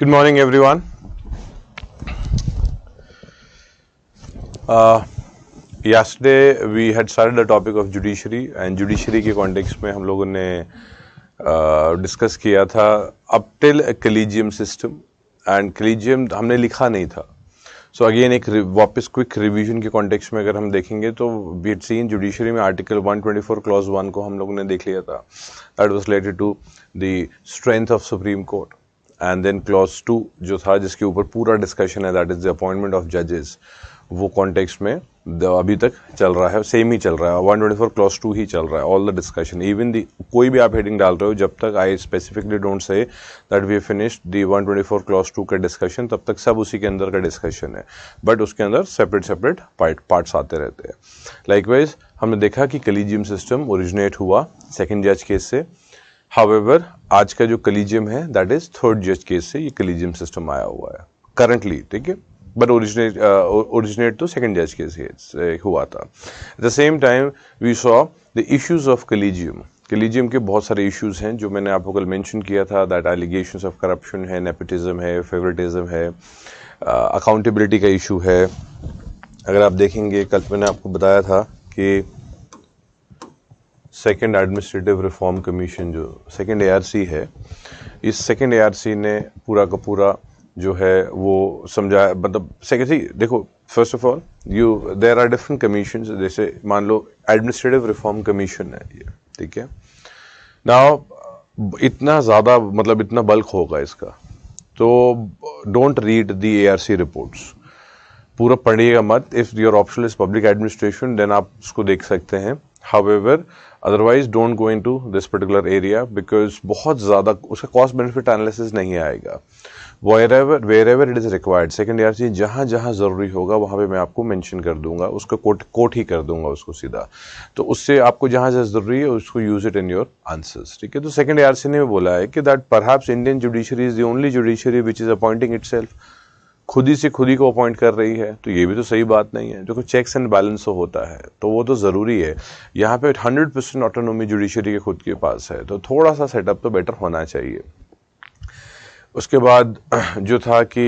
Good morning, everyone. Yesterday we had started the topic of judiciary and judiciary के context में हम लोगों ने डिस्कस किया था up till a collegium system and collegium हमने लिखा नहीं था. So again एक वापस क्विक रिवीजन के कॉन्टेक्स्ट में अगर हम देखेंगे तो वी हैड सीन जुडिशरी में आर्टिकल 124 क्लॉज 1 को हम लोगों ने देख लिया था. That was related to the strength of supreme court. And then clause 2 जो था जिसके ऊपर पूरा डिस्कशन है, that is the appointment of जजेस. वो कॉन्टेक्स्ट में अभी तक चल रहा है, सेम ही चल रहा है, 124 क्लॉज 2 ही चल रहा है. All the discussion, even the कोई भी आप हेडिंग डाल रहे हो, जब तक I specifically don't say that we finished the 124 clause 2 का डिस्कशन, तब तक सब उसी के अंदर का डिस्कशन है. बट उसके अंदर सेपरेट पार्ट्स आते रहते हैं. लाइकवाइज हमने देखा कि कलीजियम सिस्टम ओरिजिनेट हुआ सेकेंड जज केस से. हाउएवर आज का जो कलीजियम है दैट इज थर्ड जज केस से ये कलीजियम सिस्टम आया हुआ है करंटली, ठीक है. बट ओरिजिनेट तो सेकेंड जज केस हुआ था. At the same time we saw the issues of collegium. Collegium के बहुत सारे इश्यूज हैं जो मैंने आपको कल मेंशन किया था, दैट एलिगेशंस ऑफ करप्शन है, नेपोटिज्म है, फेवरेटिज्म है, अकाउंटेबिलिटी का इशू है. अगर आप देखेंगे कल मैंने आपको बताया था कि सेकेंड एडमिनिस्ट्रेटिव रिफॉर्म कमीशन जो सेकेंड ARC है, इस सेकेंड ARC ने पूरा का पूरा जो है वो समझाया. मतलब सेकेंडली देखो, first of all there are different commission. जैसे मान लो एडमिनिस्ट्रेटिव रिफॉर्म कमीशन है ये, ठीक है. नाउ इतना ज़्यादा मतलब इतना बल्क होगा इसका, तो don't read the ARC reports, पूरा पढ़िएगा मत. If your option is public administration then आप उसको देख सकते हैं. However otherwise don't go into this particular area because बहुत ज़्यादा उसका कॉस्ट बेनिफिट एनालिसिस नहीं आएगा. Where it is required second ARC जहाँ जहाँ ज़रूरी होगा वहाँ पे मैं आपको मेंशन कर दूंगा, उसको कोट ही कर दूंगा उसको सीधा. तो उससे आपको जहाँ जहाँ ज़रूरी है उसको use it in your answers, ठीक है. तो सेकेंड ARC ने बोला है कि that perhaps Indian judiciary is the only judiciary which is appointing itself. खुद ही से खुद ही को अपॉइंट कर रही है, तो ये भी तो सही बात नहीं है. जो कुछ चेक्स एंड बैलेंस होता है तो वो तो ज़रूरी है. यहाँ पे 100% ऑटोनॉमी जुडिशरी के खुद के पास है, तो थोड़ा सा सेटअप तो बेटर होना चाहिए. उसके बाद जो था कि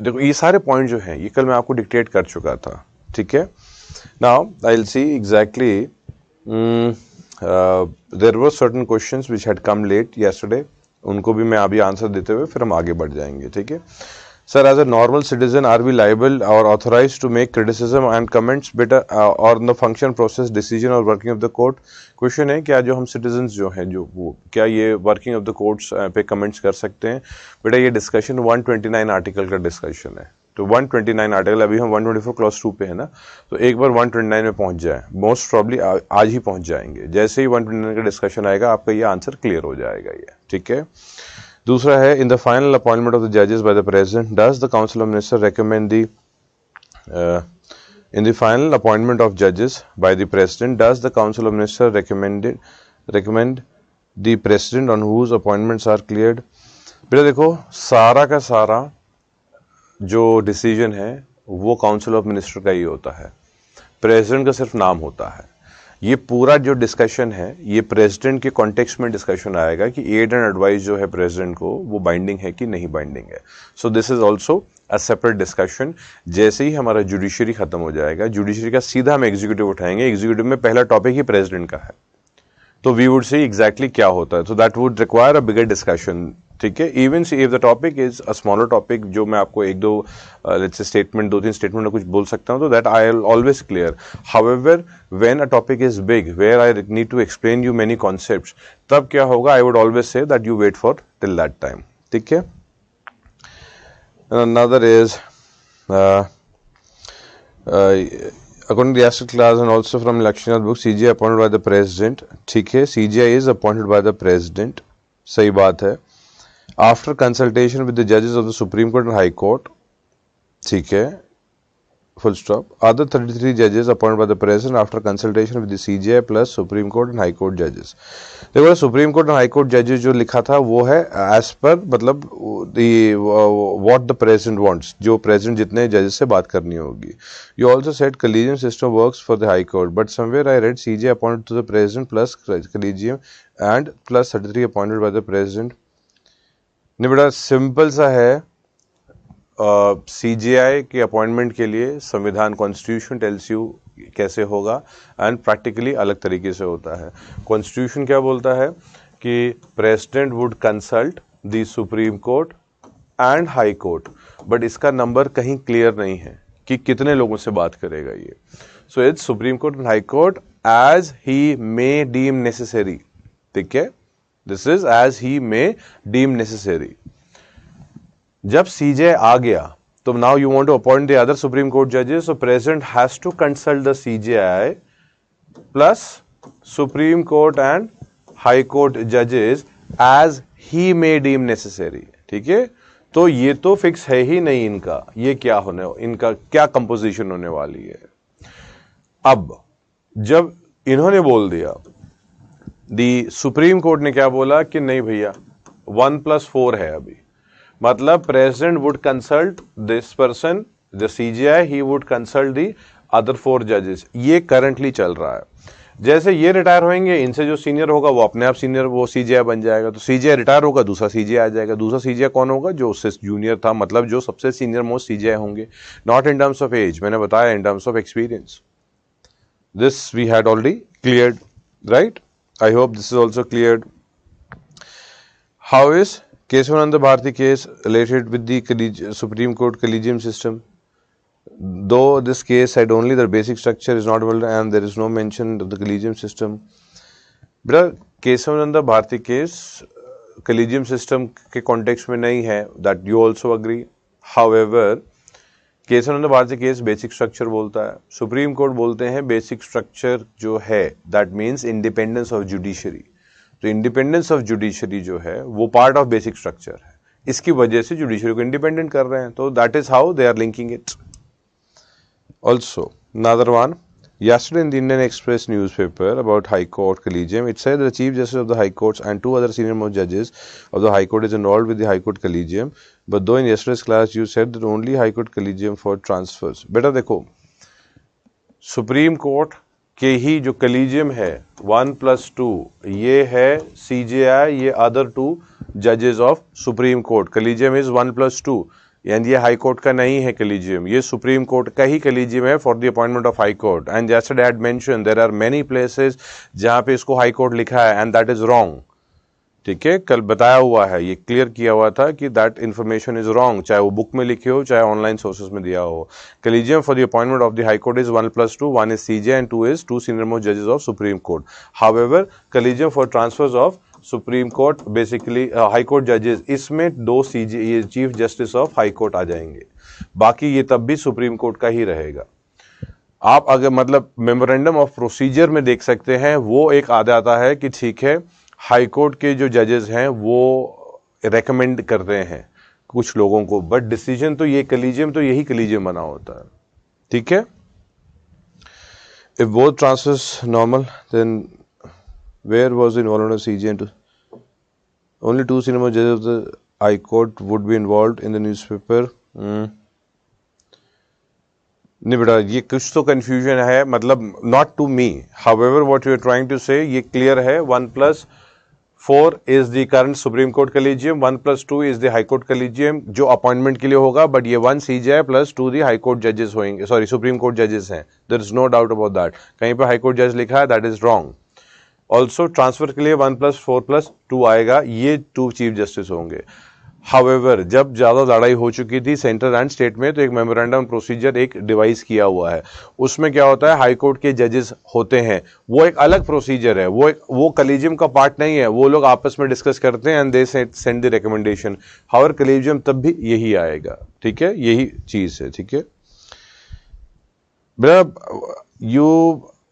देखो ये सारे पॉइंट जो हैं ये कल मैं आपको डिक्टेट कर चुका था, ठीक है. Now I will see exactly there were certain questions which had come late yesterday, उनको भी मैं अभी आंसर देते हुए फिर हम आगे बढ़ जाएंगे, ठीक है. Sir, as a normal citizen, are we liable or authorized to make criticism and comments better on the function, process, decision or working of the court? Question है क्या जो हम सिटीजन्स जो हैं जो वो क्या ये वर्किंग ऑफ द कोर्ट्स पे कमेंट्स कर सकते हैं? बेटा ये डिस्कशन 129 आर्टिकल का डिस्कशन है. तो 129 आर्टिकल, अभी हम 124 क्लॉज 2 पे है ना, तो एक बार 129 में पहुंच जाए, मोस्ट प्रॉब्ली आज ही पहुंच जाएंगे. जैसे ही 129 का डिस्कशन आएगा आपका ये आंसर क्लियर हो जाएगा ये, ठीक है. दूसरा है in the final appointment of the जजेस bye the president does the council of minister recommend the in the final appointment of जजेस bye the president does the council of minister recommend the president on whose appointments are cleared. बेटा देखो सारा का सारा जो decision है वो council of minister का ही होता है, प्रेसिडेंट का सिर्फ नाम होता है. ये पूरा जो डिस्कशन है ये प्रेसिडेंट के कॉन्टेक्स्ट में डिस्कशन आएगा कि एड एंड एडवाइस जो है प्रेसिडेंट को वो बाइंडिंग है कि नहीं बाइंडिंग है. So this is also a separate discussion. जैसे ही हमारा जुडिशरी खत्म हो जाएगा, जुडिशरी का सीधा हम एग्जीक्यूटिव उठाएंगे. एग्जीक्यूटिव में पहला टॉपिक ही प्रेसिडेंट का है, तो वी वुड सी एग्जैक्टली क्या होता है. So that would require a bigger discussion, ठीक है. Even if the topic is a smaller topic, जो मैं आपको एक दो लेट्स से स्टेटमेंट 2-3 स्टेटमेंट में कुछ बोल सकता हूं, तो that I will always clear. However when a topic is big where I need to explain you many concepts, तब क्या होगा, I would always say that you wait for till that time, ठीक है. Another is according to the asset class and also from election book, CGI appointed by the president, ठीक है. CGI is appointed by the president, सही बात है, after consultation with the judges of the Supreme Court and High Court, ठीक है, full stop. Other 33 judges appointed by the president after consultation with the CGI plus Supreme Court and High Court judges. देखो Supreme Court और High court जजेस जो लिखा था वो है एज पर मतलब व्हाट द प्रेसिडेंट वांट्स, जो प्रेसिडेंट जितने जजेस से बात करनी होगी. You also said collegium system works for the high court, but somewhere I read CJI appointed to the president plus collegium and plus 33 appointed by the president. नहीं बेटा simple सा है, CJI के अपॉइंटमेंट के लिए संविधान कॉन्स्टिट्यूशन टेल्स यू कैसे होगा एंड प्रैक्टिकली अलग तरीके से होता है। कॉन्स्टिट्यूशन क्या बोलता है कि president would consult the supreme court and high court, but इसका नंबर कहीं क्लियर नहीं है कि कितने लोगों से बात करेगा ये। So it's supreme court and high court as he may deem necessary, ठीक है, this is as he may deem necessary. जब CJ आ गया तो now you want to appoint the other supreme court जजेस, so president has to consult the CJI plus supreme court and high court जजेस as he may deem necessary, ठीक है। तो ये तो फिक्स है ही नहीं इनका, ये क्या होने, इनका क्या कंपोजिशन होने वाली है। अब जब इन्होंने बोल दिया, दी सुप्रीम कोर्ट ने क्या बोला कि नहीं भैया 1+4 है अभी, मतलब president would consult this person the CJI, he would consult the other 4 जजेस। ये करंटली चल रहा है। जैसे ये रिटायर होंगे, इनसे जो सीनियर होगा वो अपने आप सीनियर वो CJI बन जाएगा, तो CJI रिटायर होगा, दूसरा CJI आ जाएगा। दूसरा CJI कौन होगा? जो उससे जूनियर था, मतलब जो सबसे सीनियर मोस्ट CJI होंगे, not in terms of age, मैंने बताया in terms of experience. This we had already cleared, right? I hope this is also cleared. How is Kesavananda Bharati case related with the Supreme Court collegium system? Though this case said only that basic structure is not well and there is no mention of the collegium system. But Kesavananda Bharati case collegium system के context में नहीं है, that you also agree. However, Kesavananda Bharati case basic structure बोलता है, Supreme Court बोलते हैं basic structure जो है that means independence of judiciary. तो इंडिपेंडेंस ऑफ जुडिशरी जो है वो पार्ट ऑफ बेसिक स्ट्रक्चर है, इसकी वजह से जुडिशरी को इंडिपेंडेंट कर रहे हैं, तो that is how they are linking it. Also another one, yesterday in the Indian Express newspaper about High Court collegium, it said that the Chief Justice of the High Courts and 2 other senior most judges of the High Court is involved with the High Court collegium, but though in yesterday's class you said that only High Court collegium for transfers. बेटा देखो, Supreme court के ही जो collegium है 1+2 ये है CJI, ये other 2 जजेस of supreme Court. Collegium is 1+2 and ये हाई कोर्ट का नहीं है कलीजियम, ये सुप्रीम कोर्ट का ही कलीजियम है for the appointment of high Court. And just I had mention there are many places जहां पे इसको हाई कोर्ट लिखा है एंड दैट इज रॉन्ग, ठीक है, कल बताया हुआ है, ये क्लियर किया हुआ था कि दैट इन्फॉर्मेशन इज रॉन्ग, चाहे वो बुक में लिखे हो चाहे ऑनलाइन सोर्सेज में दिया हो। Collegium for the appointment of the high court is 1+2, 1 is CJI and 2 is 2 senior most judges of Supreme Court. However, collegium for transfers of Supreme Court basically High Court judges, इसमें 2 CJI chief justice of high court आ जाएंगे, बाकी ये तब भी supreme Court का ही रहेगा। आप अगर मतलब मेमोरेंडम ऑफ प्रोसीजर में देख सकते हैं, वो एक आ जाता है कि ठीक है हाई कोर्ट के जो जजेस हैं वो रेकमेंड कर रहे हैं कुछ लोगों को, बट डिसीजन तो ये कलीजियम तो यही कलीजियम बना होता है, ठीक है। If both transfers normal then where was the involvement of CJI to only 2 senior most judges of the High Court would be involved in the newspaper? नहीं बेटा, ये कुछ तो कंफ्यूजन है, मतलब not to me, however what you are trying to say ये clear है। 1+4 is the current Supreme Court collegium, 1+2 is the high Court collegium जो अपॉइंटमेंट के लिए होगा, बट ये 1 CJI plus 2 the high court जजेस होंगे, सॉरी सुप्रीम कोर्ट जजेस हैं, there is no doubt about that. कहीं पर हाई कोर्ट जज लिखा है, that is wrong. Also transfer के लिए 1+4+2 आएगा, ये 2 चीफ जस्टिस होंगे। हाउएवर जब ज्यादा लड़ाई हो चुकी थी सेंट्रल एंड स्टेट में, तो एक मेमोरेंडम प्रोसीजर एक डिवाइस किया हुआ है, उसमें क्या होता है हाई कोर्ट के जजेस होते हैं, वो एक अलग प्रोसीजर है, वो कलीजियम का पार्ट नहीं है, वो लोग आपस में डिस्कस करते हैं and they send the recommendation. However collegium तब भी यही आएगा, ठीक है, यही चीज है, ठीक है। बेटा यू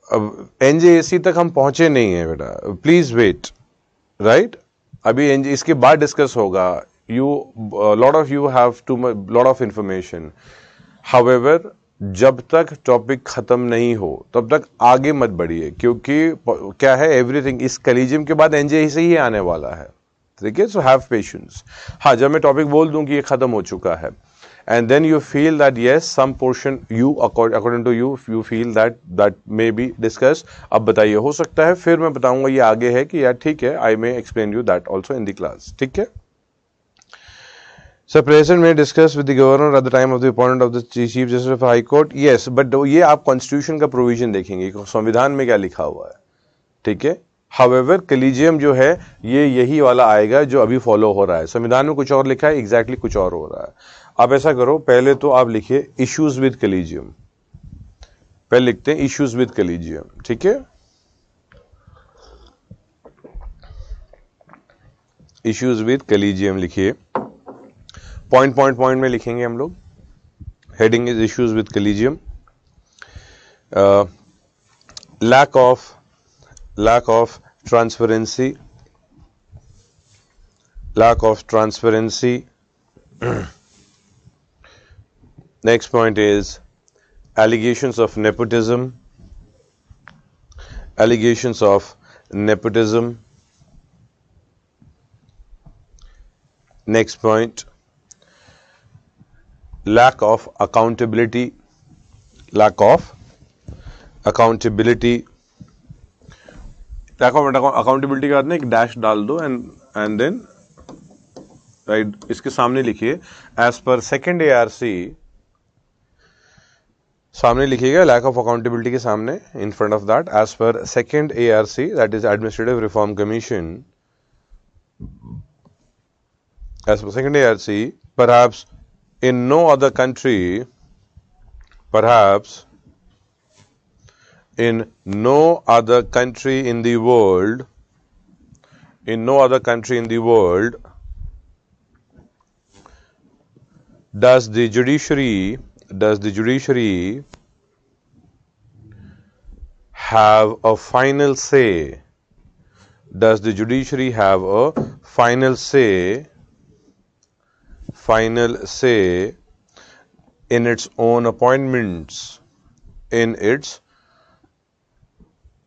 NJAC तक हम पहुंचे नहीं है बेटा, प्लीज वेट, राइट, अभी इसके बाद डिस्कस होगा। lot of you have lot of information. However, जब तक टॉपिक खत्म नहीं हो तब तक आगे मत बढ़िए, क्योंकि क्या है एवरीथिंग इस कलीजियम के बाद NJAC से ही आने वाला है, ठीक है। So have patience. हाँ, जब मैं टॉपिक बोल दूं कि ये खत्म हो चुका है and then you feel that yes some portion you according to you feel that may be discussed, अब बताइए, हो सकता है फिर मैं बताऊंगा ये आगे है कि यार ठीक है, I may explain you that also in the class, ठीक है। सर प्रेसिडेंट में discuss with the governor at the time of the appointment of the chief justice of high court, yes, but ये आप कॉन्स्टिट्यूशन का provision देखेंगे, संविधान में क्या लिखा हुआ है, ठीक है। हाउएवर कलीजियम जो है ये यही वाला आएगा जो अभी फॉलो हो रहा है, संविधान में कुछ और लिखा है, एग्जैक्टली कुछ और हो रहा है। आप ऐसा करो, पहले तो आप लिखिए इश्यूज विद कलीजियम, पहले लिखते हैं इश्यूज विद कलीजियम, ठीक है। इश्यूज विद कलीजियम लिखिए, पॉइंट पॉइंट पॉइंट में लिखेंगे हम लोग। Heading is issues with collegium. lack of transparency, lack of transparency. Next point is allegations of nepotism, allegations of nepotism. Next point, lack of accountability, lack of accountability. lack of accountability के बाद ना एक dash डाल दो and then right, इसके सामने लिखिए as per second ARC, सामने लिखिएगा लैक ऑफ अकाउंटेबिलिटी के सामने, in front of that, as per second ARC, that is administrative reform commission, as per second ARC, perhaps in no other country, perhaps in no other country in the world, in no other country in the world, does the judiciary have a final say? Does the judiciary have a final say in its own appointments, in its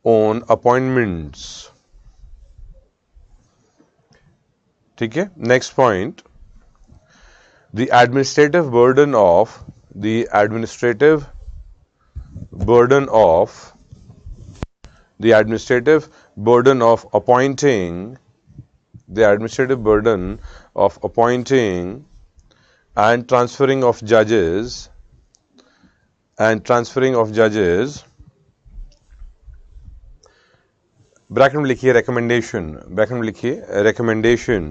own appointments? ठीक है। Next point, the administrative burden of appointing and transferring of judges bracket में लिखिए recommendation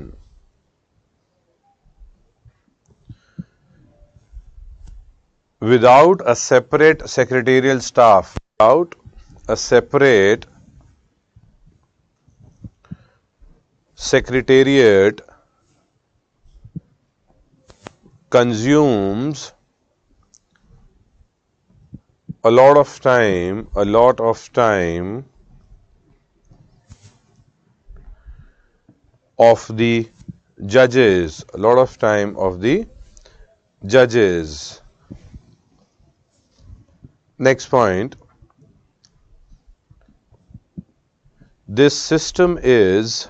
without a separate secretarial staff, without a separate secretariat, consumes a lot of time of the judges, Next point, this system is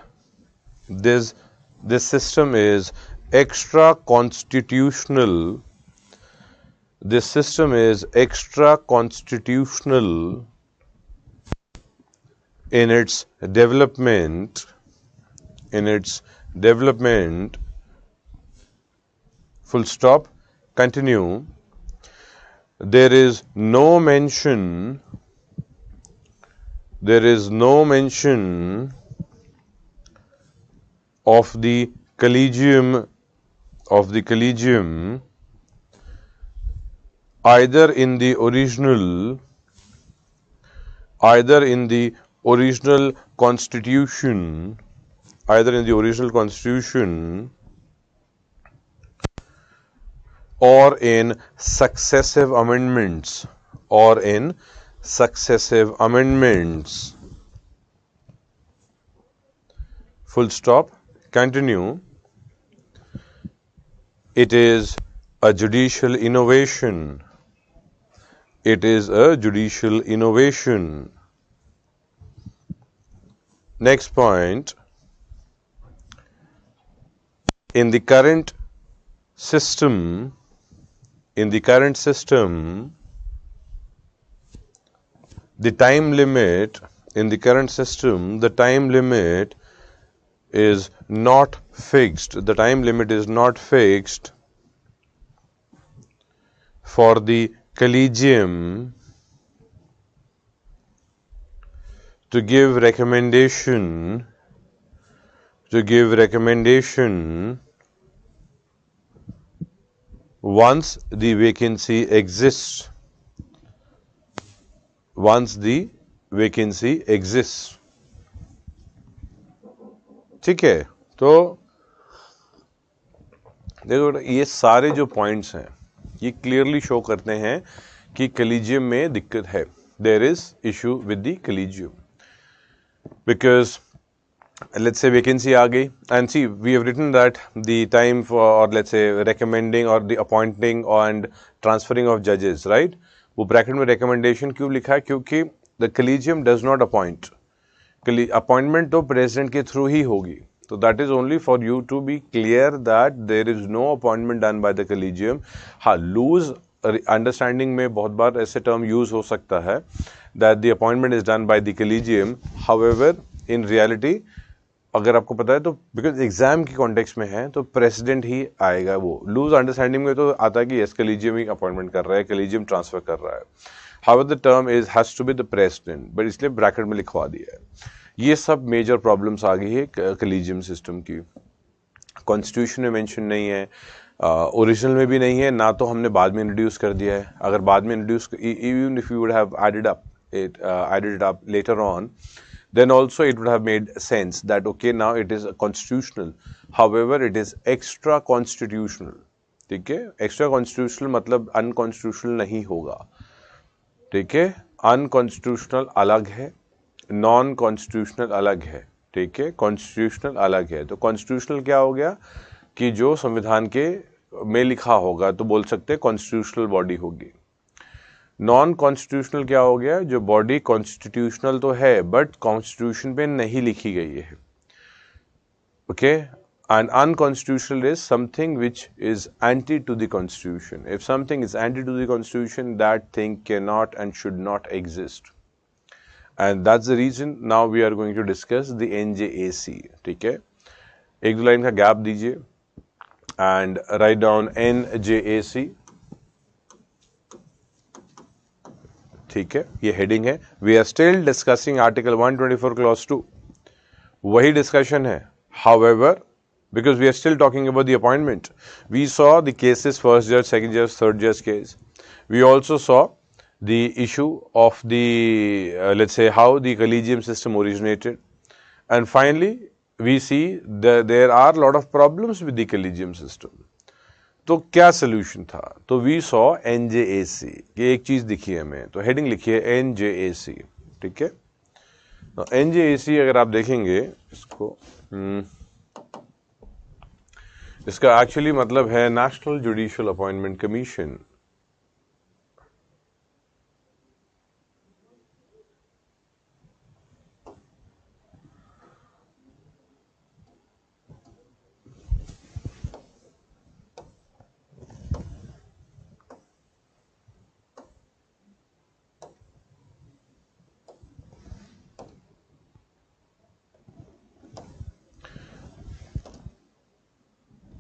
extra constitutional. This system is extra constitutional in its development. Full stop. Continue. There is no mention of the collegium either in the original constitution or in successive amendments. Full stop. Continue. It is a judicial innovation. Next point. In the current system, the time limit is not fixed, the time limit is not fixed for the collegium to give recommendation once the vacancy exists. ठीक है, तो देखो ये सारे जो points हैं ये clearly show करते हैं कि कलीजियम में दिक्कत है. There is issue with the collegium because let's say vacancy आ गई and see we have written that the time for, or let's say recommending or the appointing and transferring of judges, right? वो bracket में recommendation क्यों लिखा है? क्योंकि the collegium does not appoint. Appointment तो president के थ्रू ही होगी. तो that is only for you to be clear that there is no appointment done by the collegium. हाँ, लूज अंडरस्टैंडिंग में बहुत बार ऐसे टर्म यूज हो सकता है that the appointment is done by the collegium. However in reality अगर आपको पता है तो बिकॉज एग्जाम की कॉन्टेक्स्ट में है तो प्रेसिडेंट ही आएगा. वो लूज अंडरस्टैंडिंग में तो आता है कि यस कलीजियम ही अपॉइंटमेंट कर रहा है, कलीजियम ट्रांसफर कर रहा है. However, the term has to be the president, but इसलिए ब्रैकेट में लिखवा दिया है. ये सब मेजर प्रॉब्लम्स आ गई है कलीजियम सिस्टम की. कॉन्स्टिट्यूशन में मेंशन नहीं है, ओरिजिनल में भी नहीं है, ना तो हमने बाद में इंट्रोड्यूस कर दिया है. अगर बाद में introduce, even if you would have added it up later on, then also it would have made sense that okay, now it is constitutional. However, it is extra constitutional. ठीक है, एक्स्ट्रा कॉन्स्टिट्यूशनल मतलब unconstitutional नहीं होगा. ठीक है, unconstitutional अलग है, non constitutional अलग है. ठीक है, कॉन्स्टिट्यूशनल अलग है. तो कॉन्स्टिट्यूशनल क्या हो गया कि जो संविधान के में लिखा होगा तो बोल सकते हैं कॉन्स्टिट्यूशनल बॉडी होगी. नॉन कॉन्स्टिट्यूशनल क्या हो गया? जो बॉडी कॉन्स्टिट्यूशनल तो है बट कॉन्स्टिट्यूशन पे नहीं लिखी गई है. Okay, and unconstitutional is something which is anti to the constitution. If something is anti to the constitution, that thing cannot and should not exist. And that's the reason now we are going to discuss the NJAC. ठीक है, एक दो line का gap दीजिए and write down NJAC. ठीक है, ये heading है. We are still discussing Article 124 Clause 2. वही डिस्कशन है. However, because we are still talking about the appointment, we saw the cases, first judge, second judge, third judge case. We also saw the issue of the let's say how the collegium system originated, and finally we see there are a lot of problems with the collegium system. तो क्या solution था? तो we saw NJAC. ये एक चीज दिखी है हमें, तो हेडिंग लिखिए NJAC. ठीक है, तो NJAC अगर आप देखेंगे इसको, इसका एक्चुअली मतलब है नेशनल जुडिशियल अपॉइंटमेंट कमीशन.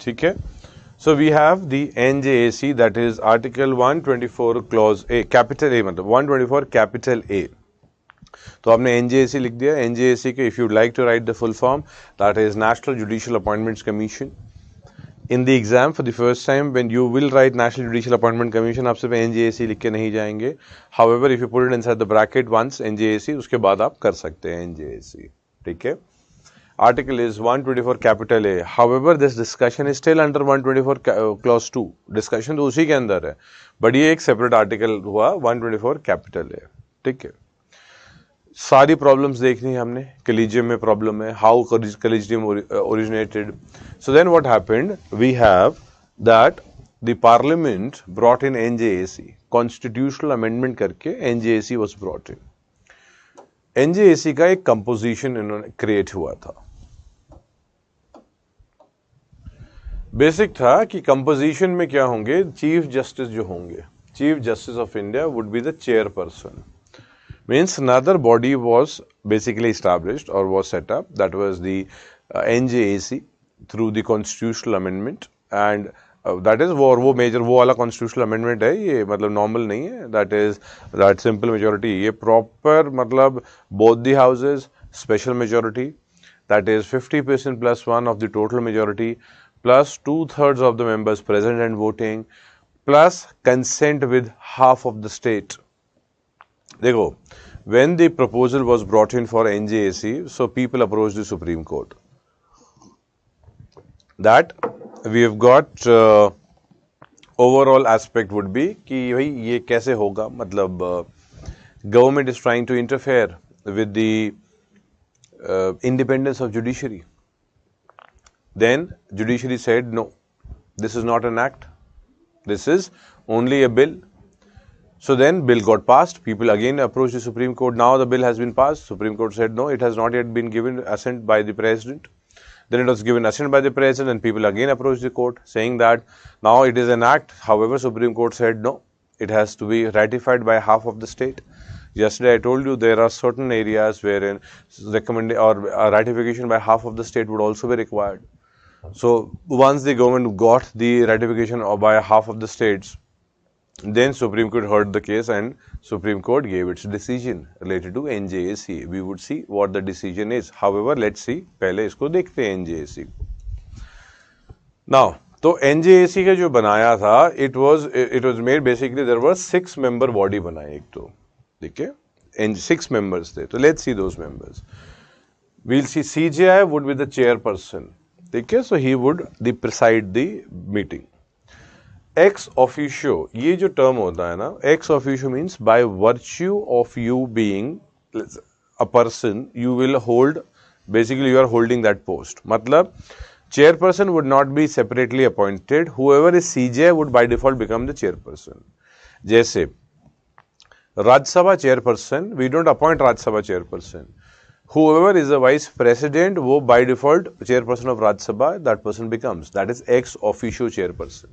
ठीक है, so we have the NJAC, that is Article 124 Clause A, capital A, मतलब 124 कैपिटल A. तो आपने NJAC लिख दिया. NJAC के if you like to write the full form, that is National Judicial Appointments Commission. In the exam for the first time when you will write National Judicial Appointment Commission, आप सिर्फ NJAC लिख के नहीं जाएंगे. However, if you put it inside the bracket once NJAC, उसके बाद आप कर सकते हैं NJAC. ठीक है, Article is 124 capital A. However, this discussion is still under 124 clause 2. Discussion तो उसी के अंदर है, but ये एक separate article हुआ 124 capital A. ठीक है, सारी problems देखनी है हमने. Collegium में problem है, how collegium originated. So then what happened? We have that the parliament brought in NJAC. Constitutional amendment करके NJAC was brought in. NJAC का एक composition इन्होंने create हुआ था. बेसिक था कि कंपोजिशन में क्या होंगे, चीफ जस्टिस जो होंगे, chief justice of India would be the chairperson. Means another body was basically established or was set up, that was the NJAC through the constitutional amendment, and that is वो major वो वाला constitutional amendment है, ये मतलब normal नहीं है, that simple majority, ये proper मतलब both the houses special majority, that is 50% plus 1 of the total majority plus 2/3 of the members present and voting plus consent with half of the state. देखो, when the proposal was brought in for NJAC, so people approached the Supreme Court that we have got overall aspect would be कि भाई ये कैसे होगा, मतलब government is trying to interfere with the independence of judiciary. Then judiciary said no, this is not an act, this is only a bill. So then bill got passed, people again approached the Supreme Court. Now the bill has been passed, Supreme Court said no, it has not yet been given assent by the President. Then it was given assent by the President and people again approached the court saying that now it is an act. However, Supreme Court said no, it has to be ratified by half of the state. Yesterday I told you there are certain areas wherein ratification by half of the state would also be required. So once the government got the ratification by half of the states, then Supreme Court heard the case and Supreme Court gave its decision related to NJAC. We would see what the decision is. However, let's see, पहले इसको देखते हैं NJAC को. Now, तो NJAC का जो बनाया था, it was made basically there were 6 member body बनाए एक तो, ठीक है, and 6 members थे. So let's see those members. We'll see CJI would be the chairperson, ठीक है, so he would preside the meeting. Ex officio, ये जो term होता है ना, ex officio means by virtue of you being a person, you will hold, basically you are holding that post. मतलब chairperson would not be separately appointed, whoever is CJ would by default become the chairperson. जैसे Rajya Sabha chairperson, we don't appoint Rajya Sabha chairperson. Whoever is the vice president, वो by default chairperson of Rajya Sabha, that person becomes, that is ex officio chairperson.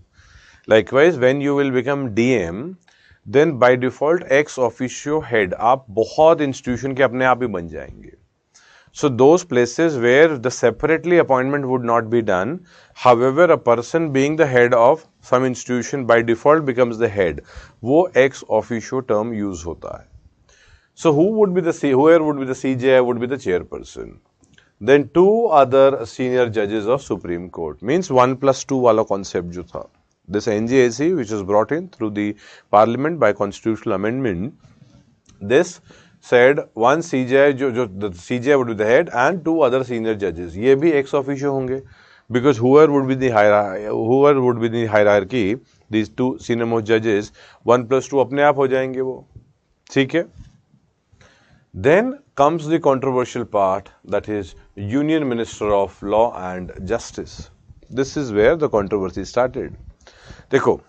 Likewise, when you will become DM, then by default ex officio head, आप बहुत institution के अपने आप ही बन जाएंगे. So those places where the separately appointment would not be done, however a person being the head of some institution by default becomes the head, वो ex officio term use होता है. So whoever would be the CJI would be the chairperson. Then 2 other senior judges of Supreme Court, means 1+2 वाला concept जो था. This NJAC which was brought in through the parliament by constitutional amendment, this said one CJI, the CJI would be the head and 2 other senior judges. ये भी ex officio होंगे, because whoever would be the hierarchy, these 2 senior most judges, 1+2 अपने आप हो जाएंगे वो, ठीक है. Then comes the controversial part, that is Union Minister of Law and Justice. This is where the controversy started. देखो,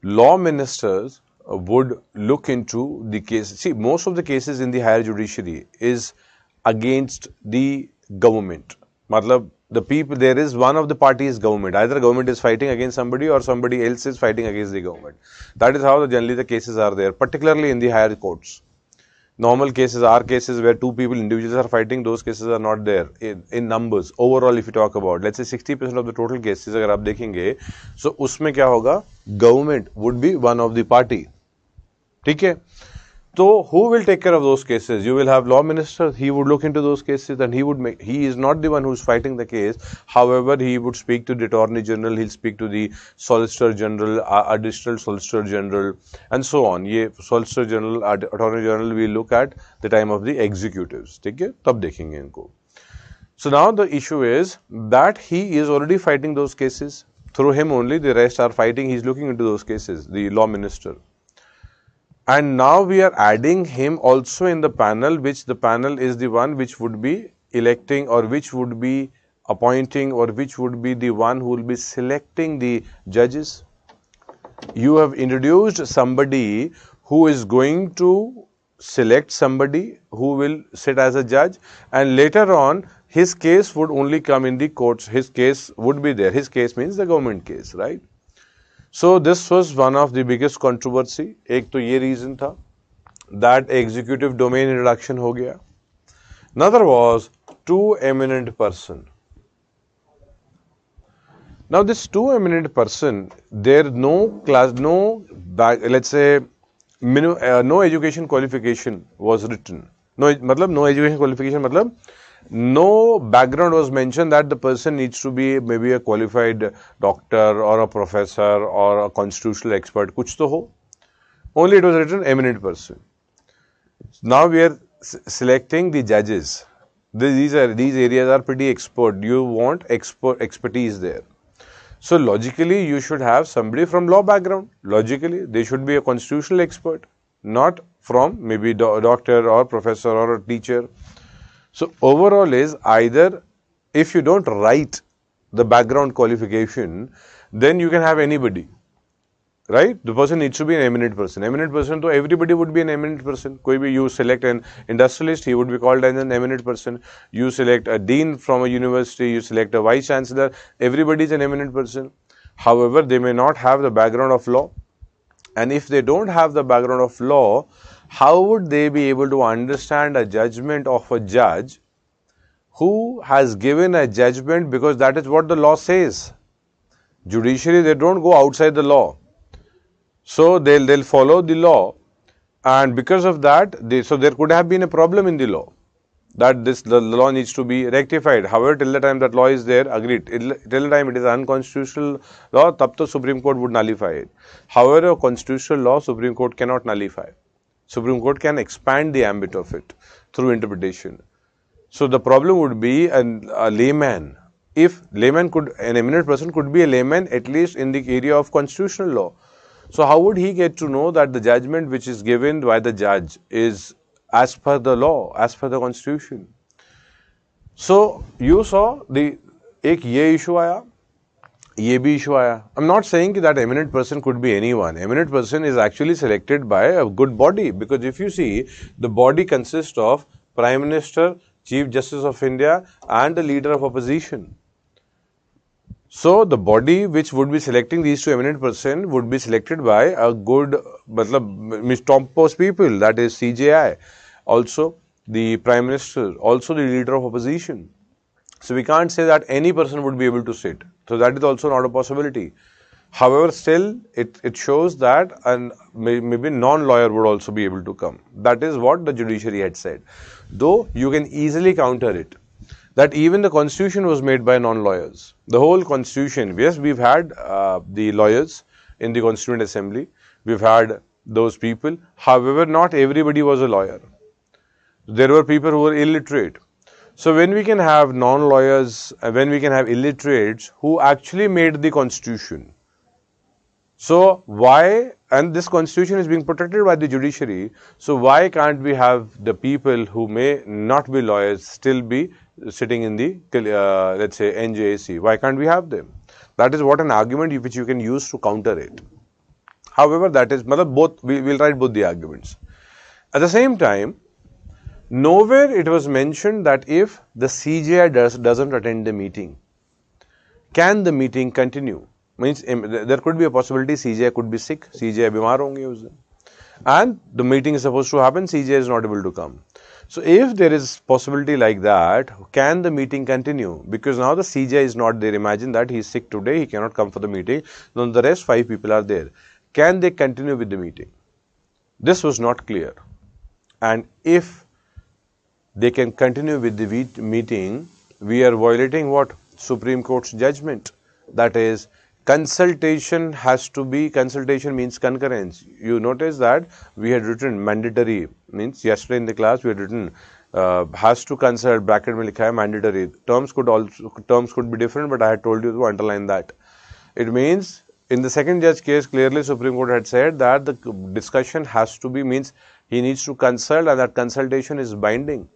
law ministers would look into the case. See, most of the cases in the higher judiciary is against the government. मतलब the people, there is one of the parties government. Either government is fighting against somebody or somebody else is fighting against the government. That is how generally the cases are there, particularly in the higher courts. Normal cases are cases where 2 people, individuals are fighting. Those cases are not there in numbers. Overall, if you talk about, let's say 60% of the total cases, अगर आप देखेंगे, so उसमें क्या होगा? Government would be one of the party. ठीक है? So who will take care of those cases? You will have law minister. He would look into those cases and he is not the one who is fighting the case. However, he would speak to the Attorney General. He'll speak to the Solicitor General, Additional Solicitor General, and so on. ये Solicitor General, Attorney General will look at the time of the executives. ठीक है? तब देखेंगे इनको. So now the issue is that he is already fighting those cases. Through him only, the rest are fighting. He's looking into those cases, the law minister. And now we are adding him also in the panel, which the panel is the one which would be electing or which would be appointing or which would be the one who will be selecting the judges. You have introduced somebody who is going to select somebody who will sit as a judge, and later on his case would only come in the courts. His case would be there. His case means the government case, right? So this was one of the biggest controversy. एक तो ये reason था that executive domain introduction हो गया. Another was two eminent person. Now this two eminent person, there no class, no let's say no education qualification was written. No, matlab no education qualification, matlab no background was mentioned that the person needs to be maybe a qualified doctor or a professor or a constitutional expert. Kuch to ho. Only it was written eminent person. Now we are selecting the judges. These areas are pretty expert. You want expertise there. So logically, you should have somebody from law background. Logically, they should be a constitutional expert, not from maybe doctor or professor or a teacher. So overall is either if you don't write the background qualification, then you can have anybody. Right? The person needs to be an eminent person. Eminent person, so everybody would be an eminent person. Koi bhi you select an industrialist, he would be called as an eminent person. You select a dean from a university, you select a vice chancellor, everybody is an eminent person. However, they may not have the background of law. And if they don't have the background of law, how would they be able to understand a judgment of a judge who has given a judgment, because that is what the law says. Judiciary, they don't go outside the law. So they'll follow the law, and because of that, so there could have been a problem in the law that the law needs to be rectified. However, till the time that law is there, agreed. Till the time it is unconstitutional law, tab to Supreme Court would nullify it. However, a constitutional law, Supreme Court cannot nullify. Supreme Court can expand the ambit of it through interpretation. So the problem would be a layman. If layman could, an eminent person could be a layman at least in the area of constitutional law. So how would he get to know that the judgment which is given by the judge is as per the law, as per the constitution? So you saw the ek ye issue aaya, ye bhi issue aaya. I'm not saying that eminent person could be anyone. Eminent person is actually selected by a good body, because if you see, the body consists of Prime Minister, Chief Justice of India and the leader of opposition. So the body which would be selecting these two eminent person would be selected by a good, top-post people, that is CJI, also the Prime Minister, also the leader of opposition. So we can't say that any person would be able to sit. So that is also not a possibility. However, still it shows that maybe non-lawyer would also be able to come. That is what the judiciary had said. Though you can easily counter it, that even the constitution was made by non-lawyers. The whole constitution, yes, we've had the lawyers in the Constituent Assembly. We've had those people. However, not everybody was a lawyer. There were people who were illiterate. So when we can have non-lawyers, when we can have illiterates who actually made the constitution. So why, and this constitution is being protected by the judiciary, so why can't we have the people who may not be lawyers still be sitting in the, let's say, NJAC? Why can't we have them? That is what an argument which you can use to counter it. However, that is, both, we'll write both the arguments. At the same time, nowhere it was mentioned that if the CJI doesn't attend the meeting, can the meeting continue? Means there could be a possibility CJI could be sick, CJI bimar honge us din, and the meeting is supposed to happen, CJI is not able to come. So if there is possibility like that, can the meeting continue? Because now the CJI is not there. Imagine that he is sick today, he cannot come for the meeting. Then the rest 5 people are there. Can they continue with the meeting? This was not clear. And if they can continue with the meeting, we are violating what? Supreme Court's judgment. That is, consultation has to be, consultation means concurrence. You notice that we had written mandatory, means yesterday in the class we had written has to consult, bracket mein likha hai mandatory. Terms could be different, but I had told you to underline that. It means in the second judge case, clearly Supreme Court had said that the discussion has to be, means he needs to consult, and that consultation is binding.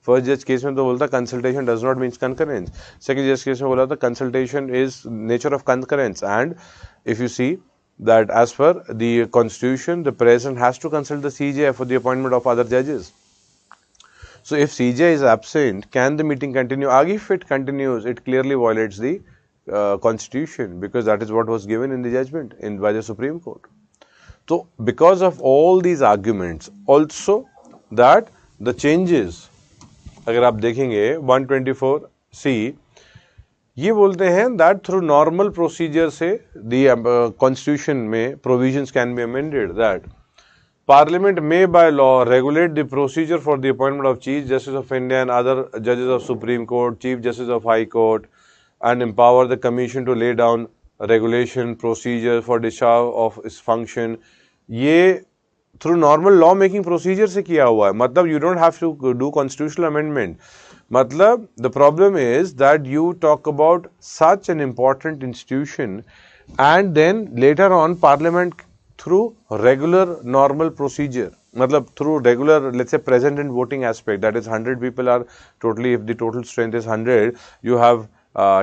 First judge case mein to bolta consultation does not mean concurrence. Second judge case mein bola tha consultation is nature of concurrence. And if you see that as per the constitution, the president has to consult the CJI for the appointment of other judges. So if CJI is absent, can the meeting continue? If it continues, it clearly violates the constitution, because that is what was given in the judgment by the Supreme Court. So because of all these arguments, also that the changes अगर आप देखेंगे 124C ये बोलते हैं that through normal procedure से दी constitution में provisions can be amended that Parliament may by law regulate the procedure for the appointment of Chief Justice of India and other judges of Supreme Court, Chief Justice of High Court, and empower the Commission to lay down regulation procedure for discharge of its function. ये through normal law making procedure से किया हुआ है. मतलब you don't have to do constitutional amendment. मतलब the problem is that you talk about such an important institution and then later on Parliament through regular normal procedure, matlab through regular, let's say, present and voting aspect, that is 100 people are totally, if the total strength is 100, you have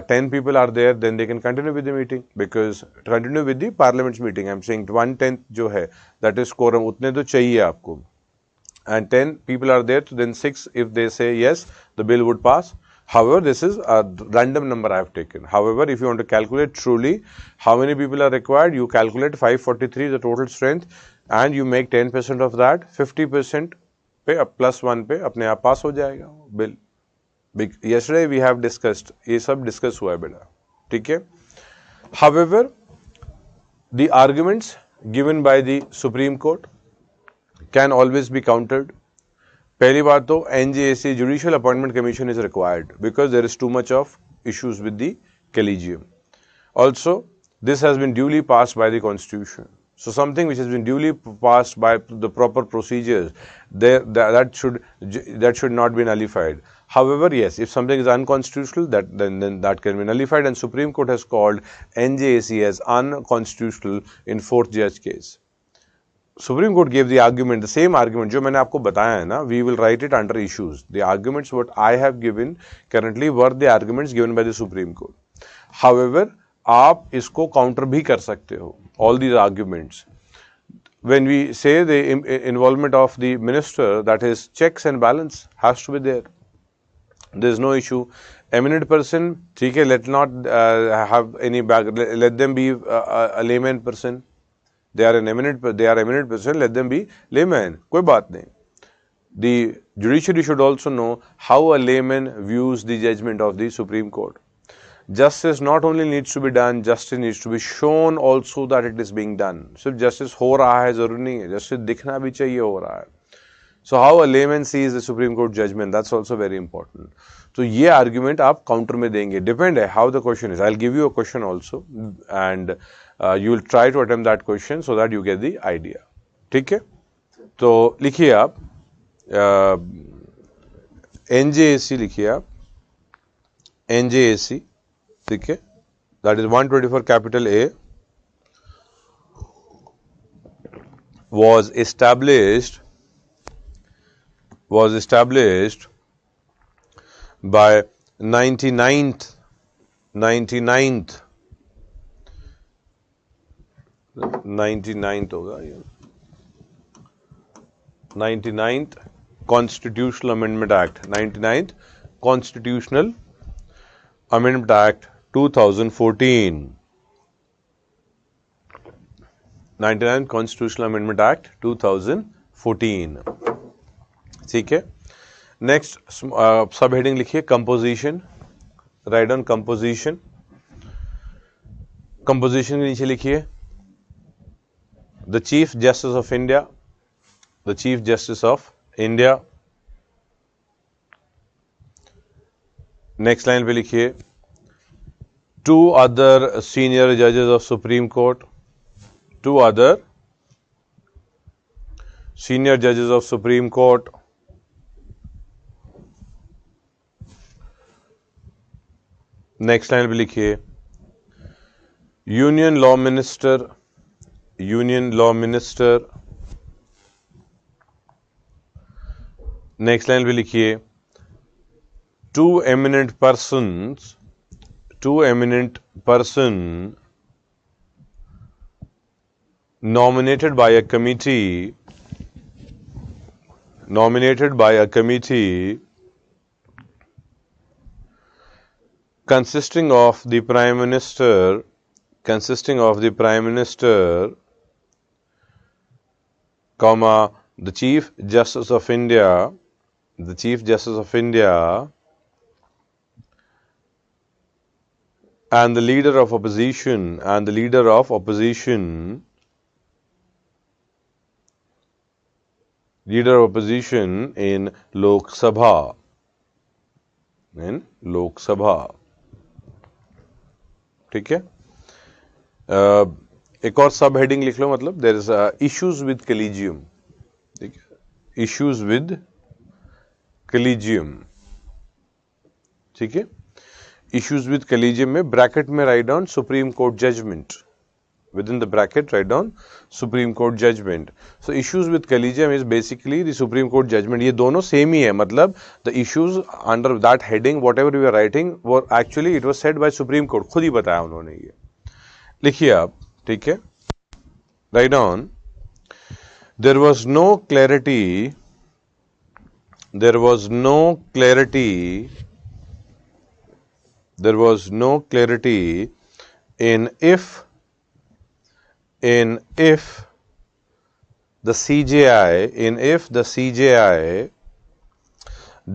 10 people are there, then they can continue with the meeting, because continue with the parliament's meeting. I'm saying 1/10 जो है, that is quorum, उतने तो चाहिए आपको, and 10 people are there, so then 6, if they say yes, the bill would pass. However, this is a random number I have taken. However, if you want to calculate truly how many people are required, you calculate 543 the total strength and you make 10% of that, 50% पे plus 1 पे अपने आप पास हो जाएगा bill. Yesterday we have discussed, ये सब discuss हुआ है बेटा, ठीक है. However, the arguments given by the Supreme Court can always be countered. पहली बात तो NJAC Judicial Appointment Commission is required because there is too much of issues with the collegium. Also, this has been duly passed by the Constitution. So something which has been duly passed by the proper procedures, that should not be nullified. However, yes, if something is unconstitutional, then that can be nullified, and Supreme Court has called NJAC as unconstitutional in 4th judge case. Supreme Court gave the argument, the same argument जो मैंने आपको बताया है ना, we will write it under issues. The arguments what I have given currently were the arguments given by the Supreme Court. However, आप इसको counter भी कर सकते हो, all these arguments. When we say the involvement of the minister, that is checks and balance has to be there. There is no issue. Eminent person, ठीक है, let not have any back, let them be a layman person. They are eminent person, let them be layman. कोई बात नहीं. The judiciary should also know how a layman views the judgment of the Supreme Court. Justice not only needs to be done, justice needs to be shown also that it is being done. सिर्फ justice हो रहा है जरूरी नहीं है, justice दिखना भी चाहिए हो रहा है. So how a layman sees the Supreme Court judgment, that's also very important. तो ये argument आप counter में देंगे, depend है how the question is. I'll give you a question also and you will try to attempt that question so that you get the idea. ठीक है? तो लिखिए आप NJAC लिखिए आप NJAC, ठीक है? That is 124 capital A was established by 99th होगा ये 99th Constitutional Amendment Act, 99th Constitutional Amendment Act 2014, 99th Constitutional Amendment Act 2014. ठीक है. नेक्स्ट सब हेडिंग लिखिए composition, write down composition. Composition के नीचे लिखिए the chief justice of India, the chief justice of India. Next line पे लिखिए 2 other senior जजेस of supreme court, 2 other senior जजेस of supreme court. Next line पे लिखिए union law minister, union law minister. Next line पे लिखिए 2 eminent persons, 2 eminent person nominated by a committee, consisting of the Prime Minister, comma, the Chief Justice of India, the Chief Justice of India and the leader of opposition in Lok Sabha. ठीक है. एक और सब heading लिख लो, मतलब there is issues with collegium. ठीक है, इश्यूज विद कलीजियम. ठीक है, इश्यूज विद कलीजियम में ब्रैकेट में write down Supreme Court judgement. Within the bracket, write down Supreme Court judgment. So issues with collegium is basically the Supreme Court judgment. ये दोनों same ही है, मतलब the issues under that heading, whatever we are writing, were actually it was said by Supreme Court. खुद ही बताया उन्होंने. ये लिखिए आप. ठीक है, write down. There was no clarity. There was no clarity in if the CJI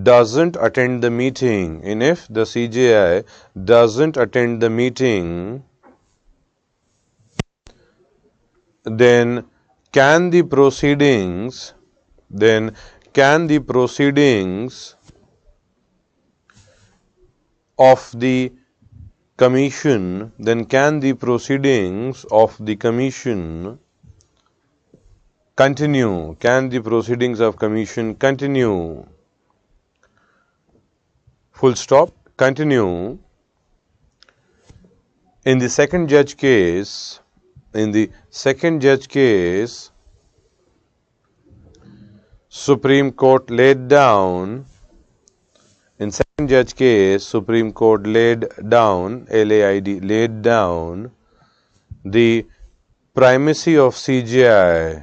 doesn't attend the meeting, then can the proceedings of the commission continue? Can the proceedings of commission continue? Full stop. Continue. In the second judge case, Supreme Court laid down. In second judge case, Supreme Court laid down, laid down the primacy of CJI,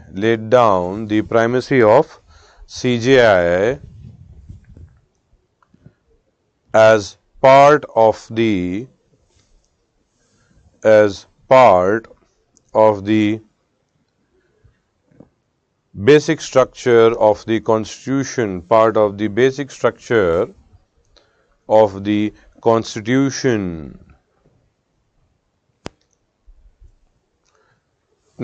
as part of the basic structure of the Constitution,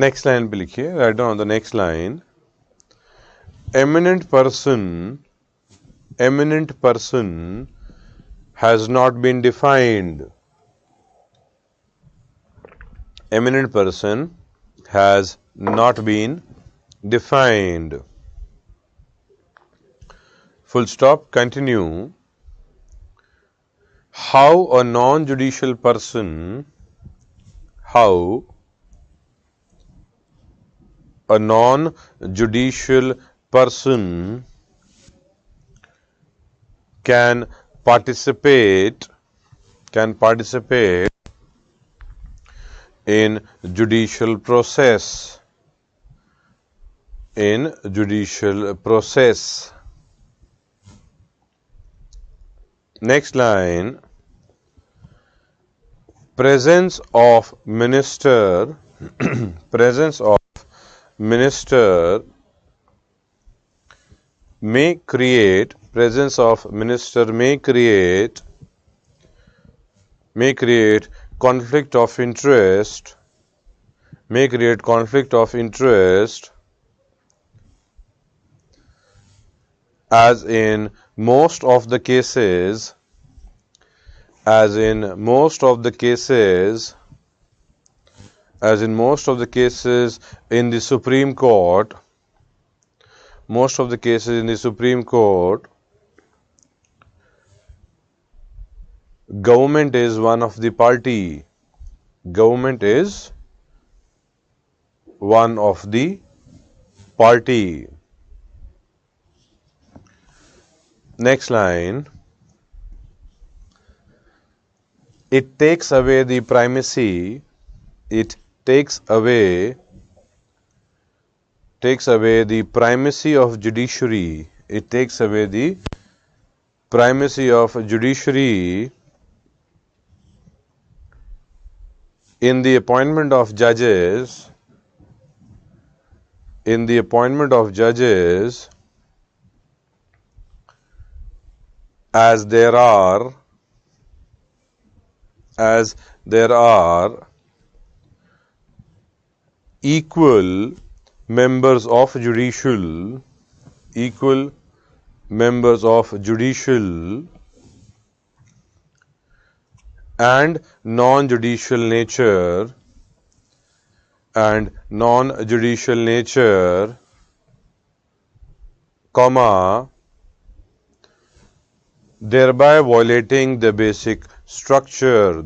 Next line पे लिखिए, write down on the next line. Eminent person has not been defined. Eminent person has not been defined. Full stop. Continue. How a non-judicial person can participate in judicial process. Next line. Presence of minister may create conflict of interest, as in most of the cases in the Supreme Court. Government is one of the party. Next line. It takes away the primacy. Of judiciary. In the appointment of judges. as there are equal members of judicial and non-judicial nature comma, thereby violating the basic structure,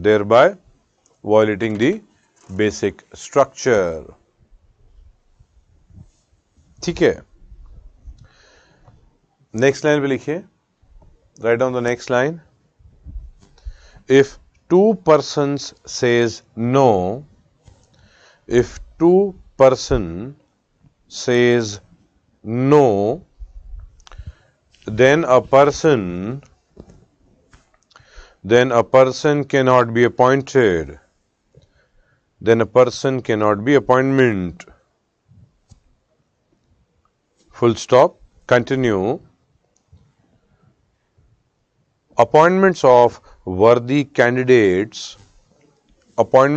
ठीक है. Next line पे लिखिए, write down the next line. If two persons says no, if two person says no, then a person cannot be appointed. Then a person cannot be appointment. Full stop. Continue. Appointments of worthy candidates can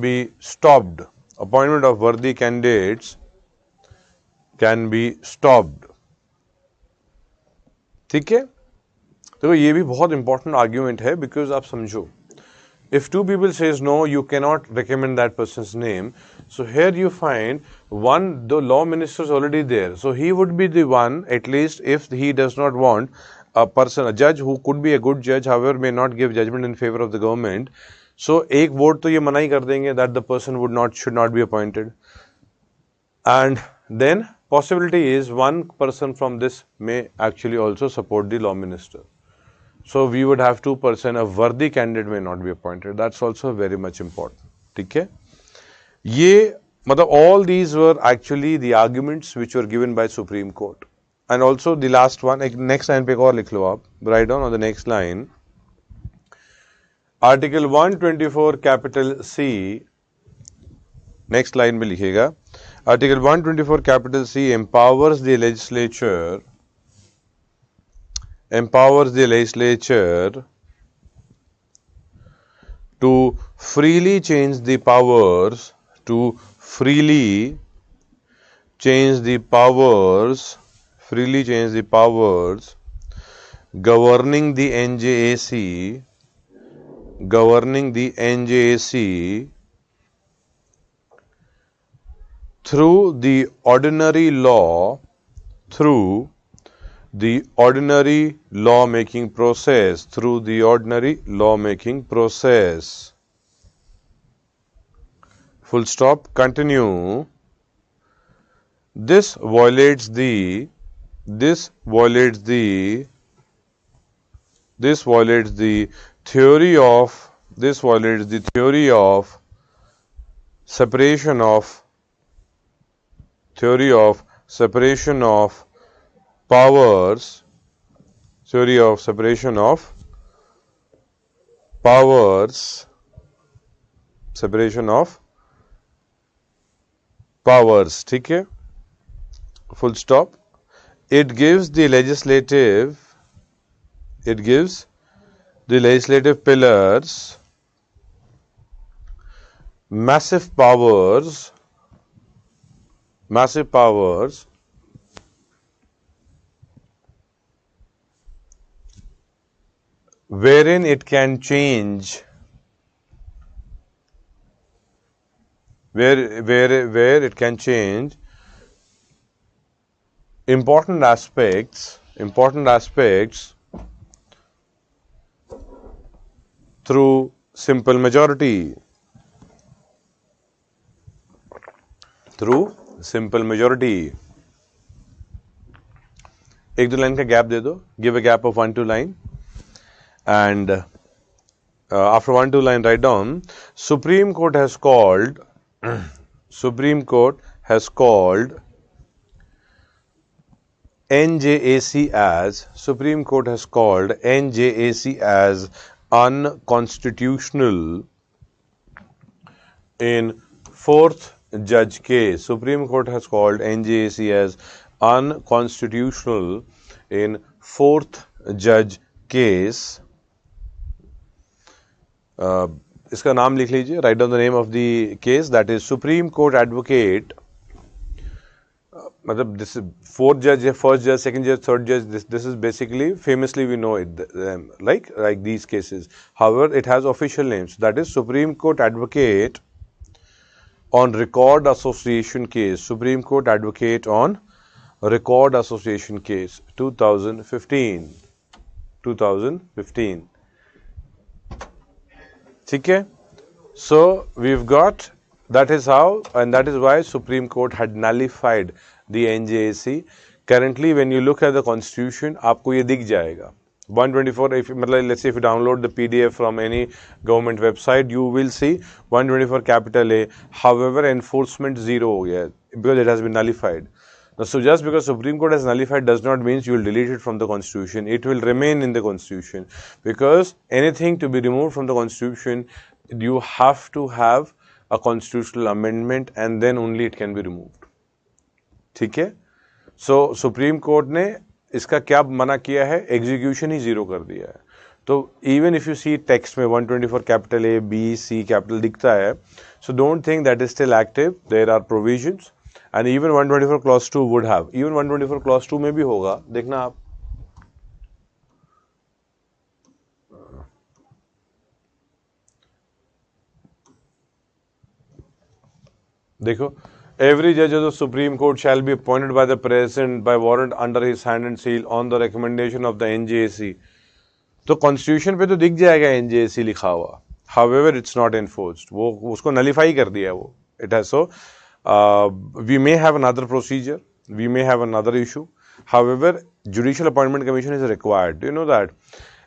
be stopped. Appointment of worthy candidates can be stopped. ठीक है. देखो ये भी बहुत important argument है, because आप समझो, if two people says no, you cannot recommend that person's name. So here you find the law minister is already there. So he would be the one, at least if he does not want a judge who could be a good judge, however may not give judgment in favor of the government. So एक vote तो ये मना ही कर देंगे that the person should not be appointed. And then possibility is one person from this may actually also support the law minister. So we would have 2%, a worthy candidate may not be appointed. That's also very much important. ठीक है. ये मतलब all these were actually the arguments which were given by Supreme Court. And also the last one, next line पे एक और लिख लो आप, write down on the next line. Article 124 capital C, next line में लिखिएगा. Article 124 capital C empowers the legislature to freely change the powers governing the NJAC through the ordinary lawmaking process. Full stop. Continue. This violates the theory of separation of powers, ठीक है. Full stop. It gives the legislative pillars massive powers wherein it can change where it can change important aspects through simple majority. एक दो line का gap दे दो. Give a gap of 1-2 line. And after 1-2 line, write down, Supreme Court has called NJAC as unconstitutional in 4th judge case. Supreme Court has called NJAC as unconstitutional in 4th judge case. इसका नाम लिख लीजिए, write down the name of the case. That is Supreme Court Advocate. मतलब this is 4th judge, 1st judge, 2nd judge, 3rd judge. This is basically famously we know it like these cases. However, it has official names. That is Supreme Court Advocate on Record Association case. Supreme Court Advocate on Record Association case 2015. ठीक है. So we've got, that is how, and that is why Supreme Court had nullified the NJAC. Currently, when you look at the Constitution, आपको ये दिख जाएगा 124. If मतलब let's say if you download the PDF from any government website, you will see 124 capital A. However, enforcement zero हो गया because it has been nullified. Now, so just because Supreme Court has nullified does not mean you will delete it from the Constitution. It will remain in the Constitution, because anything to be removed from the Constitution, you have to have a constitutional amendment and then only it can be removed. ठीक है. So Supreme Court ने इसका क्या मना किया है? Execution ही zero कर दिया है. तो even if you see text में 124 capital A, B, C capital दिखता है, so don't think that is still active. There are provisions. And even 124 clause 2 would have, even 124 clause 2 में भी होगा. देखना आप, देखो, every judge of the Supreme Court shall be appointed by the President by warrant under his hand and seal on the recommendation of the NJAC. तो constitution पे तो दिख जाएगा NJAC लिखा हुआ. However, it's not enforced. वो उसको nullify कर दिया वो. It has so. We may have another procedure, we may have another issue. However, Judicial Appointment Commission is required. Do you know that?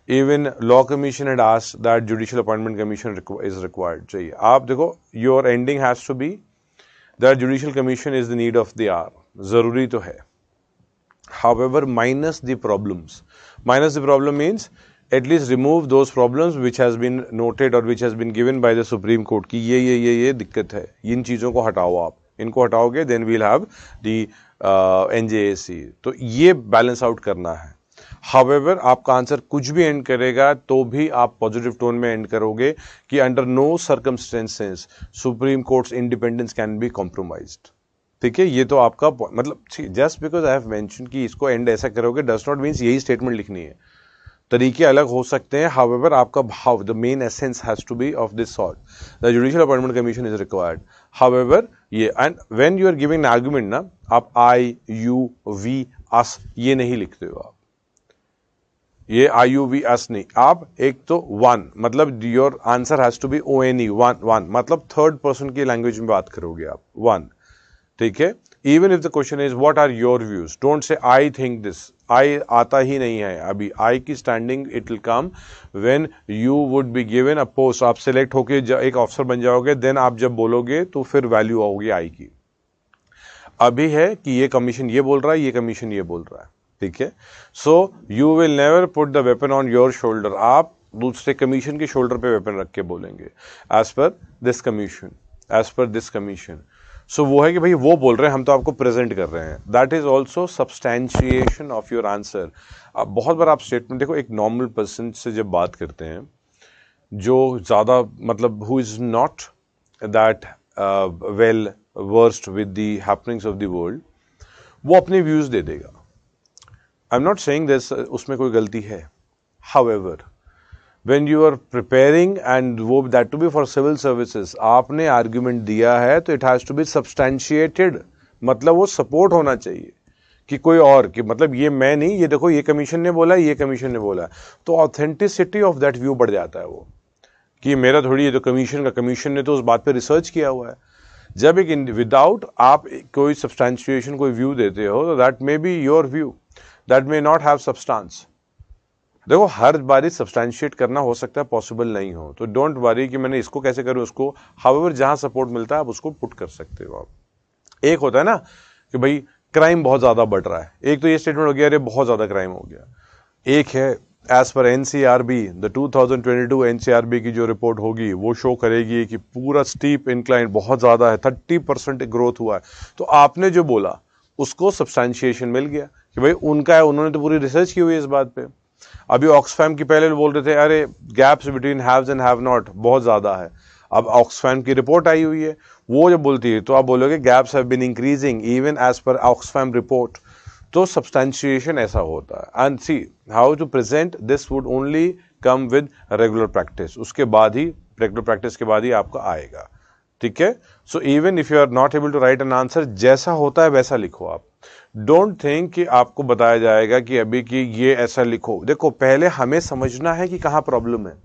Even Law Commission had asked that Judicial Appointment Commission is required. चाहिए. आप देखो, your ending has to be that Judicial Commission is the need of the hour. ज़रूरी तो है. However, minus the problems. Minus the problem means at least remove those problems which has been noted or which has been given by the Supreme Court कि ये दिक्कत है. इन चीज़ों को हटाओ आप. इनको हटाओगे then we'll have the NJAC. तो ये बैलेंस आउट करना है. However, आपका आंसर कुछ भी एंड करेगा तो भी आप पॉजिटिव टोन में एंड करोगे कि under no circumstances supreme court's independence can be compromised. ठीक है. ये तो आपका मतलब just because I have mention कि इसको एंड ऐसा करोगे डज नॉट मीन्स यही स्टेटमेंट लिखनी है. तरीके अलग हो सकते हैं. हाउएवर आपका how the main essence has to be of this sort. The judicial appointment commission is required. However ये and when you are giving argument ना, आप आई यू वी अस ये नहीं लिखते हो. आप ये आई यू वी अस नहीं. आप एक तो वन मतलब your answer has to be ONE one मतलब थर्ड पर्सन की लैंग्वेज में बात करोगे आप. वन. ठीक है. Even if the question is what are your views, don't say I think this. आई आता ही नहीं है अभी. आई की standing it will come when you would be given a post. आप सिलेक्ट होके एक ऑफिसर बन जाओगे, देन आप जब बोलोगे तो फिर वैल्यू आओगी आई की. अभी है कि ये कमीशन ये बोल रहा है, ये कमीशन ये बोल रहा है. ठीक है. So you will never put the weapon on your shoulder. आप दूसरे कमीशन के शोल्डर पे वेपन रख के बोलेंगे as per this commission, as per this commission. So वो है कि भाई वो बोल रहे हैं, हम तो आपको प्रेजेंट कर रहे हैं. That is also substantiation of your answer. अब बहुत बार आप स्टेटमेंट देखो, एक नॉर्मल पर्सन से जब बात करते हैं जो ज़्यादा मतलब who is not that well versed with the happenings of the world, वो अपने व्यूज़ दे देगा. आई एम नॉट सेइंग दिस उसमें कोई गलती है. However when you are preparing and वो that to be for civil services, आपने आर्ग्यूमेंट दिया है तो it has to be substantiated. मतलब वो सपोर्ट होना चाहिए कि कोई और कि मतलब ये मैं नहीं, ये देखो ये कमीशन ने बोला, ये कमीशन ने बोला. तो ऑथेंटिसिटी ऑफ दैट व्यू बढ़ जाता है वो कि मेरा थोड़ी, ये तो कमीशन का, कमीशन ने तो उस बात पे रिसर्च किया हुआ है. जब एक विदाउट आप कोई सब्सटैंशिएशन कोई व्यू देते हो तो that may be your view, that may not have substance. देखो हर बारी सब्सटैंशिएट करना हो सकता है पॉसिबल नहीं हो, तो डोंट वरी कि मैंने इसको कैसे करूं उसको. हाउएवर जहां सपोर्ट मिलता है आप उसको पुट कर सकते हो. आप एक होता है ना कि भाई क्राइम बहुत ज्यादा बढ़ रहा है, एक तो ये स्टेटमेंट हो गया अरे बहुत ज्यादा क्राइम हो गया. एक है एज पर NCRB, द 2022 NCRB की जो रिपोर्ट होगी वो शो करेगी कि पूरा स्टीप इंक्लाइन बहुत ज़्यादा है, 30% ग्रोथ हुआ है। तो आपने जो बोला उसको सब्सटैंशिएशन मिल गया कि भाई उनका है, उन्होंने तो पूरी रिसर्च की हुई है इस बात पे। अभी ऑक्सफैम की पहले बोल रहे थे अरे gaps between haves and have not बहुत ज़्यादा है, अब ऑक्सफैम की रिपोर्ट आई हुई है, वो जब बोलती है तो आप बोलोगे gaps have been increasing even as per Oxfam report. तो सब्सटैंशिएशन ऐसा होता है। And see how to present this would only come with regular practice, उसके बाद ही रेगुलर प्रैक्टिस के बाद ही आपका आएगा, ठीक है। So even if you are not able to write an answer, जैसा होता है वैसा लिखो आप। डोंट थिंक कि आपको बताया जाएगा कि अभी कि ये ऐसा लिखो। देखो पहले हमें समझना है कि कहाँ प्रॉब्लम है।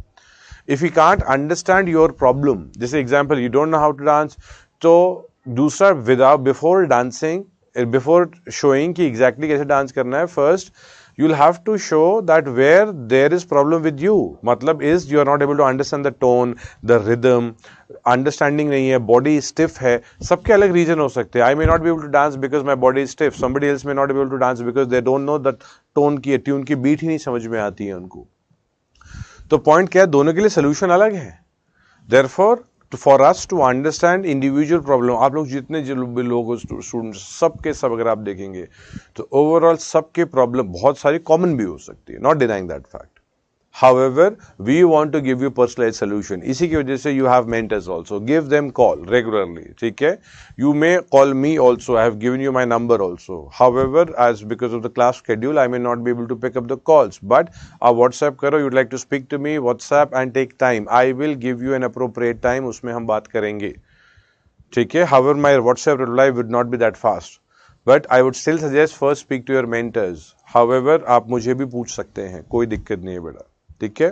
If you can't understand your problem, जैसे example you don't know how to dance, तो दूसरा without before dancing, before showing कि एग्जैक्टली कैसे डांस करना है, first you'll have to show that where there is problem with you, मतलब is you are not able to understand the tone, the rhythm, understanding नहीं है, body stiff है, सबके अलग reason हो सकते हैं। I may not be able to dance because my body is stiff, somebody else may not be able to dance because they don't know that tone की tune की beat ही नहीं समझ में आती है उनको। तो point क्या है, दोनों के लिए solution अलग है। Therefore for us to understand individual problem, आप लोग जितने भी लोग स्टूडेंट्स सबके सब अगर आप देखेंगे तो ओवरऑल सबके प्रॉब्लम बहुत सारी कॉमन भी हो सकती है, not denying that fact. However, we want to give you personalized solution. इसी की वजह से you have mentors also. Give them call regularly. ठीक है? You may call me also. I have given you my number also. However, as because of the class schedule, I may not be able to pick up the calls. But WhatsApp करो. You'd like to speak to me, WhatsApp and take time. I will give you an appropriate time. उसमें हम बात करेंगे. ठीक है? However, my WhatsApp reply would not be that fast. But I would still suggest first speak to your mentors. However, आप मुझे भी पूछ सकते हैं. कोई दिक्कत नहीं है बेटा. ठीक है।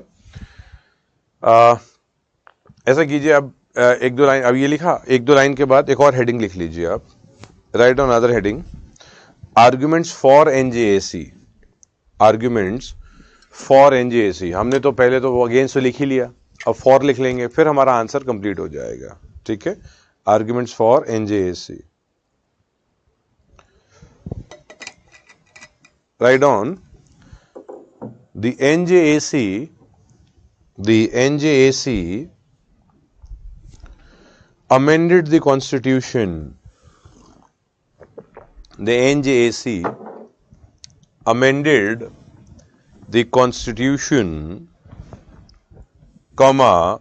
ऐसा कीजिए, अब एक दो लाइन, अब ये लिखा, एक दो लाइन के बाद एक और हेडिंग लिख लीजिए आप। Right on other heading, arguments for NJAC. Arguments for NJAC, हमने तो पहले तो वो अगेंस्ट लिख ही लिया, अब फॉर लिख लेंगे, फिर हमारा आंसर कंप्लीट हो जाएगा। ठीक है, arguments for NJAC. Right on the NJAC amended the constitution. The NJAC amended the constitution, comma,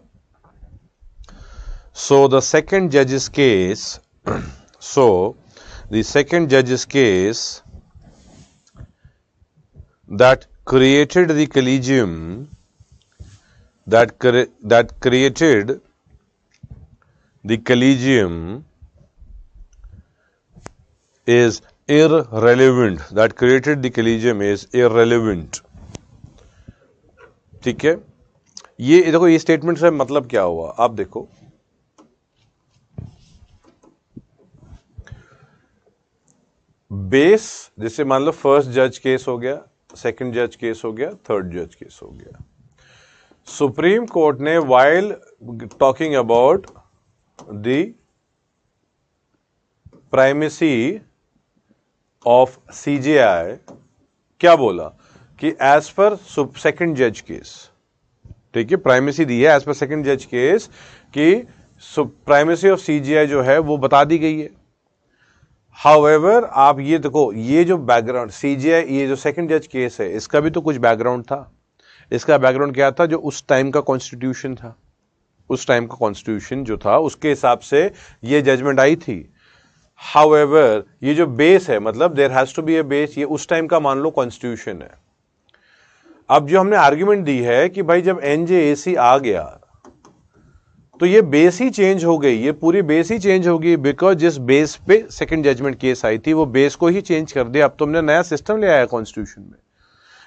so the second judge's case, so the second judge's case that created the collegium, that created the collegium is irrelevant. That created the collegium is irrelevant. ठीक है, ये देखो, ये statement से मतलब क्या हुआ आप देखो। बेस, जैसे मान लो फर्स्ट जज केस हो गया, सेकंड जज केस हो गया, थर्ड जज केस हो गया। सुप्रीम कोर्ट ने while talking about the primacy of CJI क्या बोला कि एज पर सेकंड जज केस, ठीक है, प्राइमेसी दी है एज पर सेकंड जज केस कि प्राइमेसी ऑफ सीजेआई जो है वो बता दी गई है। हाउएवर आप ये देखो, ये जो बैकग्राउंड सीजीआई, ये जो सेकंड जज केस है, इसका भी तो कुछ बैकग्राउंड था। इसका बैकग्राउंड क्या था, जो उस टाइम का कॉन्स्टिट्यूशन था, उस टाइम का कॉन्स्टिट्यूशन जो था उसके हिसाब से ये जजमेंट आई थी। हाउएवर ये जो बेस है, मतलब there has to be a base, ये उस टाइम का मान लो कॉन्स्टिट्यूशन है। अब जो हमने आर्ग्यूमेंट दी है कि भाई जब एनजेएसी आ गया तो ये बेस ही चेंज हो गई, ये पूरी बेस ही चेंज होगी, बिकॉज जिस बेस पे सेकंड जजमेंट केस आई थी वो बेस को ही चेंज कर दिया। अब तुमने नया सिस्टम ले आया कॉन्स्टिट्यूशन में।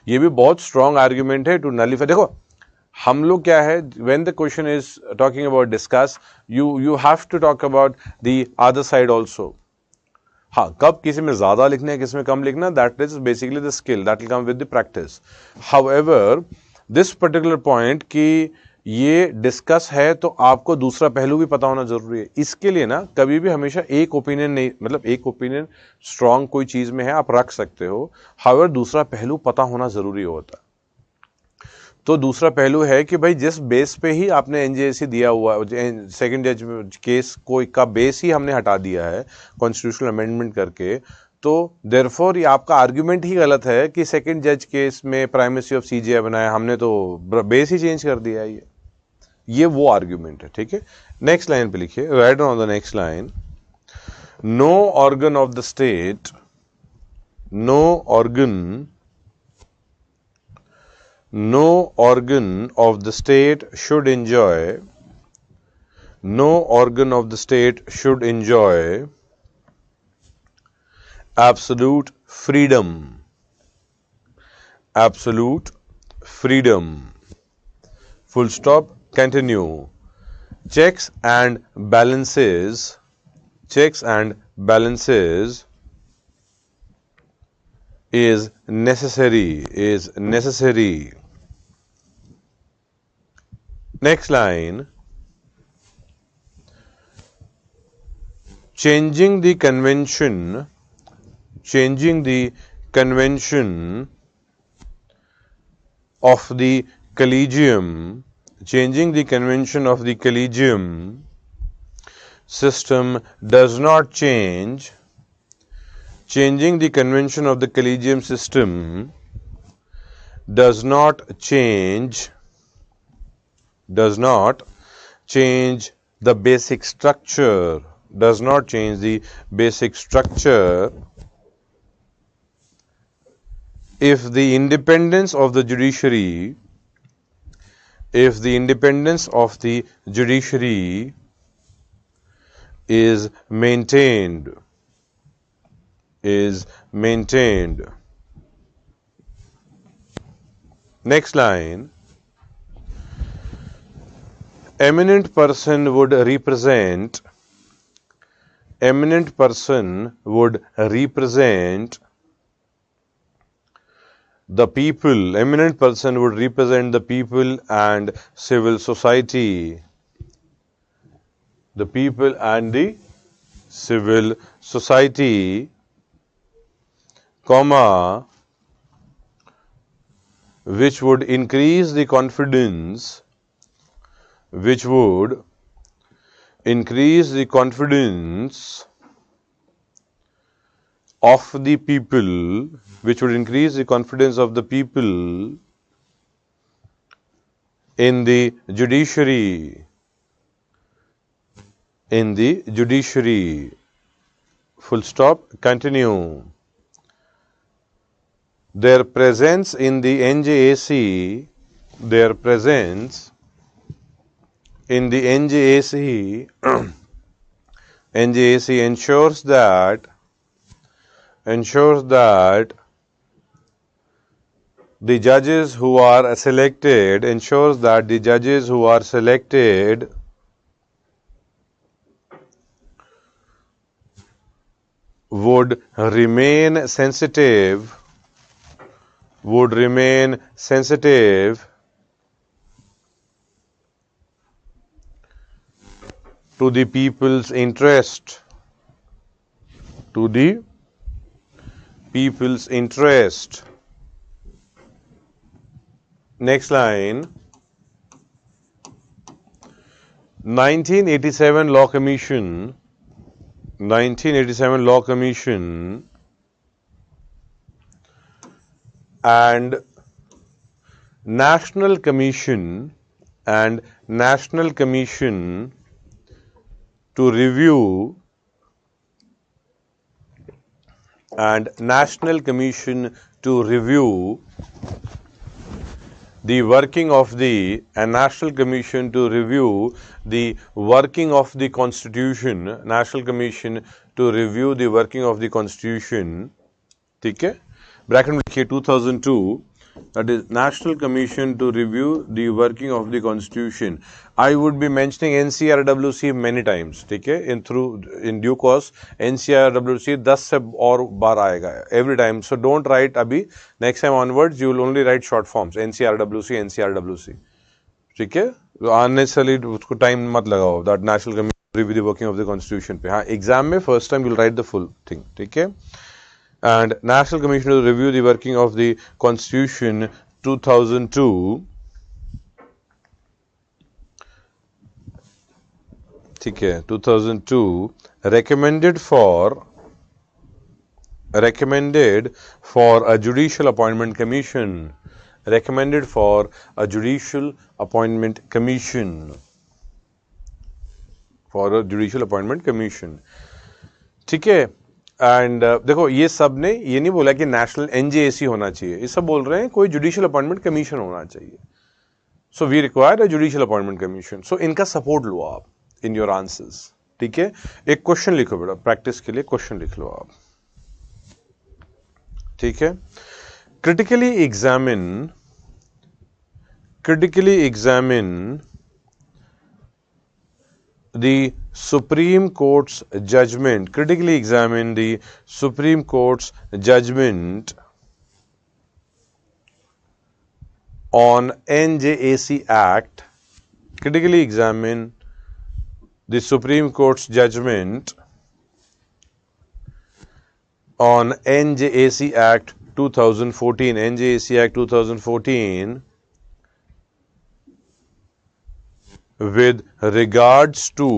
ये भी बहुत स्ट्रॉन्ग आर्ग्यूमेंट है टू नलिफाई। देखो हम लोग क्या है, when the question is talking about discuss, you have to talk about the other side also. हाँ, कब किसी में ज्यादा लिखना है, किसी में कम लिखना, that is basically the skill that will come with the practice. However this particular point कि ये डिस्कस है तो आपको दूसरा पहलू भी पता होना जरूरी है। इसके लिए ना कभी भी हमेशा एक ओपिनियन नहीं, मतलब एक ओपिनियन स्ट्रांग कोई चीज में है आप रख सकते हो, हाउएवर दूसरा पहलू पता होना जरूरी होता है। तो दूसरा पहलू है कि भाई जिस बेस पे ही आपने एनजेएसी दिया हुआ, सेकंड जज केस को का बेस ही हमने हटा दिया है कॉन्स्टिट्यूशनल अमेंडमेंट करके, तो देयरफॉर ये आपका आर्ग्यूमेंट ही गलत है कि सेकंड जज केस में प्राइमेसी ऑफ सीजीआई बनाया, हमने तो बेस ही चेंज कर दिया है। ये वो आर्ग्यूमेंट है, ठीक है। नेक्स्ट लाइन पे लिखिए, right on the next line, no organ of the state, no organ of the state should enjoy, no organ of the state should enjoy absolute freedom, absolute freedom, full stop, continue. Checks and balances, checks and balances is necessary. Next line, changing the convention of the collegium, changing the convention of the collegium system does not change, changing the convention of the collegium system does not change the basic structure, does not change the basic structure. If the independence of the judiciary, if the independence of the judiciary is maintained, Next line, eminent person would represent the people, eminent person would represent the people and civil society, the people and the civil society, comma, which would increase the confidence, which would increase the confidence of the people, which would increase the confidence of the people in the judiciary, full stop, continue. Their presence in the NJAC, their presence in the NJAC ensures that the judges who are selected, would remain sensitive to the people's interest, Next line, 1987 Law Commission and National Commission to review the working of the Constitution, ठीक है, bracket में लिखिए 2002, that is National Commission to review the working of the Constitution. I would be mentioning NCRWC many times, ठीक है, in due course NCRWC 10 से और बार आएगा every time, so don't write अभी, next time onwards you will only write short forms, NCRWC, ठीक है, unnecessarily उसको time मत लगाओ, that National Commission to review the working of the Constitution पे, हाँ एग्जाम में first time you will write the full thing, ठीक है, and National Commission to review the working of the Constitution 2002 ठीक है, 2002 recommended for a judicial appointment commission, recommended for a judicial appointment commission, for a judicial appointment commission, ठीक है। And देखो ये सब ने ये नहीं बोला कि नेशनल एनजेएसी होना चाहिए, ये सब बोल रहे हैं कोई जुडिशियल अपॉइंटमेंट कमीशन होना चाहिए। So we require a judicial appointment commission. So इनका सपोर्ट लो आप इन योर आंसर्स, ठीक है। एक क्वेश्चन लिखो बेटा, प्रैक्टिस के लिए क्वेश्चन लिख लो आप, ठीक है। Critically examine the Supreme Court's judgment, critically examine the Supreme Court's judgment on NJAC Act, critically examine the Supreme Court's judgment on NJAC Act 2014, NJAC Act 2014, with regards to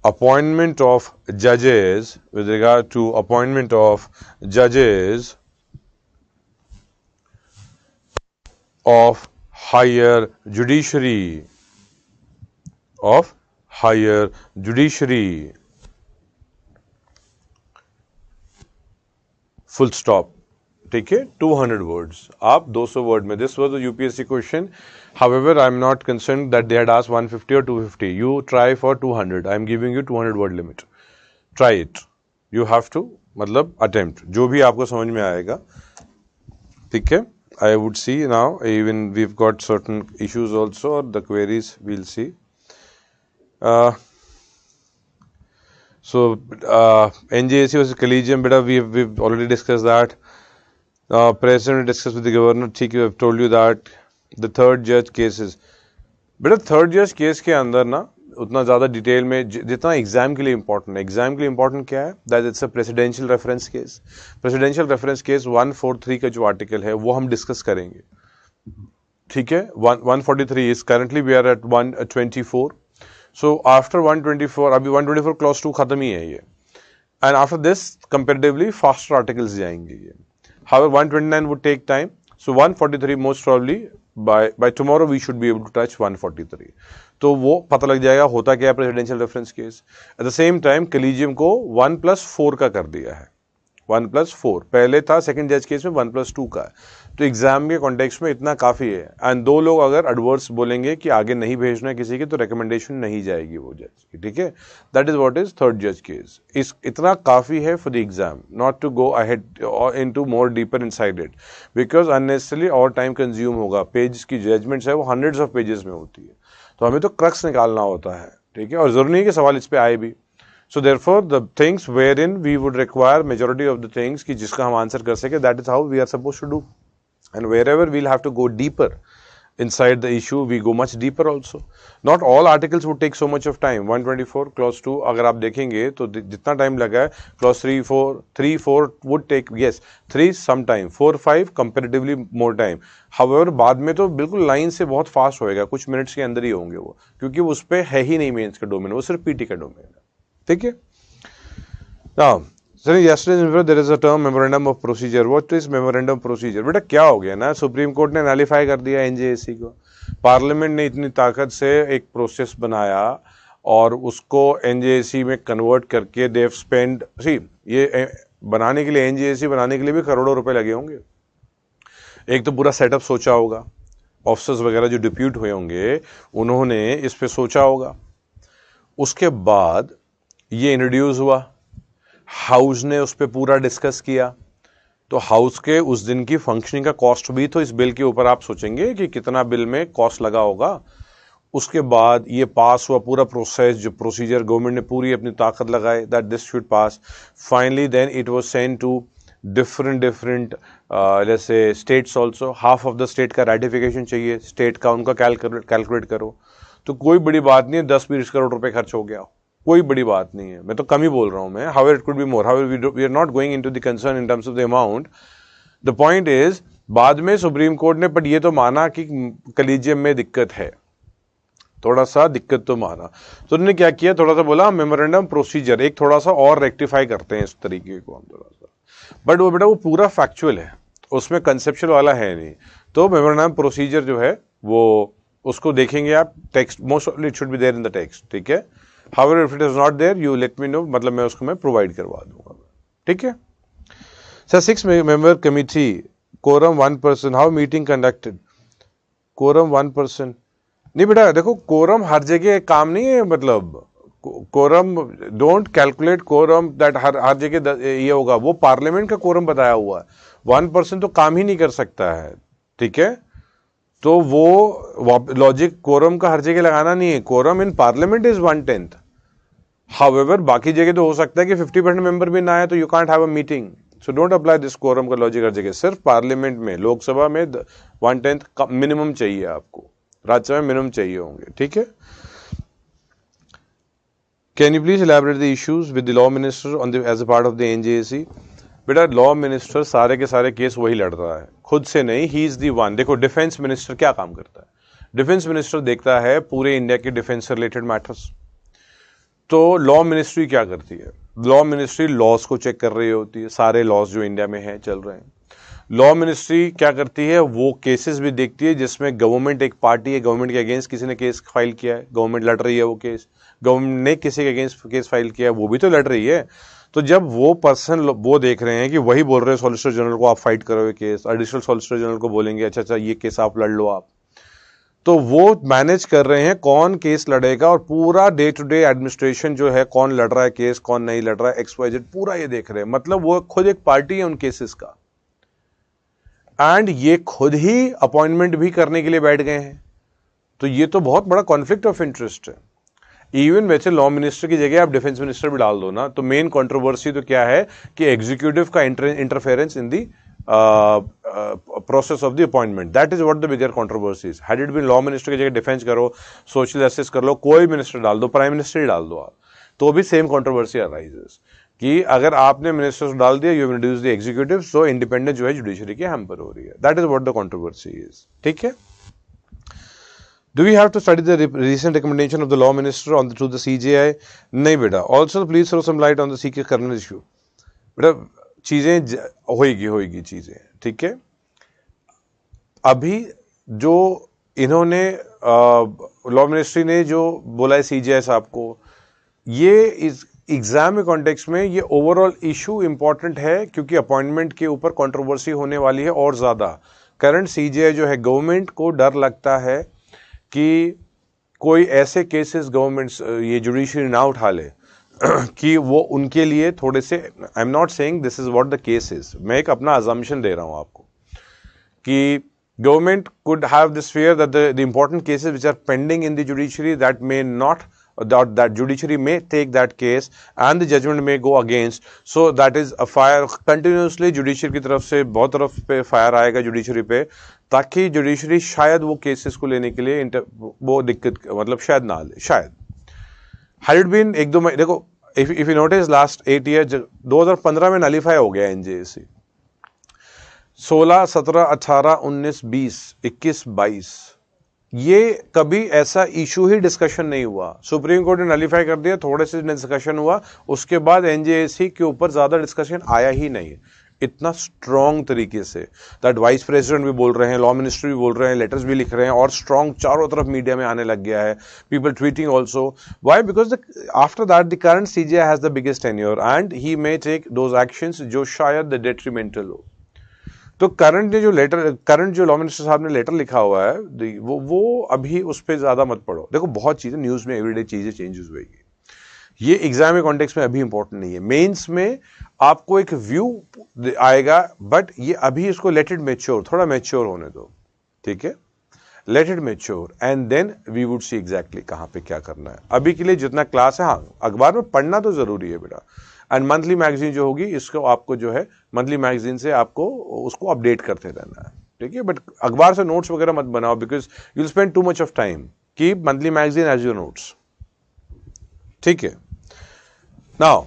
appointment of judges, with regard to appointment of judges of higher judiciary, full stop, ठीक है। 200 words, आप 200 word में, this was a UPSC question, however I am not concerned that they had asked 150 or 250, you try for 200, I am giving you 200 word limit, try it, you have to मतलब attempt, जो भी आपको समझ में आएगा, ठीक है। I would see now, even we've got certain issues also, or the queries we'll see. So NJAC was collegium, beta, we've already discussed that. President discussed with the governor, ठीक है, I've told you that. The third judge cases, बेटा third जज case के अंदर ना उतना ज़्यादा detail में जितना एग्जाम के लिए इंपॉर्टेंट है, एग्जाम के लिए इंपॉर्टेंट क्या है, that it's a presidential reference case. Presidential reference case 143 का जो आर्टिकल है वो हम डिस्कस करेंगे, ठीक है। 143 is currently we are at 124, so after 124, अभी 124 क्लॉज 2 खत्म ही है ये, and after this comparatively faster articles जाएंगे ये। However, 129 would take time, so 143 most probably by tomorrow we should be able to touch 143. तो वो पता लग जाएगा होता क्या है presidential reference case. Eight the same time collegium को 1+4 का कर दिया है, 1+4 पहले था सेकंड जज केस में 1+2 का है, तो एग्जाम के कॉन्टेक्स्ट में इतना काफ़ी है। एंड दो लोग अगर एडवर्स बोलेंगे कि आगे नहीं भेजना है किसी की, तो रिकमेंडेशन नहीं जाएगी वो जज की, ठीक है। That is what is third जज केस। इस इतना काफ़ी है for the exam, not to go ahead into more deeper inside it, because unnecessarily और टाइम कंज्यूम होगा। पेज की जजमेंट्स है वो हंड्रेड्स ऑफ पेजेस में होती है, तो हमें तो क्रक्स निकालना होता है, ठीक है। और जरूरी नहीं है कि सवाल इस पे आए भी। So therefore the things wherein we would require majority of the things कि जिसका हम आंसर कर सके, that is how we are supposed to do, and wherever we'll have to go deeper inside the issue, we go much deeper also. Not all articles would take so much of time. 124 clause 2 अगर आप देखेंगे तो जितना time लगा है, clause 3, 4 would take, yes 3 some time, 4, 5 comparatively more time. However बाद में तो बिल्कुल लाइन से बहुत फास्ट होएगा, कुछ मिनट्स के अंदर ही होंगे वो, क्योंकि उस पर है ही नहीं मेंस का डोमेन, वो सिर्फ पीटी का डोमेन है, ठीक है। Now, sir, yesterday there is a term memorandum of procedure. What is memorandum procedure? बेटा क्या हो गया ना, सुप्रीम कोर्ट ने नलिफाई कर दिया एनजेएसी को, पार्लियामेंट ने इतनी ताकत से एक प्रोसेस बनाया और उसको एनजेएसी में कन्वर्ट करके देव स्पेंड, सी ये बनाने के लिए, एनजेएसी बनाने के लिए भी करोड़ों रुपए लगे होंगे। एक तो पूरा सेटअप सोचा होगा, ऑफिसर्स वगैरह जो डिप्यूट हुए होंगे उन्होंने इस पे सोचा होगा, उसके बाद ये इंट्रोड्यूस हुआ, हाउस ने उस पर पूरा डिस्कस किया, तो हाउस के उस दिन की फंक्शनिंग का कॉस्ट भी तो इस बिल के ऊपर आप सोचेंगे कि कितना बिल में कॉस्ट लगा होगा। उसके बाद ये पास हुआ पूरा प्रोसेस, जो प्रोसीजर गवर्नमेंट ने पूरी अपनी ताकत लगाई that this should pass. Finally then it was send to different जैसे states also, half of the state का रेटिफिकेशन चाहिए, स्टेट का उनका कैलकुलेट करो, तो कोई बड़ी बात नहीं है 10-20 करोड़ रुपए खर्च हो गया, कोई बड़ी बात नहीं है, मैं तो कम ही बोल रहा हूं मैं। However it could be more, however we are not going into the concern in terms of the amount. The point is बाद में सुप्रीम कोर्ट ने बट ये तो माना कि कलीजियम में दिक्कत है, थोड़ा सा दिक्कत तो माना, तो उन्होंने क्या किया, थोड़ा सा बोला मेमोरेंडम प्रोसीजर एक थोड़ा सा और रेक्टिफाई करते हैं इस तरीके को हम थोड़ा सा, बट वो बेटा वो पूरा फैक्चुअल है, उसमें कंसेप्चुअल वाला है नहीं। तो मेमोरेंडम प्रोसीजर जो है वो उसको देखेंगे आप, text most of it should be there in the text, ठीक है। However if it is not there you let me know, मतलब मैं उसको मैं प्रोवाइड करवा दूंगा, ठीक है। Sir 6 member committee, quorum 1 person, how meeting conducted, quorum 1 person. नहीं बेटा देखो कोरम हर जगह काम नहीं है, मतलब quorum don't calculate quorum that हर जगह ये होगा, वो पार्लियामेंट का कोरम बताया हुआ है, 1 पर्सन तो काम ही नहीं कर सकता है, ठीक है। तो वो लॉजिक कोरम का हर जगह लगाना नहीं है, quorum in parliament is 1/10। However बाकी जगह तो हो सकता है कि 50% मेंबर भी ना आए तो you can't have a meeting, so don't apply this quorum का लॉजिक हर जगह, सिर्फ पार्लियामेंट में, लोकसभा में 1/10 मिनिमम चाहिए आपको, राज्यसभा में मिनिमम चाहिए होंगे, ठीक है। Can you please elaborate the issues with the law minister on the as a part of the NJAC. बेटा लॉ मिनिस्टर सारे के सारे केस वही लड़ रहा है, खुद से नहीं, ही इज दी वन। देखो डिफेंस मिनिस्टर क्या काम करता है, डिफेंस मिनिस्टर देखता है पूरे इंडिया के डिफेंस से रिलेटेड मैटर्स। तो लॉ मिनिस्ट्री क्या करती है, लॉ मिनिस्ट्री लॉज को चेक कर रही होती है, सारे लॉज जो इंडिया में हैं चल रहे हैं। लॉ मिनिस्ट्री क्या करती है, वो केसेस भी देखती है जिसमें गवर्नमेंट एक पार्टी है, गवर्नमेंट के अगेंस्ट किसी ने केस फाइल किया है, गवर्नमेंट लड़ रही है वो केस, गवर्नमेंट ने किसी के अगेंस्ट केस फाइल किया है, वो भी तो लड़ रही है। तो जब वो पर्सन वो देख रहे हैं कि वही बोल रहे हैं सॉलिसिटर जनरल को आप फाइट करो ये केस, एडिशनल सॉलिसिटर जनरल को बोलेंगे अच्छा अच्छा ये केस आप लड़ लो आप, तो वो मैनेज कर रहे हैं कौन केस लड़ेगा, और पूरा डे टू डे एडमिनिस्ट्रेशन जो है, कौन लड़ रहा है केस कौन नहीं लड़ रहा है, XYZ पूरा ये देख रहे हैं, मतलब वो खुद एक पार्टी है उन केसेस का, एंड ये खुद ही अपॉइंटमेंट भी करने के लिए बैठ गए हैं। तो ये तो बहुत बड़ा कॉन्फ्लिक्ट ऑफ इंटरेस्ट है। इवन वैसे लॉ मिनिस्टर की जगह आप डिफेंस मिनिस्टर भी डाल दो ना, तो मेन कंट्रोवर्सी तो क्या है कि एग्जीक्यूटिव का interference in the process of the appointment, that is what the bigger controversy is. Had it been law minister की जगह डिफेंस करो, सोशल जस्टिस कर लो, कोई मिनिस्टर डाल दो, प्राइम मिनिस्टर ही डाल दो आप, तो भी सेम कंट्रोवर्सी अराइजेस कि अगर आपने मिनिस्टर्स डाल दिया you reduce the executive, so independence जो है जुडिशरी की हैम्पर हो रही है, that is what the controversy is, ठीक है। Do we have to study the recent recommendation of the law minister on to the CJI? नहीं बेटा, also please throw some light on the CK Karnal issue. बेटा चीजें होएगी चीजें, ठीक है। अभी जो इन्होंने लॉ मिनिस्ट्री ने जो बोला है CJI साहब को, ये इस एग्जाम के कॉन्टेक्स्ट में ये ओवरऑल इशू इंपॉर्टेंट है, क्योंकि अपॉइंटमेंट के ऊपर कंट्रोवर्सी होने वाली है और ज्यादा। करंट CJI जो है, गवर्नमेंट को डर लगता है कि कोई ऐसे केसेस गवर्नमेंट ये जुडिशरी ना उठा ले कि वो उनके लिए थोड़े से, I am not saying this is what the case is, मैं एक अपना अजम्पशन दे रहा हूं आपको कि government could have this fear that the important cases which are pending in the judiciary that may not, that judiciary may take that case and the judgment may go against, so that is a fire continuously judiciary की तरफ से बहुत तरफ पे fire आएगा judiciary पे, ताकि judiciary शायद वो केसेस को लेने के लिए वो दिक्कत, मतलब शायद ना ले, शायद। had it been एक दो महीने, देखो if you notice last 8 years 2015 में नलीफाई हो गया NJAC, 16, 17, 18, 19, 20, 21, 22 ये कभी ऐसा इशू ही डिस्कशन नहीं हुआ। सुप्रीम कोर्ट ने नलीफाई कर दिया, थोड़े से डिस्कशन हुआ, उसके बाद NJAC के ऊपर ज्यादा डिस्कशन आया ही नहीं इतना स्ट्रॉन्ग तरीके से। दैट वाइस प्रेसिडेंट भी बोल रहे हैं, लॉ मिनिस्टर भी बोल रहे हैं, लेटर्स भी लिख रहे हैं, और स्ट्रॉन्ग चारों तरफ मीडिया में आने लग गया है, people tweeting also. Why? Because after that the current CJI has the biggest tenure and he may take those actions जो शायद द डेट्रीमेंटल हो। तो करंट जो लॉ मिनिस्टर साहब ने लेटर लिखा हुआ है वो अभी उस पर ज्यादा मत पढ़ो। देखो बहुत चीजें न्यूज में एवरीडे चीजें चेंजेस होगी, ये एग्जाम के कॉन्टेक्स्ट में अभी इंपॉर्टेंट नहीं है। मेंस में आपको एक व्यू आएगा, बट ये अभी इसको लेट इट मैच्योर, थोड़ा मैच्योर होने दो, ठीक है। Let it mature and then we would see exactly कहाँ पे क्या करना है। अभी के लिए जितना क्लास है, हाँ अखबार में पढ़ना तो जरूरी है बेटा, एंड मंथली मैगजीन जो होगी इसको आपको जो है मंथली मैगजीन से आपको उसको अपडेट करते रहना है, ठीक है। बट अखबार से नोट्स वगैरह मत बनाओ, because you will spend too much of time. Keep monthly magazine as your notes, ठीक है। Now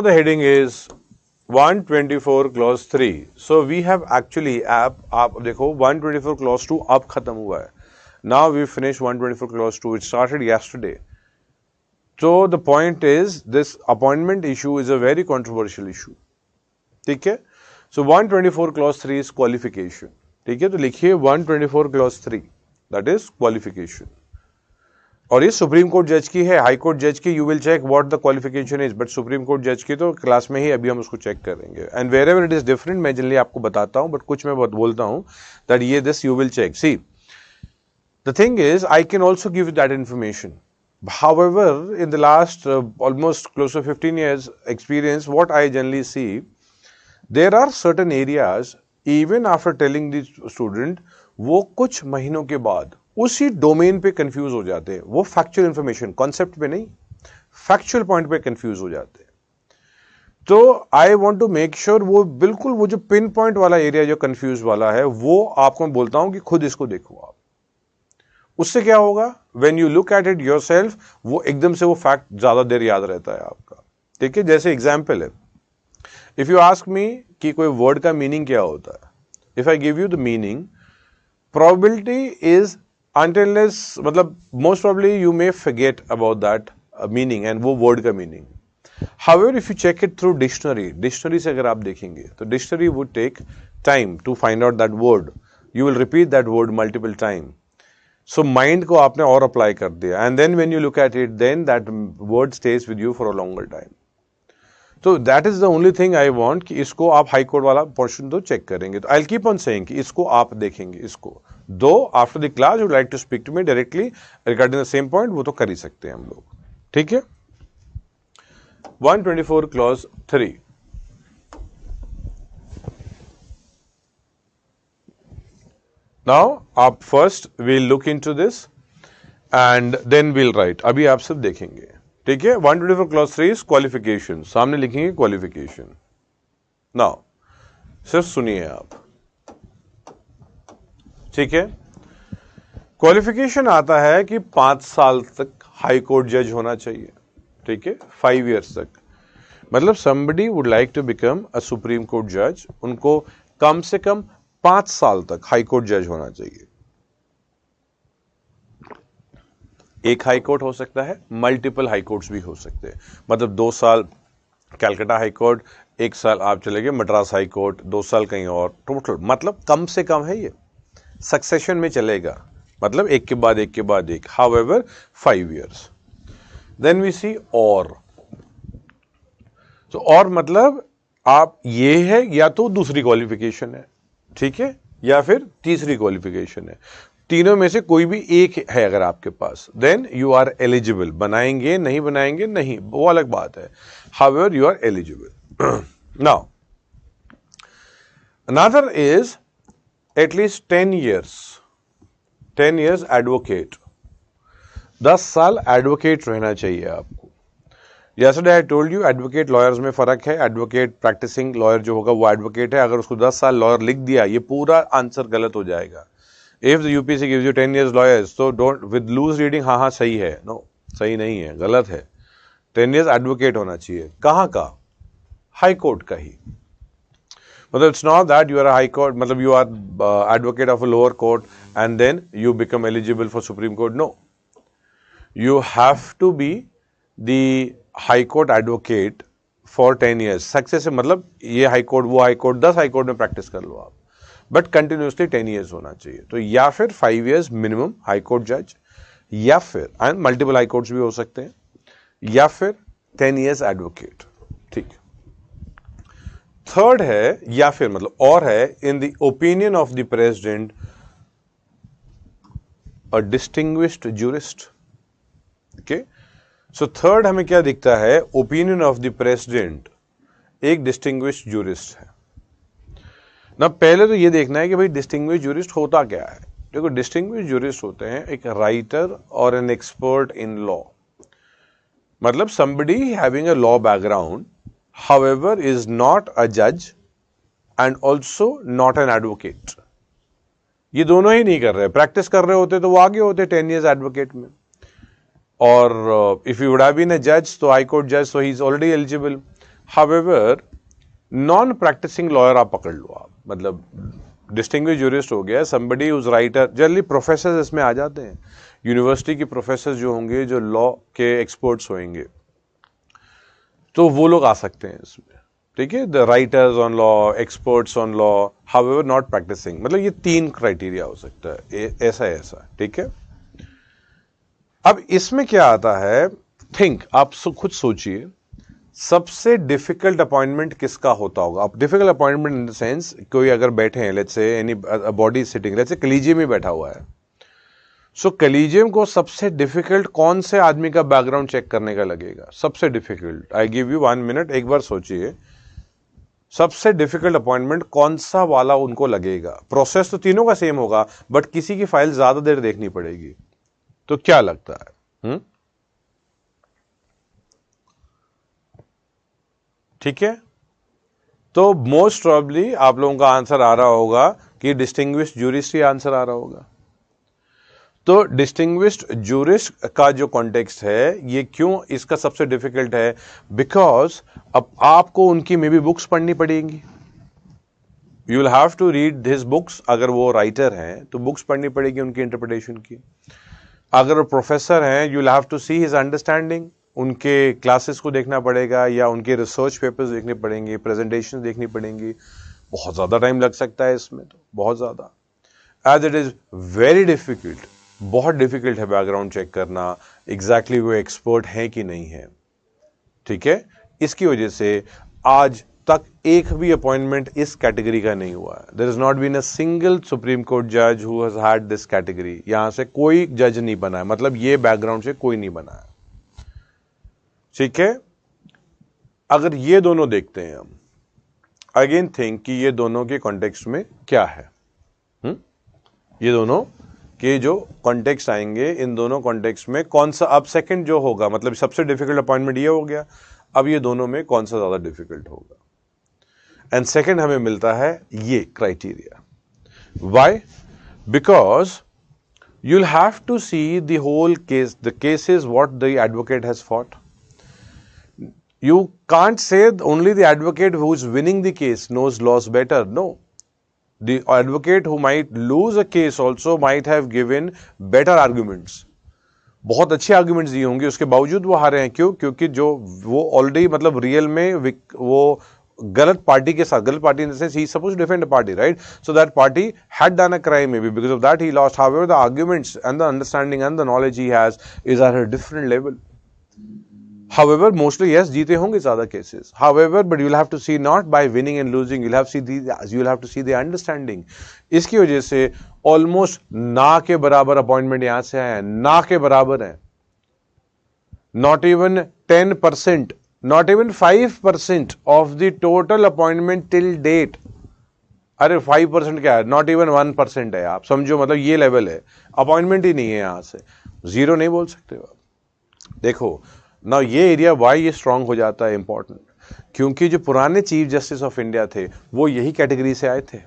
the heading is 124 clause 3. So we have actually आप देखो 124 clause 2 अब खत्म हुआ है. Now we finished 124 clause 2. It started yesterday. So the point is this appointment issue is a very controversial issue. ठीक है. So 124 clause 3 is qualification. ठीक है, तो लिखिए 124 clause 3 that is qualification. और ये सुप्रीम कोर्ट जज की है, हाई कोर्ट जज की you will check what the qualification is, but supreme court जज की तो क्लास में ही अभी हम उसको चेक करेंगे. And wherever it is different, मैं जनरली आपको बताता हूं, बट कुछ मैं बोलता हूं दैट ये this you will check. See the thing is I can also give that information. However, in the last almost close to 15 years experience, what I generally see, there are certain areas, even after telling the student, वो कुछ महीनों के बाद उसी domain पे confuse हो जाते हैं. वो फैक्चुअल इंफॉर्मेशन, कॉन्सेप्ट पे नहीं, फैक्चुअल पॉइंट पे कंफ्यूज हो जाते हैं. तो I want to make sure वो बिल्कुल वो जो पिन पॉइंट वाला एरिया जो कंफ्यूज वाला है, वो आपको मैं बोलता हूं कि खुद इसको देखो आप. उससे क्या होगा, when you look at it yourself, वो एकदम से वो फैक्ट ज्यादा देर याद रहता है आपका. ठीक है, जैसे एग्जाम्पल है, इफ यू आस्क मी कि कोई वर्ड का मीनिंग क्या होता है, if I give you the meaning, probability is until मतलब most probably you may forget about that meaning and वो word का meaning. However, if you check it through dictionary से अगर आप देखेंगे तो dictionary would take time to find out that word. You will repeat that word multiple time. So mind को आपने और apply कर दिया, and then when you look at it, then that word stays with you for a longer time. तो that is the only thing I want कि इसको आप high court वाला पोर्शन तो चेक करेंगे. तो I'll keep on saying कि इसको आप देखेंगे. इसको दो after the class you like to speak to me directly regarding the same point, वो तो कर ही सकते हैं हम लोग. ठीक है. 124 क्लॉज 3. नाउ आप first we'll look into this and then we'll write. अभी आप सब देखेंगे. ठीक है. 124 क्लॉज 3 इज क्वालिफिकेशन. सामने लिखेंगे क्वालिफिकेशन. नाउ सिर्फ सुनिए आप. ठीक है. क्वालिफिकेशन आता है कि 5 साल तक हाई कोर्ट जज होना चाहिए. ठीक है, 5 years तक. मतलब somebody would like to become a supreme court जज, उनको कम से कम 5 साल तक हाई कोर्ट जज होना चाहिए. एक हाई कोर्ट हो सकता है, मल्टीपल हाई कोर्ट्स भी हो सकते हैं. मतलब 2 साल कैलकाटा हाई कोर्ट, 1 साल आप चले गए मद्रास हाई कोर्ट, 2 साल कहीं और, टोटल मतलब कम से कम है. ये सक्सेशन में चलेगा, मतलब एक के बाद एक के बाद एक. However 5 years. देन वी सी और. तो और मतलब आप ये है या तो दूसरी क्वालिफिकेशन है, ठीक है, या फिर तीसरी क्वालिफिकेशन है. तीनों में से कोई भी एक है अगर आपके पास, देन यू आर एलिजिबल. बनाएंगे नहीं बनाएंगे नहीं, वो अलग बात है. However you are eligible. Now another is at least 10 years. 10 years advocate. 10 साल एडवोकेट रहना चाहिए आपको. Yesterday I told you advocate lawyers में फर्क है. एडवोकेट प्रैक्टिसिंग लॉयर जो होगा वो एडवोकेट है. अगर उसको 10 साल लॉयर लिख दिया, ये पूरा आंसर गलत हो जाएगा. If the UPSC gives you 10 years lawyers, तो डोंट विद लूज रीडिंग हाँ हाँ सही है, नो सही नहीं है, गलत है. 10 years एडवोकेट होना चाहिए. कहाँ का? हाई कोर्ट का ही. मतलब it's not that you are a high court, मतलब you are advocate of a lower court and then you become eligible for Supreme Court. No, you have to be the high court advocate for 10 years. Success मतलब ये high court वो high court 10 high court में practice कर लो आप, but continuously 10 years होना चाहिए. तो या फिर 5 years मिनिमम हाई कोर्ट जज, या फिर एंड मल्टीपल हाई कोर्ट्स भी हो सकते हैं, या फिर 10 years एडवोकेट. ठीक. थर्ड है या फिर मतलब और है, इन the opinion of the president a distinguished jurist. Okay, so third हमें क्या दिखता है, ओपिनियन ऑफ द प्रेसिडेंट एक डिस्टिंग्विश्ड जूरिस्ट है ना. पहले तो ये देखना है कि भाई डिस्टिंग्विश्ड जूरिस्ट होता क्या है. देखो डिस्टिंग्विश्ड जूरिस्ट होते हैं एक राइटर और एन एक्सपर्ट इन लॉ. मतलब somebody having a law background, however is not a judge and also not an advocate. ये दोनों ही नहीं कर रहे. प्रैक्टिस कर रहे होते तो वो आगे होते 10 years एडवोकेट में. और if you would have been a जज, तो हाई कोर्ट जज, so he is already eligible. However, non practising lawyer आप पकड़ लो, आप मतलब डिस्टिंग्विश जूरिस्ट हो गया, somebody who's writer, generally professor इसमें आ जाते हैं, यूनिवर्सिटी के प्रोफेसर जो होंगे, जो लॉ के एक्सपर्ट्स होंगे, तो वो लोग आ सकते हैं इसमें, ठीक है, the writers on law, experts on law, however not practising, मतलब ये 3 क्राइटेरिया हो सकता है, ऐसा, ठीक है। अब इसमें क्या आता है, थिंक, आप खुद सोचिए, सबसे डिफिकल्ट अपॉइंटमेंट किसका होता होगा। अब difficult appointment in the sense, कोई अगर बैठे हैं, let's say any body sitting, let's say collegium में बैठा हुआ है, सो कलीजियम को सबसे डिफिकल्ट कौन से आदमी का बैकग्राउंड चेक करने का लगेगा, सबसे difficult. I give you 1 minute, एक बार सोचिए, सबसे डिफिकल्ट अपॉइंटमेंट कौन सा वाला उनको लगेगा। प्रोसेस तो तीनों का सेम होगा, बट किसी की फाइल ज्यादा देर देखनी पड़ेगी, तो क्या लगता है? ठीक है, तो मोस्ट प्रोबेबली आप लोगों का आंसर आ रहा होगा कि डिस्टिंग्विश्ड जूरिस्ट ही आंसर आ रहा होगा। तो डिस्टिंग्विश्ड जूरिस्ट का जो कॉन्टेक्स्ट है, ये क्यों इसका सबसे डिफिकल्ट है, बिकॉज अब आपको उनकी मे बी बुक्स पढ़नी पड़ेंगी, you will have to read his books, अगर वो राइटर हैं तो बुक्स पढ़नी पड़ेगी उनकी इंटरप्रिटेशन की, अगर वो प्रोफेसर हैं you will have to see his understanding, उनके क्लासेस को देखना पड़ेगा या उनके रिसर्च पेपर्स देखने पड़ेंगे, प्रेजेंटेशन देखनी पड़ेंगी, बहुत ज़्यादा टाइम लग सकता है इसमें, तो बहुत ज़्यादा, as it is very difficult, बहुत डिफिकल्ट है बैकग्राउंड चेक करना, एग्जैक्टली वो एक्सपर्ट हैं कि नहीं है, ठीक है। इसकी वजह से आज तक एक भी अपॉइंटमेंट इस कैटेगरी का नहीं हुआ है, there is not been a single supreme court जज who has had this category, यहां से कोई जज नहीं बना है, मतलब ये बैकग्राउंड से कोई नहीं बना है, ठीक है। अगर ये दोनों देखते हैं हम, अगेन थिंक कि ये दोनों के कॉन्टेक्स्ट में क्या है, ये दोनों के जो कॉन्टेक्स्ट आएंगे, इन दोनों कॉन्टेक्स्ट में कौन सा अब सेकंड जो होगा, मतलब सबसे डिफिकल्ट अपॉइंटमेंट ये हो गया, अब ये दोनों में कौन सा ज्यादा डिफिकल्ट होगा, एंड सेकंड हमें मिलता है ये criteria, why, because you'll have to see the whole case, the cases what the advocate has fought. You can't say only the advocate who's winning the case knows laws better. No. The advocate who might lose a case also might have given better arguments. बहुत अच्छे arguments दिए होंगे, उसके बावजूद वो हारे हैं, क्यों? क्योंकि जो वो ऑलरेडी मतलब रियल में वो गलत पार्टी के साथ, गलत party in the sense he suppose to defend a party, right, so that party had done a crime, maybe because of that he lost, however the arguments and the understanding and the knowledge he has is at a different level. However, mostly yes, जीते होंगे ज्यादा cases, however, but you'll have to see not by winning and losing, you'll have to see the understanding. इसकी वजह से almost ना के बराबर appointment यहां से आए हैं, ना के बराबर है, not even 10%, not even 5% of the total appointment till date. अरे 5% क्या है, नॉट इवन 1% है, आप समझो, मतलब ये लेवल है, अपॉइंटमेंट ही नहीं है, यहां से जीरो नहीं बोल सकते आप। देखो ना, ये एरिया वाई ये स्ट्रांग हो जाता है इंपॉर्टेंट, क्योंकि जो पुराने चीफ जस्टिस ऑफ इंडिया थे वो यही कैटेगरी से आए थे।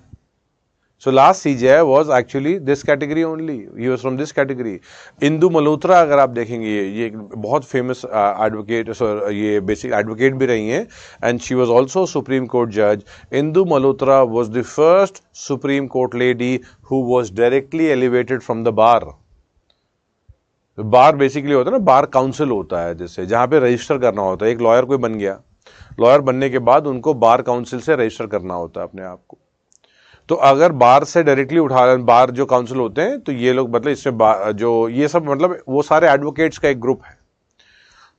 So last CJI was actually this category only, he was from this category. Indu Malhotra अगर आप देखेंगे, ये बहुत फेमस एडवोकेट, ये बेसिक एडवोकेट भी रही हैं, and she was also supreme court जज। Indu Malhotra was the first supreme court lady who was directly elevated from the bar. Bar basically होता है ना, बार काउंसिल होता है, जैसे जहां पे रजिस्टर करना होता है, एक लॉयर कोई बन गया, लॉयर बनने के बाद उनको बार काउंसिल से रजिस्टर करना होता है अपने आप को। तो अगर बार से डायरेक्टली उठा, बार जो काउंसिल होते हैं, तो ये लोग मतलब इसमें जो ये सब मतलब वो सारे एडवोकेट्स का एक ग्रुप है,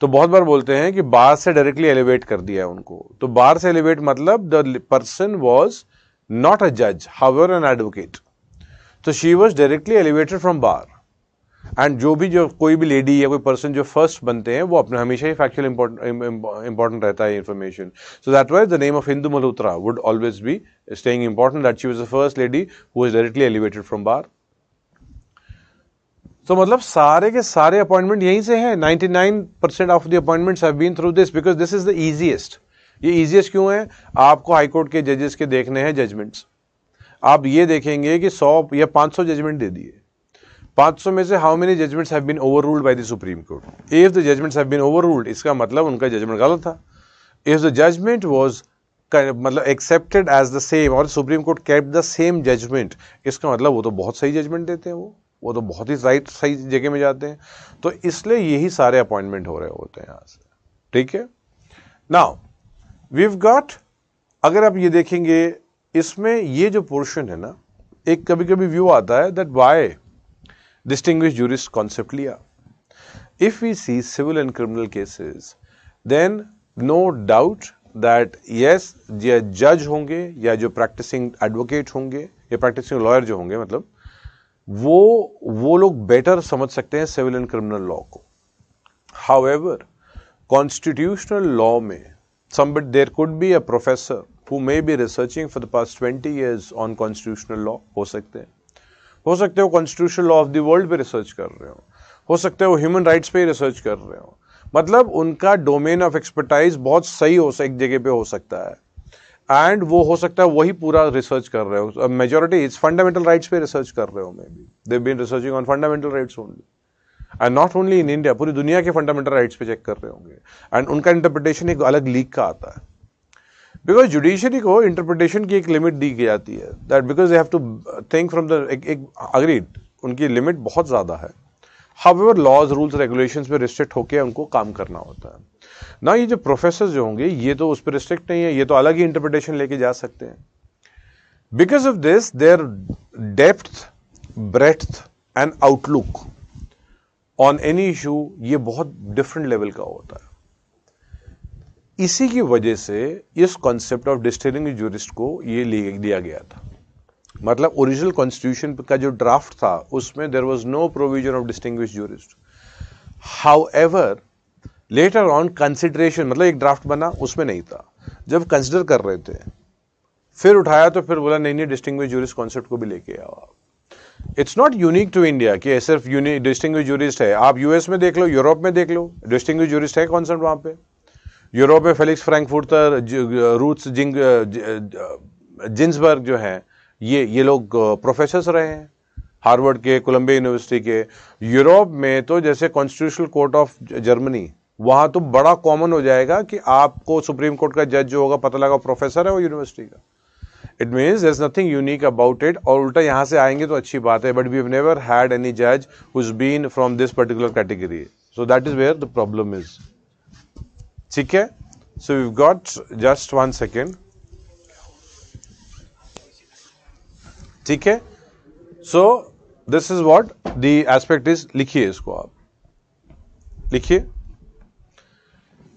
तो बहुत बार बोलते हैं कि बार से डायरेक्टली एलिवेट कर दिया है उनको। तो बार से एलिवेट मतलब the person was not a जज, हाउएवर एन एडवोकेट, तो she was directly elevated from bar. And जो कोई भी लेडी या कोई पर्सन जो फर्स्ट बनते हैं, वो अपने हमेशा ही फैक्चुअल इंपॉर्टेंट रहता है information. So that was the name of Indu Malhotra would always be staying important, that she was the first lady who was directly elevated from bar. तो मतलब सारे के सारे अपॉइंटमेंट यहीं से हैं, 99% of the appointments have been through this, because this is the easiest. ये easiest क्यों है? आपको हाईकोर्ट के जजेस के देखने हैं जजमेंट्स, आप ये देखेंगे कि 100 या 500 जजमेंट दे दिए, 500 में से how many judgements have been overruled by the supreme court? If the judgements have been overruled, इसका मतलब उनका जजमेंट गलत था। इफ द जजमेंट वाज मतलब एक्सेप्टेड एज द सेम और supreme court kept the same judgement, इसका मतलब वो तो बहुत सही जजमेंट देते हैं, वो तो बहुत ही राइट सही जगह में जाते हैं, तो इसलिए यही सारे अपॉइंटमेंट हो रहे होते हैं यहां से। ठीक है, नाउ वीव गॉट, अगर आप ये देखेंगे इसमें ये जो पोर्शन है ना, एक कभी कभी व्यू आता है that why distinguish jurist concept लिया। If we see civil and criminal cases, then no doubt that yes, ये जज होंगे या जो प्रैक्टिसिंग एडवोकेट होंगे या प्रैक्टिसिंग लॉयर जो होंगे, मतलब वो लोग बेटर समझ सकते हैं सिविल एंड क्रिमिनल लॉ को। हाउएवर कॉन्स्टिट्यूशनल लॉ में somebody there could be a professor who may be researching for the past 20 years on constitutional law, हो सकते हो constitutional law of the world पे रिसर्च कर रहे हो सकते हो ह्यूमन राइट्स पे रिसर्च कर रहे हो, मतलब उनका डोमेन ऑफ एक्सपर्टाइज बहुत सही हो एक जगह पे हो सकता है, एंड वो हो सकता है वही पूरा रिसर्च कर रहे हो। मेजोरिटी इज फंडामेंटल राइट्स पे रिसर्च कर रहे हो, maybe they been researching on fundamental rights only, and not only in India, पूरी दुनिया के फंडामेंटल राइट्स पे चेक कर रहे होंगे, एंड उनका इंटरप्रिटेशन एक अलग लीग का आता है, बिकॉज जुडिशरी को इंटरप्रिटेशन की एक लिमिट दी जाती है, that because they have to think from the एक अग्रीड, उनकी लिमिट बहुत ज्यादा है। हाउएवर लॉज रूल्स रेगुलेशंस पे रिस्ट्रिक्ट होकर उनको काम करना होता है ना। ये जो प्रोफेसर जो होंगे ये तो उस पर रिस्ट्रिक्ट नहीं है, ये तो अलग ही इंटरप्रिटेशन लेके जा सकते हैं। Because of this their depth, breadth and outlook on any issue ये बहुत डिफरेंट लेवल का होता है। इसी की वजह से इस कॉन्सेप्ट ऑफ डिस्टिंग्विश्ड जूरिस्ट को ये लिया गया था। मतलब ओरिजिनल कॉन्स्टिट्यूशन का जो ड्राफ्ट था उसमें there was no provision of distinguished jurist. However later on consideration, मतलब एक ड्राफ्ट बना उसमें नहीं था, जब कंसिडर कर रहे थे फिर उठाया तो फिर बोला नहीं डिस्टिंग्विश्ड जूरिस्ट कॉन्सेप्ट को भी लेके आओ। It's not unique to India कि सिर्फ डिस्टिंग्विश्ड जूरिस्ट है, आप यूएस में देख लो, यूरोप में देख लो, डिस्टिंग्विश्ड जूरिस्ट है कॉन्सेप्ट वहां पे। यूरोप में फेलिक्स फ्रैंकफुर्टर, रूथ्स जिन्सबर्ग जो है ये लोग प्रोफेसर्स रहे हैं हार्वर्ड के, कोलंबिया यूनिवर्सिटी के। यूरोप में तो जैसे कॉन्स्टिट्यूशनल कोर्ट ऑफ जर्मनी, वहां तो बड़ा कॉमन हो जाएगा कि आपको सुप्रीम कोर्ट का जज जो होगा पता लगा प्रोफेसर है वो यूनिवर्सिटी का। It means there is nothing unique about it, और उल्टा यहां से आएंगे तो अच्छी बात है, but we have never had any जज who is been from this particular category, so that is where the problem is. ठीक है, so we got just 1 second. ठीक है, so this is what the aspect is. लिखिए इसको, आप लिखिए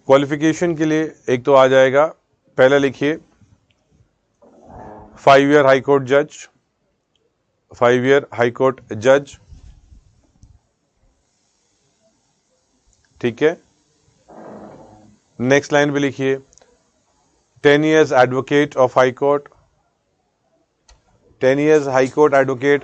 qualification के लिए। एक तो आ जाएगा, पहला लिखिए 5 ईयर हाई कोर्ट जज, 5 ईयर हाई कोर्ट जज। ठीक है, नेक्स्ट लाइन पे लिखिए 10 years advocate of high court, 10 years high court advocate.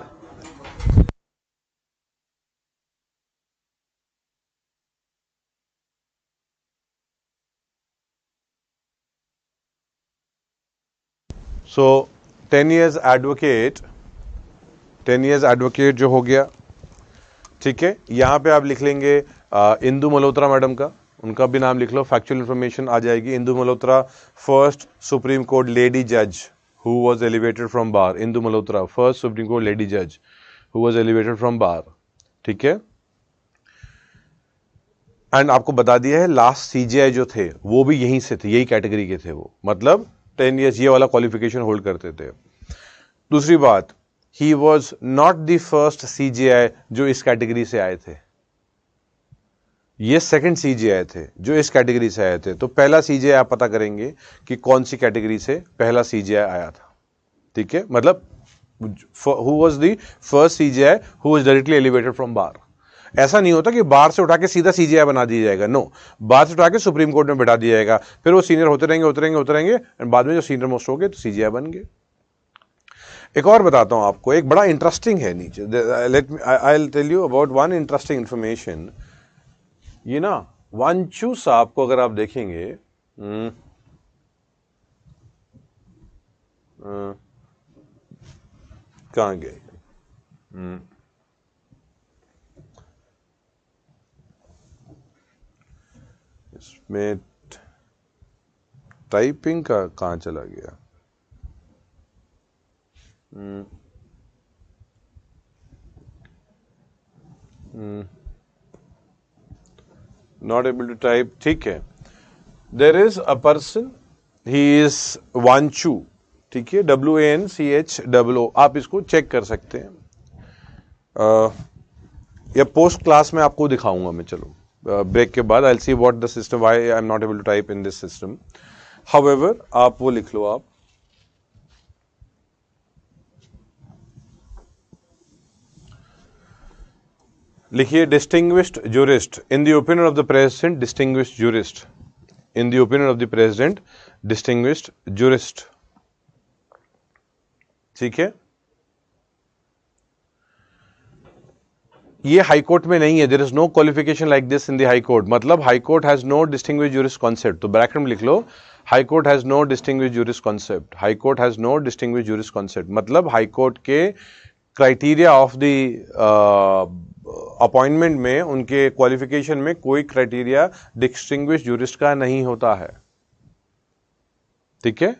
So 10 years advocate, 10 years advocate जो हो गया। ठीक है, यहां पे आप लिख लेंगे इंदु मल्होत्रा मैडम का, उनका भी नाम लिख लो, फैक्चुअल इंफॉर्मेशन आ जाएगी। Indu Malhotra, first supreme court lady जज who was elevated from bar. Indu Malhotra, first supreme court lady जज who was elevated from bar. ठीक है, एंड आपको बता दिया है लास्ट सीजीआई जो थे वो भी यहीं से थे, यही कैटेगरी के थे वो, मतलब 10 years ये वाला क्वालिफिकेशन होल्ड करते थे। दूसरी बात, he was not the first CGI जो इस कैटेगरी से आए थे, ये सेकंड सीजीआई थे जो इस कैटेगरी से आए थे। तो पहला सीजीआई आप पता करेंगे कि कौन सी कैटेगरी से पहला सीजीआई आया था। ठीक है, मतलब who was the first CGI who was directly elevated from bar. ऐसा नहीं होता कि बार से उठा के सीधा सीजीआई बना दिया जाएगा, नो, बार से उठा के सुप्रीम कोर्ट में बैठा दिया जाएगा, फिर वो सीनियर होते रहेंगे होते रहेंगे होते रहेंगे, एंड बाद में जो सीनियर मोस्ट हो गए तो सीजीआई बन गए। एक और बताता हूं आपको, एक बड़ा इंटरेस्टिंग है नीचे, let me I will tell you about one interesting information. ये ना वांचू साहब को अगर आप देखेंगे, कहां गए, इसमें टाइपिंग का कहाँ चला गया? नॉट एबल टू टाइप, ठीक है। There is a person, he is Wanchu, ठीक है, WANCHOO, आप इसको चेक कर सकते हैं, या पोस्ट क्लास में आपको दिखाऊंगा मैं, चलो ब्रेक के बाद I will see what the system, why I am not able to type in this system. However आप वो लिख लो, आप लिखिए distinguished jurist in the opinion of the president, distinguished jurist in the opinion of the president, distinguished jurist, ठीक है। ये high court में नहीं है, there is no qualification like this in the high court, मतलब high court has no distinguished jurist concept, तो bracket में लिख लो high court has no distinguished jurist concept, high court has no distinguished jurist concept, मतलब high court के criteria of the appointment में, उनके qualification में कोई क्राइटेरिया डिस्टिंग्विश्ड जूरिस्ट का नहीं होता है, ठीक है,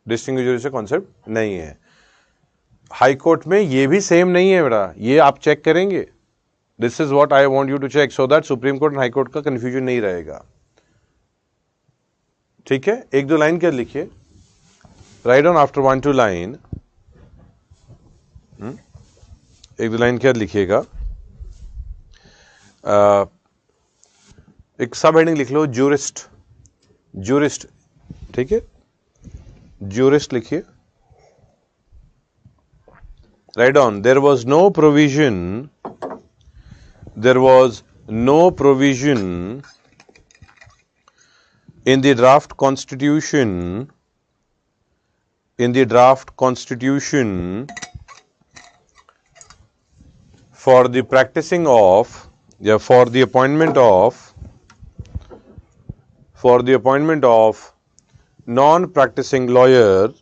डिस्टिंग्विश्ड जूरिस्ट का कॉन्सेप्ट नहीं है। हाई कोर्ट में ये भी सेम नहीं है बेटा, ये आप चेक करेंगे, this is what I want you to check, so that supreme court and high court का कंफ्यूजन नहीं रहेगा, ठीक है। एक दो लाइन क्या लिखिए, राइट ऑन आफ्टर 1-2 लाइन, एक दो लाइन क्या लिखिएगा, एक सब हेडिंग लिख लो, जूरिस्ट, जूरिस्ट, ठीक है, जूरिस्ट लिखिए, right on, there was no provision, there was no provision in the draft constitution, for the practicing of, for the appointment of non-practicing lawyers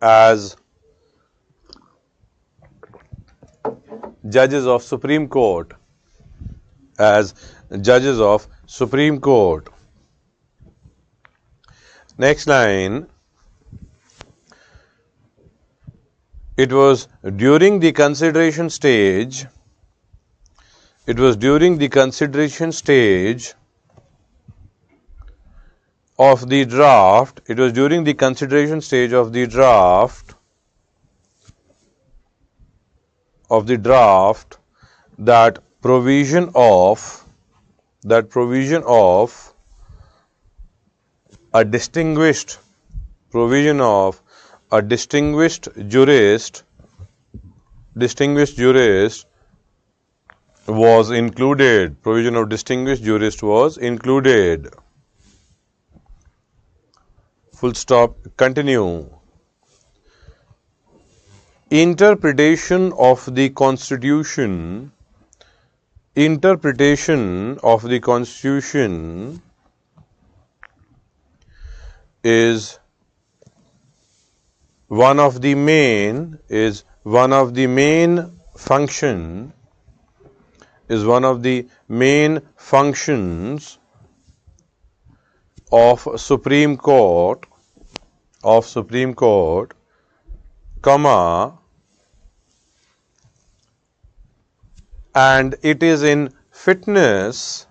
as judges of Supreme Court, Next line, it was during the consideration stage, of the draft, that provision of a distinguished jurist was included, provision of distinguished jurist was included, full stop, continue. Interpretation of the Constitution is one of the main functions of Supreme Court, comma, and it is in fitness,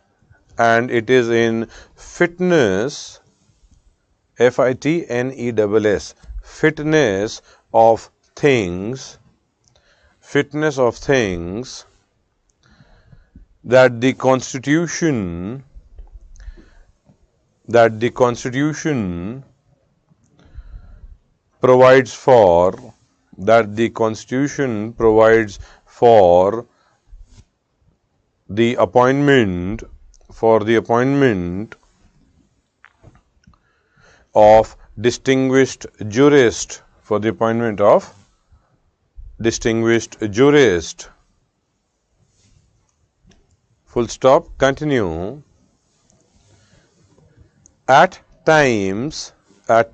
FITNESS, fitness of things, that the Constitution provides for the appointment of distinguished jurist, full stop, continue. At times a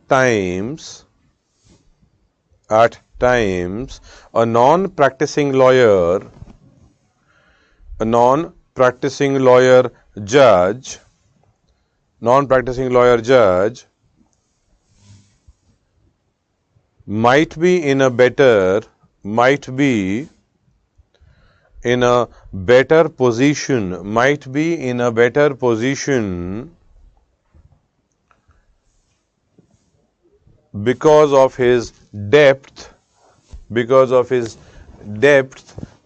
non-practicing lawyer non-practicing lawyer judge might be in a better position because of his depth,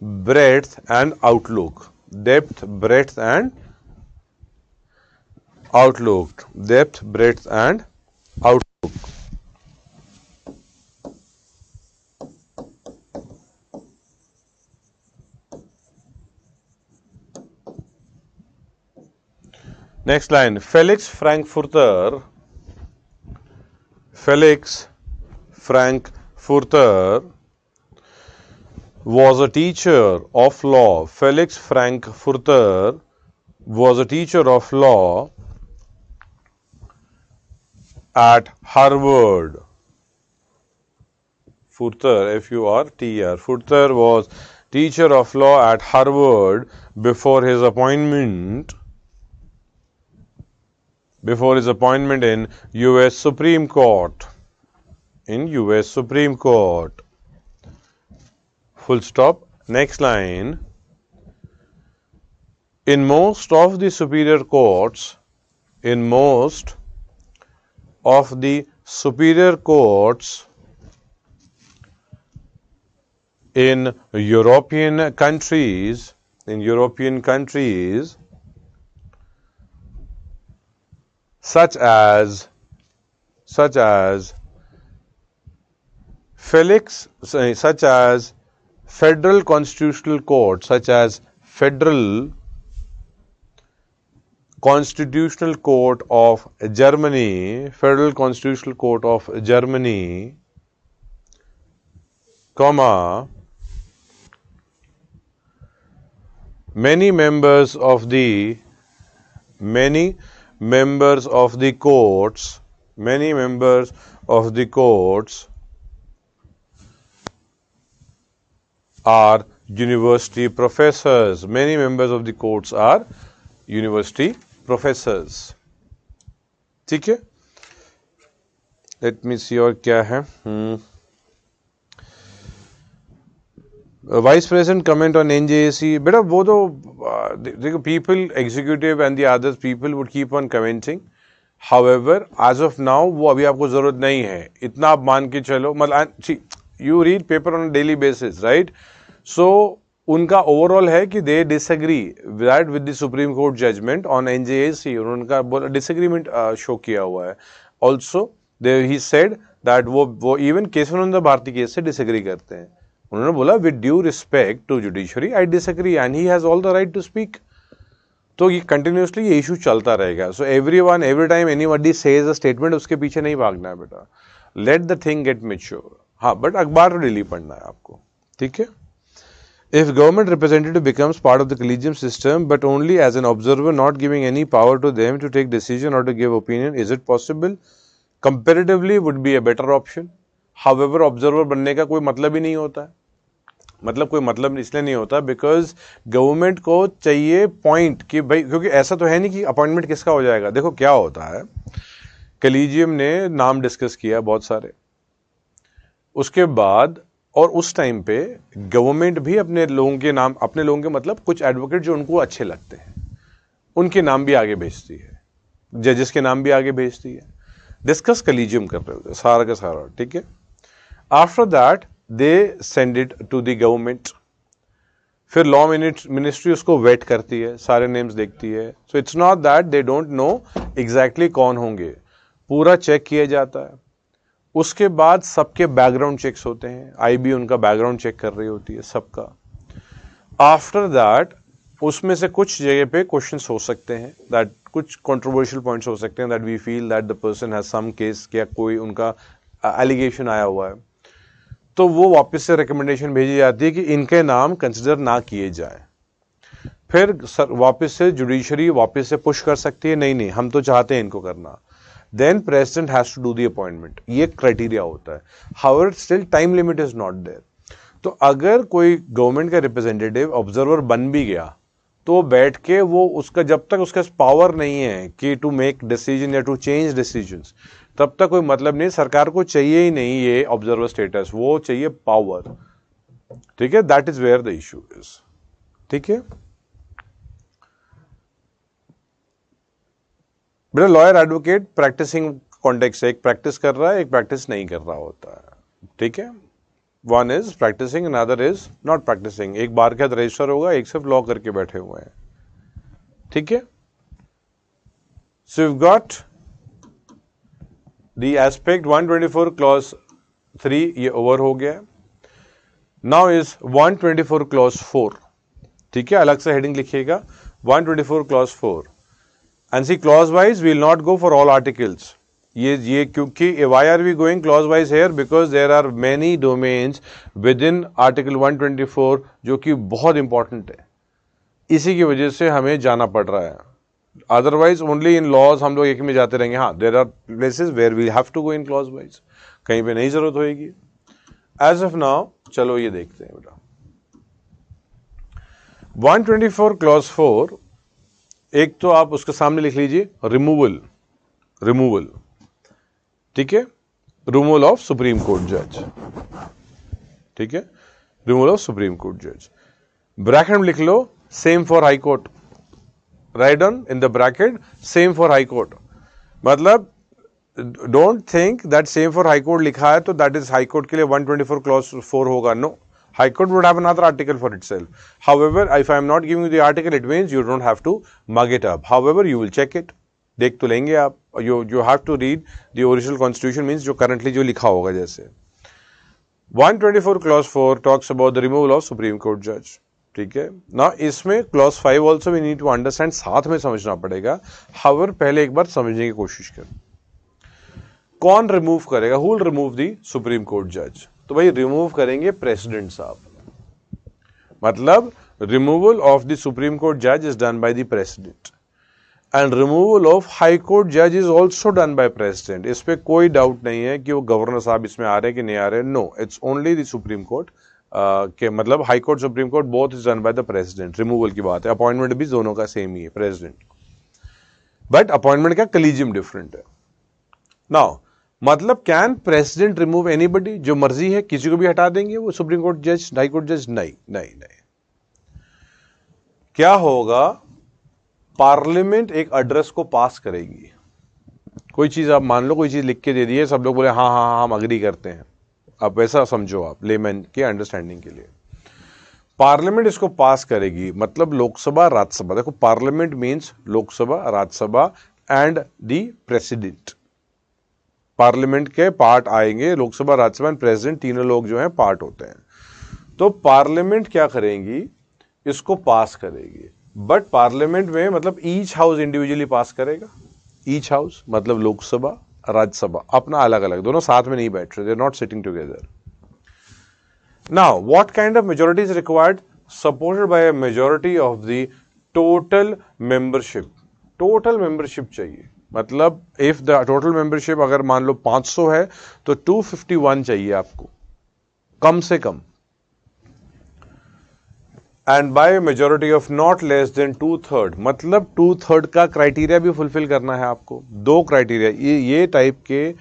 breadth and outlook. Next line, Felix Frankfurter was a teacher of law. Felix Frankfurter was a teacher of law at Harvard. Furter, F-U-R-T-E-R. Furter was teacher of law at Harvard before his appointment in U.S. Supreme Court. Full stop. Next line. In most of the superior courts in European countries, such as Federal Constitutional Court of Germany, comma, many members of the courts are university professors. Many members of the courts are university professors. ठीक है? Let me see और क्या है? Vice President comment on NJAC. बेटा वो तो देखो, people, executive and the other people would keep on commenting. However, as of now वो अभी आपको जरूरत नहीं है. इतना आप मान के चलो, मतलब you read paper on a daily basis, right? So उनका ओवरऑल है कि they disagree with the Supreme Court judgment on NJAC. उनका डिसएग्रीमेंट शो किया हुआ है. Also he said that वो even केशवानंद भारती केस से डिसएग्री करते हैं. उन्होंने बोला with due respect to judiciary I disagree and he has all the right to speak. तो ये कंटिन्यूसली ये इशू चलता रहेगा. सो every time anybody says a statement उसके पीछे नहीं भागना है बेटा. Let the thing get mature. हाँ, बट अखबार तो डेली पढ़ना है आपको. ठीक है? If government representative becomes part of the collegium system but only as an observer, not giving any power to them to take decision or to give opinion, is it possible? Comparatively would be a better option. However, observer बनने का कोई मतलब ही नहीं होता है. मतलब कोई मतलब इसलिए नहीं होता बिकॉज गवर्नमेंट को चाहिए पॉइंट कि भाई, क्योंकि ऐसा तो है नहीं कि अपॉइंटमेंट किसका हो जाएगा. देखो क्या होता है, कलीजियम ने नाम डिस्कस किया बहुत सारे, उसके बाद और उस टाइम पे गवर्नमेंट भी अपने लोगों के मतलब कुछ एडवोकेट जो उनको अच्छे लगते हैं उनके नाम भी आगे भेजती है, जजेस के नाम भी आगे भेजती है. डिस्कस कलीजियम कर रहे होते सारा का सारा. ठीक है? After that they send it to the government. फिर लॉ मिनिस्ट्री उसको वेट करती है, सारे नेम्स देखती है. So it's not that they don't know exactly कौन होंगे, पूरा चेक किया जाता है. उसके बाद सबके बैकग्राउंड चेक्स होते हैं, आईबी उनका बैकग्राउंड चेक कर रही होती है सबका. आफ्टर दैट उसमें से कुछ जगह पे क्वेश्चंस हो सकते हैं, दैट कुछ कंट्रोवर्शियल पॉइंट्स हो सकते हैं, that we feel that the person has some case, क्या कोई उनका एलिगेशन आया हुआ है, तो वो वापस से रिकमेंडेशन भेजी जाती है कि इनके नाम कंसिडर ना किए जाए. फिर वापस से जुडिशरी वापस से पुश कर सकती है, नहीं हम तो चाहते हैं इनको करना. Then president has to do the appointment. ये क्राइटेरिया होता है. However still time limit is not there. तो अगर कोई गवर्नमेंट का रिप्रेजेंटेटिव ऑब्जर्वर बन भी गया तो बैठ के वो उसका, जब तक उसके पावर नहीं है कि टू मेक डिसीजन या टू चेंज डिसीजंस, तब तक कोई मतलब नहीं। सरकार को चाहिए ही नहीं ये ऑब्जर्वर स्टेटस, वो चाहिए पावर। ठीक है, that is where the issue is. ठीक है बेटा, लॉयर एडवोकेट प्रैक्टिसिंग कॉन्टेक्स्ट से, एक प्रैक्टिस कर रहा है, एक प्रैक्टिस नहीं कर रहा होता है। ठीक है, one is practising, another is not practising. एक बार के रजिस्टर होगा, एक सिर्फ लॉ करके बैठे हुए हैं। ठीक है, so you got the aspect 124 clause 3, ये ओवर हो गया। Now is 124 clause 4। ठीक है, अलग से हेडिंग लिखिएगा 124 clause 4 and see clause wise we will not go for all articles. ये क्योंकि why are we going clause wise here, because there are many domains within article 124 जो कि बहुत इंपॉर्टेंट है, इसी की वजह से हमें जाना पड़ रहा है। अदरवाइज ओनली इन लॉज हम लोग एक में जाते रहेंगे। हाँ, there are places where we have to go in clause wise, कहीं पे नहीं जरूरत होगी। एज ऑफ नाउ चलो ये देखते हैं बेटा 124 क्लॉज 4। एक तो आप उसके सामने लिख लीजिए रिमूवल, रिमूवल। ठीक है, रिमूवल ऑफ सुप्रीम कोर्ट जज। ठीक है, रिमूवल ऑफ सुप्रीम कोर्ट जज। ब्रैकेट में लिख लो same for high court, write on in the bracket same for high court. मतलब don't think that same for high court लिखा है तो दैट इज हाई कोर्ट के लिए 124 क्लॉज 4 होगा। No, High Court would have another article for itself. However, if I am not giving you the article, it means you don't have to mug it up. However, you will check it. देख तो लेंगे आप। You have to read the original constitution, means जो currently जो लिखा होगा। जैसे 124 clause 4 talks about the removal of Supreme Court judge. ठीक है ना, इसमें clause 5 also we need to understand, साथ में समझना पड़ेगा। However, पहले एक बार समझने की कोशिश करें। कौन रिमूव करेगा? Who will remove the Supreme Court judge? तो भाई रिमूव करेंगे प्रेसिडेंट साहब। मतलब removal of the supreme court जज is done by the president and removal of high court जज is also done by president. इस पे कोई डाउट नहीं है कि वो गवर्नर साहब इसमें आ रहे हैं कि नहीं आ रहे। No, it's only the supreme court के, मतलब high court supreme court both is done by the president. Removal की बात है, अपॉइंटमेंट भी दोनों का सेम ही है, प्रेसिडेंट, बट अपॉइंटमेंट का कलीजियम डिफरेंट है। नाउ मतलब कैन प्रेसिडेंट रिमूव एनीबडी? जो मर्जी है किसी को भी हटा देंगे वो सुप्रीम कोर्ट जज, हाई कोर्ट जज? नहीं नहीं नहीं। क्या होगा? पार्लियामेंट एक एड्रेस को पास करेगी। कोई चीज आप मान लो, कोई चीज लिख के दे दी है, सब लोग बोले हाँ हाँ हाँ हम अग्री करते हैं। अब वैसा समझो आप लेमैन के अंडरस्टैंडिंग के लिए। पार्लियामेंट इसको पास करेगी, मतलब लोकसभा राज्यसभा। देखो parliament means Lok Sabha, Rajya Sabha and the president. Parliament के पार्ट आएंगे, लोकसभा, राज्यसभा एंड प्रेसिडेंट, तीनों लोग जो हैं पार्ट होते हैं। तो पार्लियामेंट क्या करेंगी? इसको पास करेगी। बट पार्लियामेंट में मतलब ईच हाउस इंडिविजुअली पास करेगा। ईच हाउस मतलब लोकसभा, राज्यसभा अपना अलग अलग, दोनों साथ में नहीं बैठ रहे, they are not sitting together. Now what kind of majority is required? Supported by a majority of the total membership. Total membership चाहिए, मतलब इफ द टोटल मेंबरशिप अगर मान लो 500 है तो 251 चाहिए आपको कम से कम। And by majority of not less than 2/3, मतलब 2/3 का क्राइटेरिया भी फुलफिल करना है आपको। दो क्राइटेरिया, ये टाइप के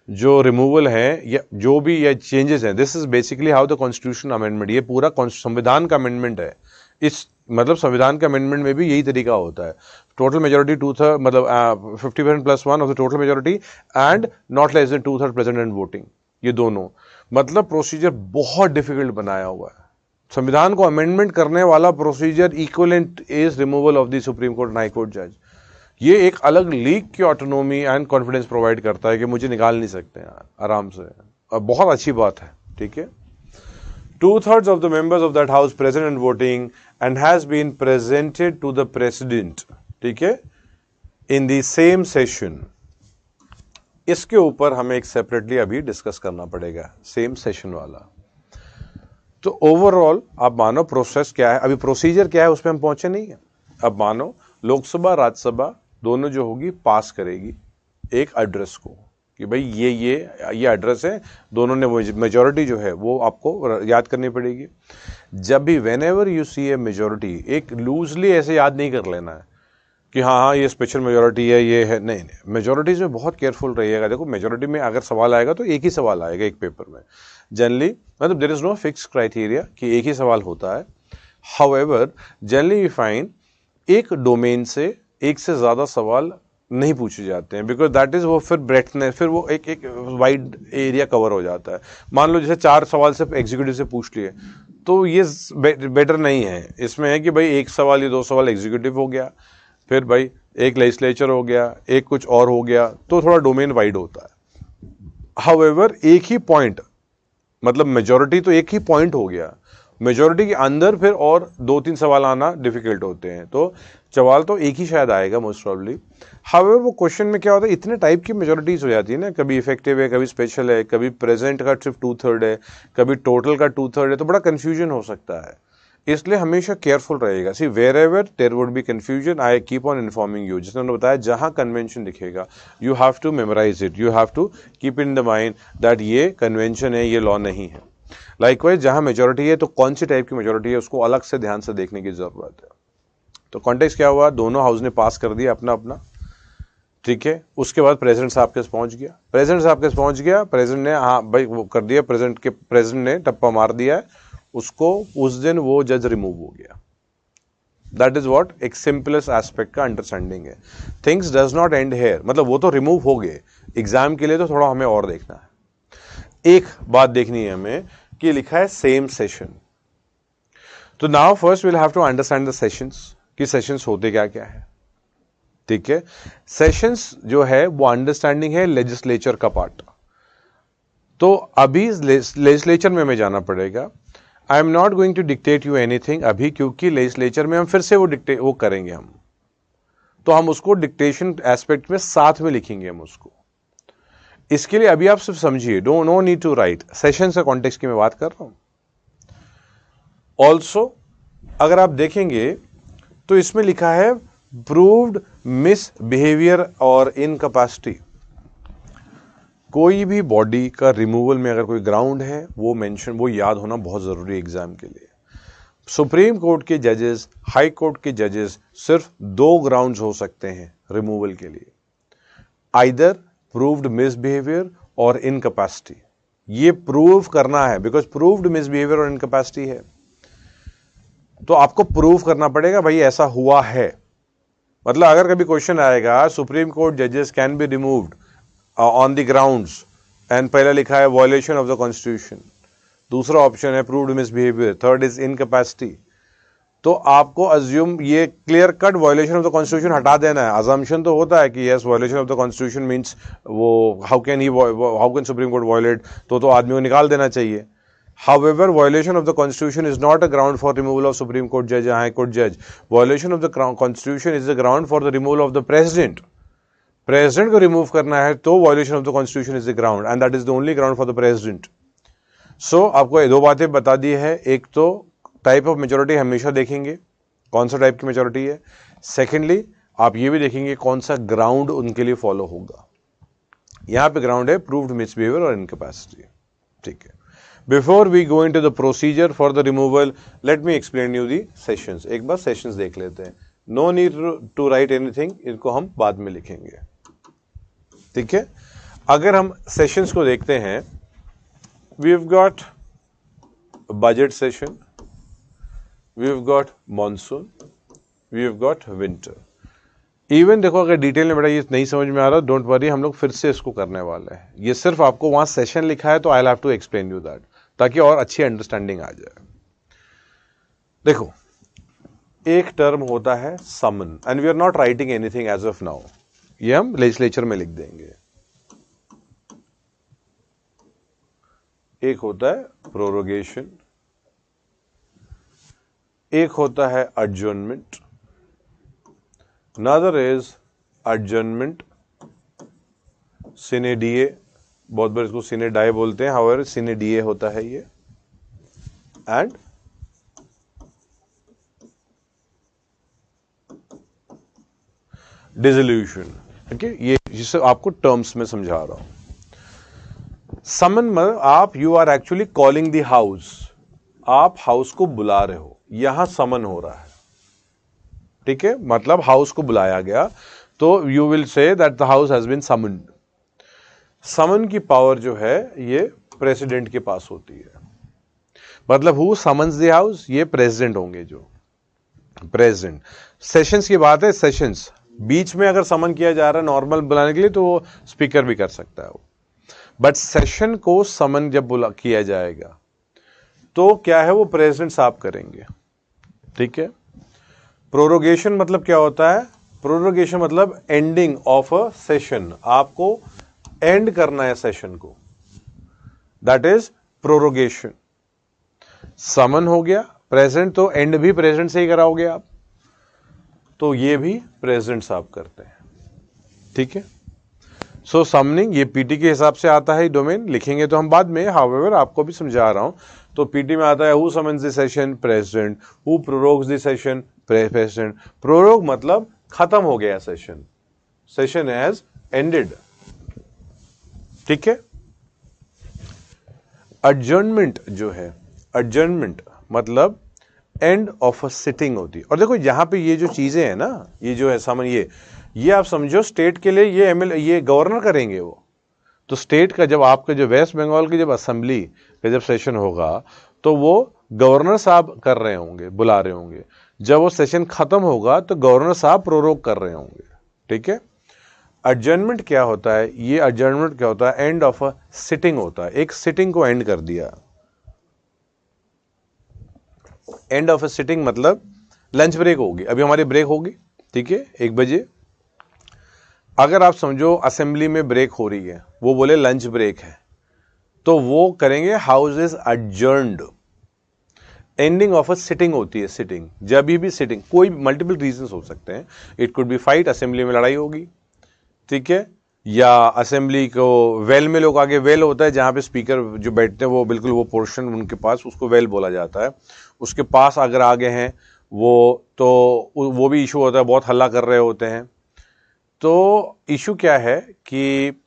जो रिमूवल हैं या जो भी ये चेंजेस हैं, this is basically how the constitution amendment, ये पूरा संविधान का अमेंडमेंट है। इस मतलब संविधान के अमेंडमेंट में भी यही तरीका होता है। टोटल मेजॉरिटी 2/3, मतलब 50% + 1 of the total majority and not less than 2/3 present and voting, ये दोनों। मतलब प्रोसीजर बहुत डिफिकल्ट बनाया हुआ है। संविधान को अमेंडमेंट करने वाला procedure equivalent is removal of the supreme court and high court जज। ये एक अलग लीग की ऑटोनॉमी एंड कॉन्फिडेंस प्रोवाइड करता है कि मुझे निकाल नहीं सकते यार आराम से, और बहुत अच्छी बात है। ठीक है, 2/3 of the members of that house present and voting and has been presented to the president, ठीक है, in the same session। इसके ऊपर हमें एक सेपरेटली अभी डिस्कस करना पड़ेगा, सेम सेशन वाला। तो ओवरऑल आप मानो प्रोसेस क्या है, अभी प्रोसीजर क्या है उस पर हम पहुंचे नहीं है। अब मानो लोकसभा राज्यसभा दोनों जो होगी पास करेगी एक एड्रेस को, कि भाई ये एड्रेस है, दोनों ने वो मेजॉरिटी जो है वो आपको याद करनी पड़ेगी। जब भी whenever you see a majority, एक लूजली ऐसे याद नहीं कर लेना है कि हाँ हाँ ये स्पेशल मेजॉरिटी है, ये है, नहीं नहीं, मेजॉरिटीज में बहुत केयरफुल रहिएगा। देखो मेजॉरिटी में अगर सवाल आएगा तो एक ही सवाल आएगा एक पेपर में जनरली, मतलब there is no fix criteria कि एक ही सवाल होता है। हाउएवर जनरली वी फाइंड एक डोमेन से एक से ज्यादा सवाल नहीं पूछे जाते हैं, बिकॉज दैट इज वो फिर ब्रेथनेस, फिर वो एक वाइड एरिया कवर हो जाता है। मान लो जैसे 4 सवाल सिर्फ एग्जीक्यूटिव से पूछ लिए तो ये बेटर नहीं है। इसमें है कि भाई एक सवाल या 2 सवाल एग्जीक्यूटिव हो गया, फिर भाई एक लेजिस्लेचर हो गया, एक कुछ और हो गया, तो थोड़ा डोमेन वाइड होता है। हाउएवर एक ही पॉइंट, मतलब मेजॉरिटी तो एक ही पॉइंट हो गया, मेजॉरिटी के अंदर फिर और 2-3 सवाल आना डिफिकल्ट होते हैं, तो सवाल तो एक ही शायद आएगा मोस्ट प्रॉब्ली। हाउएवर वो क्वेश्चन में क्या होता है, इतने टाइप की मेजॉरिटीज हो जाती है ना, कभी इफेक्टिव है, कभी स्पेशल है, कभी प्रेजेंट का सिर्फ 2/3 है, कभी टोटल का 2/3 है, तो बड़ा कंफ्यूजन हो सकता है। इसलिए हमेशा केयरफुल रहेगा। See wherever there would be confusion, I keep on informing you. जिसने उन्होंने बताया जहां कन्वेंशन दिखेगा you have to memorize it, you have to keep in the mind that ये कन्वेंशन है, ये लॉ नहीं है। लाइकवाइज जहां मेजोरिटी है तो कौन सी टाइप की मेजोरिटी है उसको अलग से ध्यान से देखने की जरूरत है। तो कॉन्टेक्स्ट क्या हुआ, दोनों हाउस ने पास कर दिया अपना अपना, ठीक है। उसके बाद प्रेसिडेंट साहब के पास पहुंच गया, प्रेसिडेंट साहब के पास पहुंच गया, प्रेसिडेंट ने हाँ भाई वो कर दिया, प्रेसिडेंट ने टप्पा मार दिया है उसको, उस दिन वो जज रिमूव हो गया। दैट इज व्हाट एक सिंपलेस्ट एस्पेक्ट का अंडरस्टैंडिंग है। Things does not end here, मतलब वो तो रिमूव हो गए, एग्जाम के लिए तो थोड़ा हमें और देखना है। एक बात देखनी है हमें कि लिखा है सेम सेशन, तो now first will have to understand the sessions, कि सेशंस होते क्या क्या है, ठीक है। सेशंस जो है वो अंडरस्टैंडिंग है लेजिस्लेचर का पार्ट, तो अभी लेजिस्लेचर में हमें जाना पड़ेगा। I am not going to dictate you anything अभी, क्योंकि लेजिस्लेचर में हम फिर से वो करेंगे हम, तो हम उसको डिक्टेशन एस्पेक्ट में साथ में लिखेंगे हम उसको। इसके लिए अभी आप सिर्फ समझिए, no need to write, session का कॉन्टेक्स्ट की मैं बात कर रहा हूं। ऑल्सो अगर आप देखेंगे तो इसमें लिखा है प्रूव्ड मिसबिहेवियर और इनकैपेसिटी। कोई भी बॉडी का रिमूवल में अगर कोई ग्राउंड है वो मेंशन, वो याद होना बहुत जरूरी है एग्जाम के लिए। सुप्रीम कोर्ट के जजेस, हाई कोर्ट के जजेस, सिर्फ 2 ग्राउंड्स हो सकते हैं रिमूवल के लिए, आइदर प्रूव्ड मिसबिहेवियर और इनकैपेसिटी। ये प्रूव करना है, बिकॉज प्रूव्ड मिसबिहेवियर और इनकैपेसिटी है तो आपको प्रूव करना पड़ेगा भाई ऐसा हुआ है। मतलब अगर कभी क्वेश्चन आएगा सुप्रीम कोर्ट जजेस can be removed on the grounds, and पहला लिखा है वायलेशन ऑफ द कॉन्स्टिट्यूशन, दूसरा ऑप्शन है proved misbehaviour, third is incapacity, तो आपको अज्यूम ये clear cut violation of the constitution हटा देना है। अजम्पशन तो होता है कि yes violation of the constitution means वो how can supreme court violate, तो आदमी को निकाल देना चाहिए। However, violation of the Constitution is not a ground for removal of Supreme Court judge or High Court judge. Violation of the Constitution is the ground for the removal of the President. President को remove करना है तो violation of the Constitution is the ground, and that is the only ground for the President. So आपको ये 2 बातें बता दी है। एक तो टाइप ऑफ मेजोरिटी हमेशा देखेंगे कौन सा टाइप की मेजोरिटी है, सेकेंडली आप ये भी देखेंगे कौन सा ग्राउंड उनके लिए फॉलो होगा। यहां पे ग्राउंड है प्रूव्ड मिसबिहेवियर और इनकैपेसिटी, ठीक है। Before we go into the procedure for the removal, let me explain you the sessions. एक बार sessions देख लेते हैं। No need to write anything, इनको हम बाद में लिखेंगे, ठीक है। अगर हम sessions को देखते हैं, we've got budget session, we've got monsoon, we've got winter. Even देखो अगर डिटेल में बेटा ये नहीं समझ में आ रहा, डोंट वरी, हम लोग फिर से इसको करने वाले हैं। ये सिर्फ आपको वहां सेशन लिखा है तो I have to explain you that, ताकि और अच्छी अंडरस्टैंडिंग आ जाए। देखो एक टर्म होता है summon, and we are not writing anything as of now, ये हम लेजिस्लेचर में लिख देंगे। एक होता है प्रोरोगेशन, एक होता है adjournment, another is adjournment sine die, बहुत बार इसको sine die बोलते हैं, however sine die होता है ये, and dissolution, ठीक है। ये जिससे आपको टर्म्स में समझा रहा हूं, समन मतलब आप, you are actually calling the house, आप हाउस को बुला रहे हो, यहां समन हो रहा है, ठीक है, मतलब हाउस को बुलाया गया, तो you will say that the house has been summoned. Summon की पावर जो है ये प्रेसिडेंट के पास होती है, मतलब हु समन्स द हाउस, ये प्रेसिडेंट होंगे, जो प्रेसिडेंट। सेशंस की बात है, सेशंस बीच में अगर समन किया जा रहा है नॉर्मल बुलाने के लिए तो वो स्पीकर भी कर सकता है वो, बट सेशन को समन जब बुला किया जाएगा तो क्या है, वो प्रेसिडेंट साहब करेंगे, ठीक है। प्रोरोगेशन मतलब क्या होता है, प्रोरोगेशन मतलब एंडिंग ऑफ अ सेशन, आपको एंड करना है सेशन को, दैट इज प्रोरोगेशन। समन हो गया प्रेसिडेंट, तो एंड भी प्रेसिडेंट से ही कराओगे आप, तो ये भी प्रेसिडेंट साहब करते हैं, ठीक है। सो समनिंग ये पीटी के हिसाब से आता है, डोमेन लिखेंगे तो हम बाद में, हाउएवर आपको भी समझा रहा हूं, तो पीटी में आता है who summons the session, president, who prorogues the session, president. Prorogue मतलब खत्म हो गया सेशन, सेशन हैज एंडेड, ठीक है। एडजर्नमेंट जो है, एडजर्नमेंट मतलब एंड ऑफ अ सिटिंग होती है। और देखो यहां पे ये जो चीजें हैं ना, ये जो है समन, ये आप समझो स्टेट के लिए ये एमएलए, ये गवर्नर करेंगे वो, तो स्टेट का जब आपका जो वेस्ट बंगाल की जब असेंबली का जब सेशन होगा तो वो गवर्नर साहब कर रहे होंगे, बुला रहे होंगे, जब वो सेशन खत्म होगा तो गवर्नर साहब प्रोरोग कर रहे होंगे, ठीक है। एडजर्नमेंट क्या होता है, ये एडजर्नमेंट क्या होता है, एंड ऑफ अ सिटिंग होता है, एक सिटिंग को एंड कर दिया। एंड ऑफ अ सिटिंग मतलब लंच ब्रेक होगी, अभी हमारी ब्रेक होगी, ठीक है, 1 बजे। अगर आप समझो असेंबली में ब्रेक हो रही है, वो बोले लंच ब्रेक है, तो वो करेंगे house is adjourned. Ending of a sitting होती है, सिटिंग जब भी सिटिंग, कोई मल्टीपल रीजंस हो सकते हैं, it could be fight, assembly में लड़ाई होगी, ठीक है, या असेंबली को वेल में लोग आगे, वेल होता है जहां पे स्पीकर जो बैठते हैं वो बिल्कुल वो पोर्शन उनके पास, उसको वेल बोला जाता है, उसके पास अगर आगे हैं वो, तो वो भी इशू होता है, बहुत हल्ला कर रहे होते हैं। तो इशू क्या है कि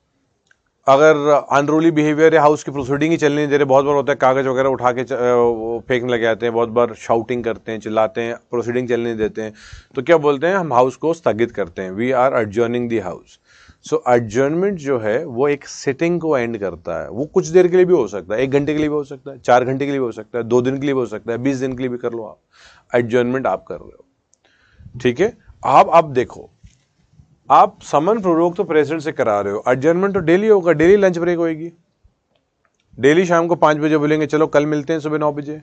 अगर अनरूली बिहेवियर है, हाउस की प्रोसीडिंग ही चलने नहीं दे रहे, बहुत बार होता है कागज वगैरह उठा के फेंकने लग जाते हैं, बहुत बार शाउटिंग करते हैं, चिल्लाते हैं, प्रोसीडिंग चलने नहीं देते हैं, तो क्या बोलते हैं, हम हाउस को स्थगित करते हैं, we are adjourning the house. So adjournment जो है वो एक सिटिंग को एंड करता है, वो कुछ देर के लिए भी हो सकता है, 1 घंटे के लिए भी हो सकता है, 4 घंटे के लिए भी हो सकता है, 2 दिन के लिए भी हो सकता है, 20 दिन के लिए भी कर लो आप, एडजर्नमेंट आप कर रहे हो, ठीक है। आप देखो, आप समन प्रोरोग तो प्रेसिडेंट से करा रहे हो, एडजर्नमेंट तो डेली होगा, डेली लंच ब्रेक होगी, डेली शाम को 5 बजे बोलेंगे चलो कल मिलते हैं सुबह 9 बजे,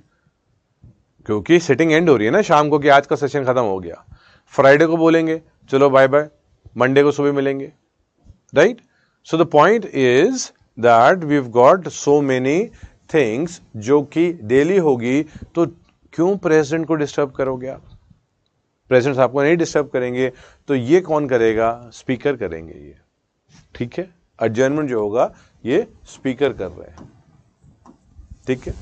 क्योंकि सिटिंग एंड हो रही है ना शाम को कि आज का सेशन खत्म हो गया। फ्राइडे को बोलेंगे चलो बाय बाय, मंडे को सुबह मिलेंगे, right. So the point is that we have got so many things जो कि डेली होगी, तो क्यों प्रेसिडेंट को डिस्टर्ब करोगे आप, प्रेसिडेंट साहब को नहीं डिस्टर्ब करेंगे, तो ये कौन करेगा, स्पीकर करेंगे ये, ठीक है। एडजर्नमेंट जो होगा ये स्पीकर कर रहे हैं, ठीक है,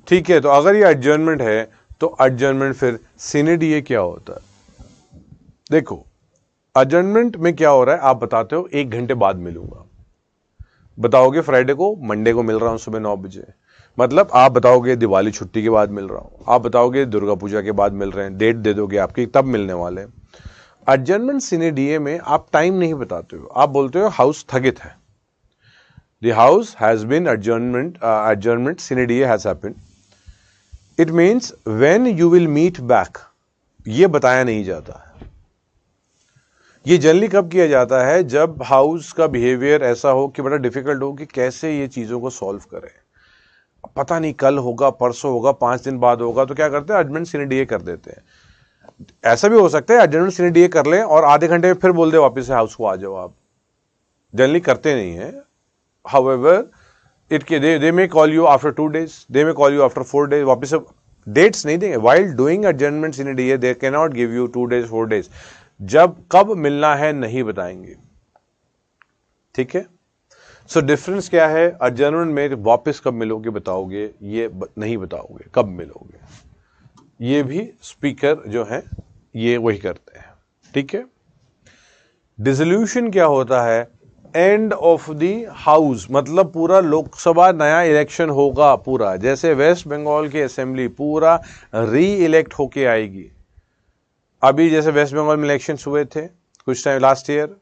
ठीक है। तो अगर ये एडजर्नमेंट है तो एडजर्नमेंट फिर सीनेडीए क्या होता है, देखो एडजर्नमेंट में क्या हो रहा है, आप बताते हो 1 घंटे बाद मिलूंगा, बताओगे फ्राइडे को, मंडे को मिल रहा हूं सुबह 9 बजे, मतलब आप बताओगे दिवाली छुट्टी के बाद मिल रहा हूं, आप बताओगे दुर्गा पूजा के बाद मिल रहे हैं, डेट दे दोगे आपकी तब मिलने वाले हैं। एडजर्नमेंट सीनेडीए में आप टाइम नहीं बताते हो, आप बोलते हो हाउस स्थगित है, the house has been adjournment sine die has happened, it means when you will meet back, ये बताया नहीं जाता है। ये जनरली कब किया जाता है, जब हाउस का बिहेवियर ऐसा हो कि बड़ा डिफिकल्ट हो कि कैसे ये चीजों को सॉल्व करें, पता नहीं कल होगा, परसों होगा, 5 दिन बाद होगा, तो क्या करते हैं एडजर्नमेंट सीनेडीए कर देते हैं। ऐसा भी हो सकता है एडजर्नमेंट सीनेडीए कर लें और आधे घंटे में फिर बोल दे वापस से हाउस को आ जाओ, आप जनरली करते नहीं है। However they may call you after 2 days, they may call you after 4 days, वापस से डेट्स नहीं देंगे। While doing adjournment sine die they can not give you 2 days 4 days, जब कब मिलना है नहीं बताएंगे, ठीक है। सो डिफरेंस क्या है, एडजर्नमेंट में वापस कब मिलोगे बताओगे, ये नहीं बताओगे कब मिलोगे, ये भी स्पीकर जो है ये वही करते हैं, ठीक है। डिसोल्यूशन क्या होता है, एंड ऑफ द हाउस, मतलब पूरा लोकसभा नया इलेक्शन होगा पूरा, जैसे वेस्ट बंगाल की असेंबली पूरा री इलेक्ट होके आएगी। अभी जैसे वेस्ट बंगाल में इलेक्शंस हुए थे कुछ टाइम लास्ट ईयर,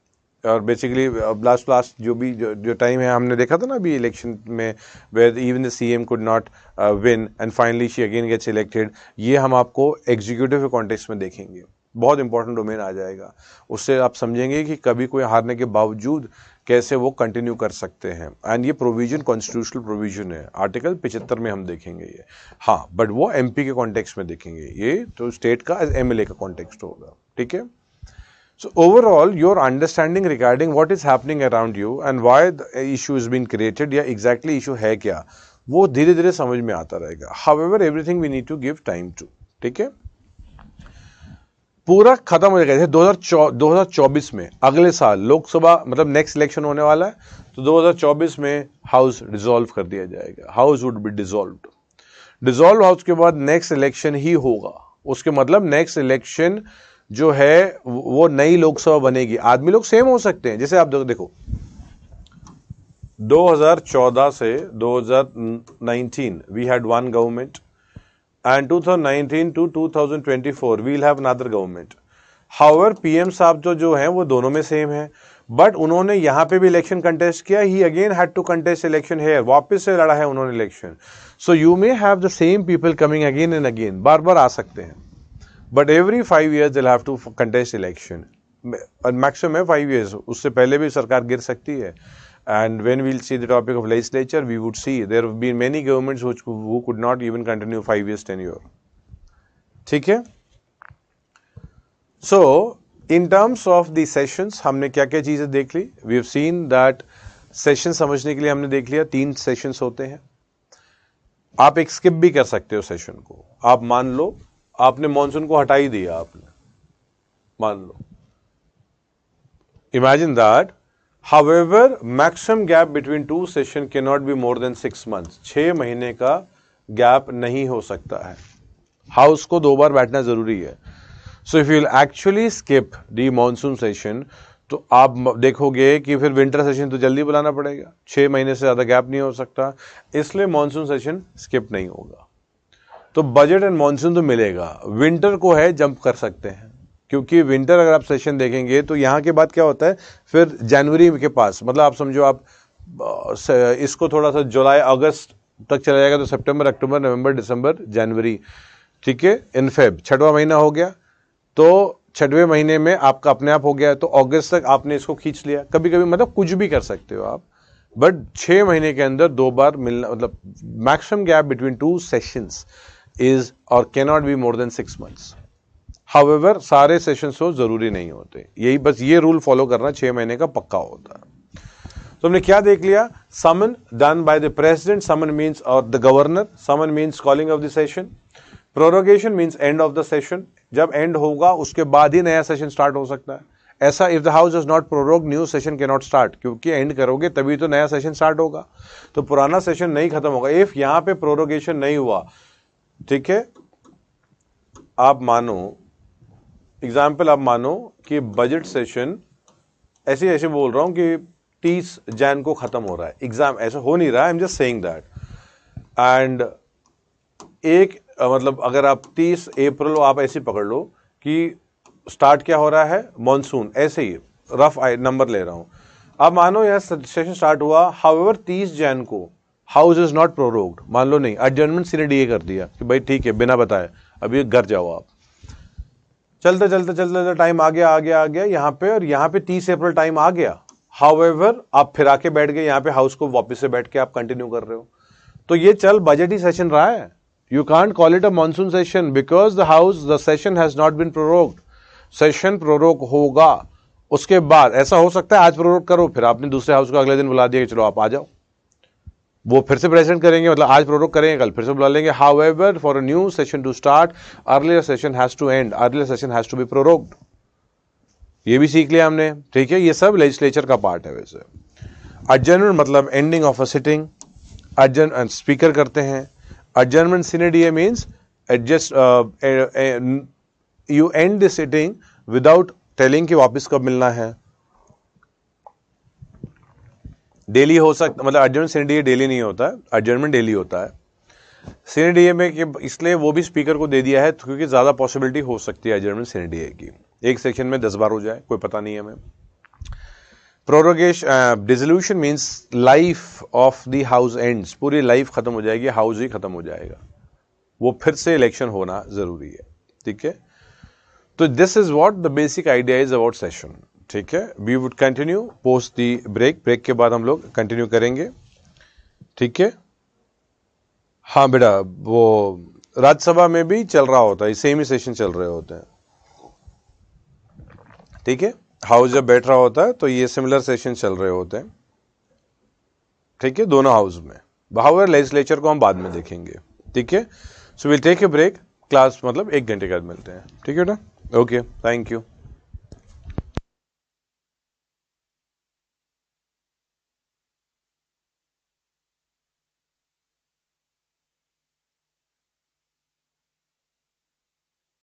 और बेसिकली लास्ट जो टाइम है हमने देखा था ना अभी इलेक्शन में, where even the CM could not win and finally she again gets elected. ये हम आपको एग्जीक्यूटिव के कॉन्टेक्स्ट में देखेंगे, बहुत इंपॉर्टेंट डोमेन आ जाएगा। उससे आप समझेंगे कि कभी कोई हारने के बावजूद कैसे वो कंटिन्यू कर सकते हैं। एंड ये प्रोविजन कॉन्स्टिट्यूशनल प्रोविजन है, आर्टिकल 75 में हम देखेंगे ये। हाँ, बट वो एमपी के कॉन्टेक्स्ट में देखेंगे, ये तो स्टेट का एमएलए का कॉन्टेक्स्ट होगा। ठीक है। So overall, your understanding regarding what is happening around you and why the issue is being created या exactly issue है क्या, वो धीरे धीरे समझ में आता रहेगा। However, everything we need to give time to। ठीक है। पूरा खत्म हो जाएगा। 2024 में अगले साल लोकसभा मतलब नेक्स्ट इलेक्शन होने वाला है, तो 2024 में हाउस डिसॉल्व कर दिया जाएगा। House would be dissolved. Dissolve house के बाद नेक्स्ट इलेक्शन ही होगा। उसके मतलब नेक्स्ट इलेक्शन जो है वो नई लोकसभा बनेगी। आदमी लोग सेम हो सकते हैं, जैसे आप देखो 2014 से 2019 we had one government and 2019 to 2024 we'll have another government. However, PM साहब जो हैं वो दोनों में सेम है, बट उन्होंने यहाँ पे भी इलेक्शन कंटेस्ट किया। He again had to contest election है, वापस से लड़ा है उन्होंने election. So you may have the same people coming again and again, बार बार आ सकते हैं, but every 5 years they'll have to contest election, maximum 5 years, उससे पहले भी सरकार गिर सकती है। And when we'll see the topic of legislature, we would see there have been many governments who could not even continue 5 years tenure. ठीक है? So, in terms of the sessions, हमने क्या क्या चीजें देख ली? We have seen that session समझने के लिए हमने देख लिया 3 सेशंस होते हैं। आप एक स्किप भी कर सकते हो सेशन को। आप मान लो आपने मॉनसून को हटा ही दिया, आपने मान लो, imagine that. However, maximum gap between 2 sessions cannot be more than 6 months. 6 महीने का गैप नहीं हो सकता है। हाउस को 2 बार बैठना जरूरी है। So if you will actually skip the monsoon session, तो आप देखोगे कि फिर विंटर सेशन तो जल्दी बुलाना पड़ेगा। 6 महीने से ज्यादा गैप नहीं हो सकता, इसलिए मॉनसून सेशन स्किप नहीं होगा। तो बजट एंड मॉनसून तो मिलेगा। विंटर को है जंप कर सकते हैं, क्योंकि विंटर अगर आप सेशन देखेंगे तो यहाँ के बाद क्या होता है, फिर जनवरी के पास, मतलब आप समझो आप इसको थोड़ा सा जुलाई अगस्त तक चला जाएगा, तो सितंबर अक्टूबर नवंबर दिसंबर जनवरी, ठीक है, इन फेब 6वां महीना हो गया, तो 6वें महीने में आपका अपने आप हो गया, तो अगस्त तक आपने इसको खींच लिया। कभी कभी मतलब कुछ भी कर सकते हो आप, बट 6 महीने के अंदर 2 बार मिलना, मतलब maximum gap between 2 sessions is और can not be more than 6 months। However सारे सेशंस हो जरूरी नहीं होते, यही बस ये रूल फॉलो करना 6 महीने का पक्का होता है। तो हमने क्या देख लिया? Summon done by the president, summon means और the governor, summon means calling of the session, prorogation means end of the session, जब एंड होगा उसके बाद ही नया सेशन स्टार्ट हो सकता है। ऐसा if the house does not prorogue new session can not start, क्योंकि एंड करोगे तभी तो नया सेशन स्टार्ट होगा, तो पुराना सेशन नहीं खत्म होगा इफ यहां पे प्रोरोगेशन नहीं हुआ। ठीक है, आप मानो एग्जाम्पल, आप मानो कि बजट सेशन ऐसे बोल रहा हूं कि 30 जैन को खत्म हो रहा है, एग्जाम ऐसा हो नहीं रहा है, I am just saying that. And एक मतलब अगर आप 30 अप्रैल आप ऐसे पकड़ लो कि स्टार्ट क्या हो रहा है, मॉनसून, ऐसे ही रफ नंबर ले रहा हूं। अब मानो यह सेशन स्टार्ट हुआ, हाउएवर 30 जैन को हाउस इज नॉट प्रोरोग्ड, मान लो नहीं, एडजर्नमेंट सी ने डीए कर दिया कि भाई ठीक है बिना बताए अभी घर जाओ आप। चलते चलते टाइम आ गया यहाँ पे, और यहाँ पे 30 अप्रैल टाइम आ गया। हाउएवर आप फिर आके बैठ गए यहाँ पे, हाउस को वापस से बैठ के आप कंटिन्यू कर रहे हो, तो ये चल बजट ही सेशन रहा है। You can't call it a monsoon session because the session has not been prorogued. Session prorogue होगा, उसके बाद ऐसा हो सकता है आज प्रोरोग करो, फिर आपने दूसरे हाउस को अगले दिन बुला दिया कि चलो आप आ जाओ, वो फिर से प्रेजेंट करेंगे, मतलब आज प्रोरोग करेंगे कल फिर से बुला लेंगे। However for a new session to start, earlier session has to end, earlier session has to be prorogued. ये भी सीख लिया हमने, ठीक है, ये सब लेजिस्लेचर का पार्ट है। वैसे एडजर्नमेंट मतलब ending of a sitting, adjourn speaker करते हैं। एडजर्नमेंट सीने DA means adjust you and the sitting without telling कि वापस कब मिलना है। डेली हो सकता, मतलब एडजर्नमेंट सीएनडीए डेली नहीं होता है, एडजर्नमेंट डेली होता है सीएनडीए में कि इसलिए वो भी स्पीकर को दे दिया है क्योंकि ज़्यादा पॉसिबिलिटी हो सकती है एडजर्नमेंट सीएनडीए की, एक सेक्शन में 10 बार हो जाए, कोई पता नहीं है हमें। Prorogation dissolution means life of the house ends, पूरी लाइफ खत्म हो जाएगी, हाउस ही खत्म हो जाएगा, वो फिर से इलेक्शन होना जरूरी है, ठीक है। तो this is what the basic idea is about session, ठीक है। We would continue post the break, break के बाद हम लोग कंटिन्यू करेंगे, ठीक है। हाँ बेटा, वो राज्यसभा में भी चल रहा होता है, सेम ही सेशन चल रहे होते हैं, ठीक है। हाउस जब बैठ रहा होता है तो ये सिमिलर सेशन चल रहे होते हैं, ठीक है, दोनों हाउस में। हाउएवर लेजिस्लेचर को हम बाद में देखेंगे, ठीक है। So will take a break, class मतलब 1 घंटे के बाद मिलते हैं, ठीक है बेटा, ओके, थैंक यू।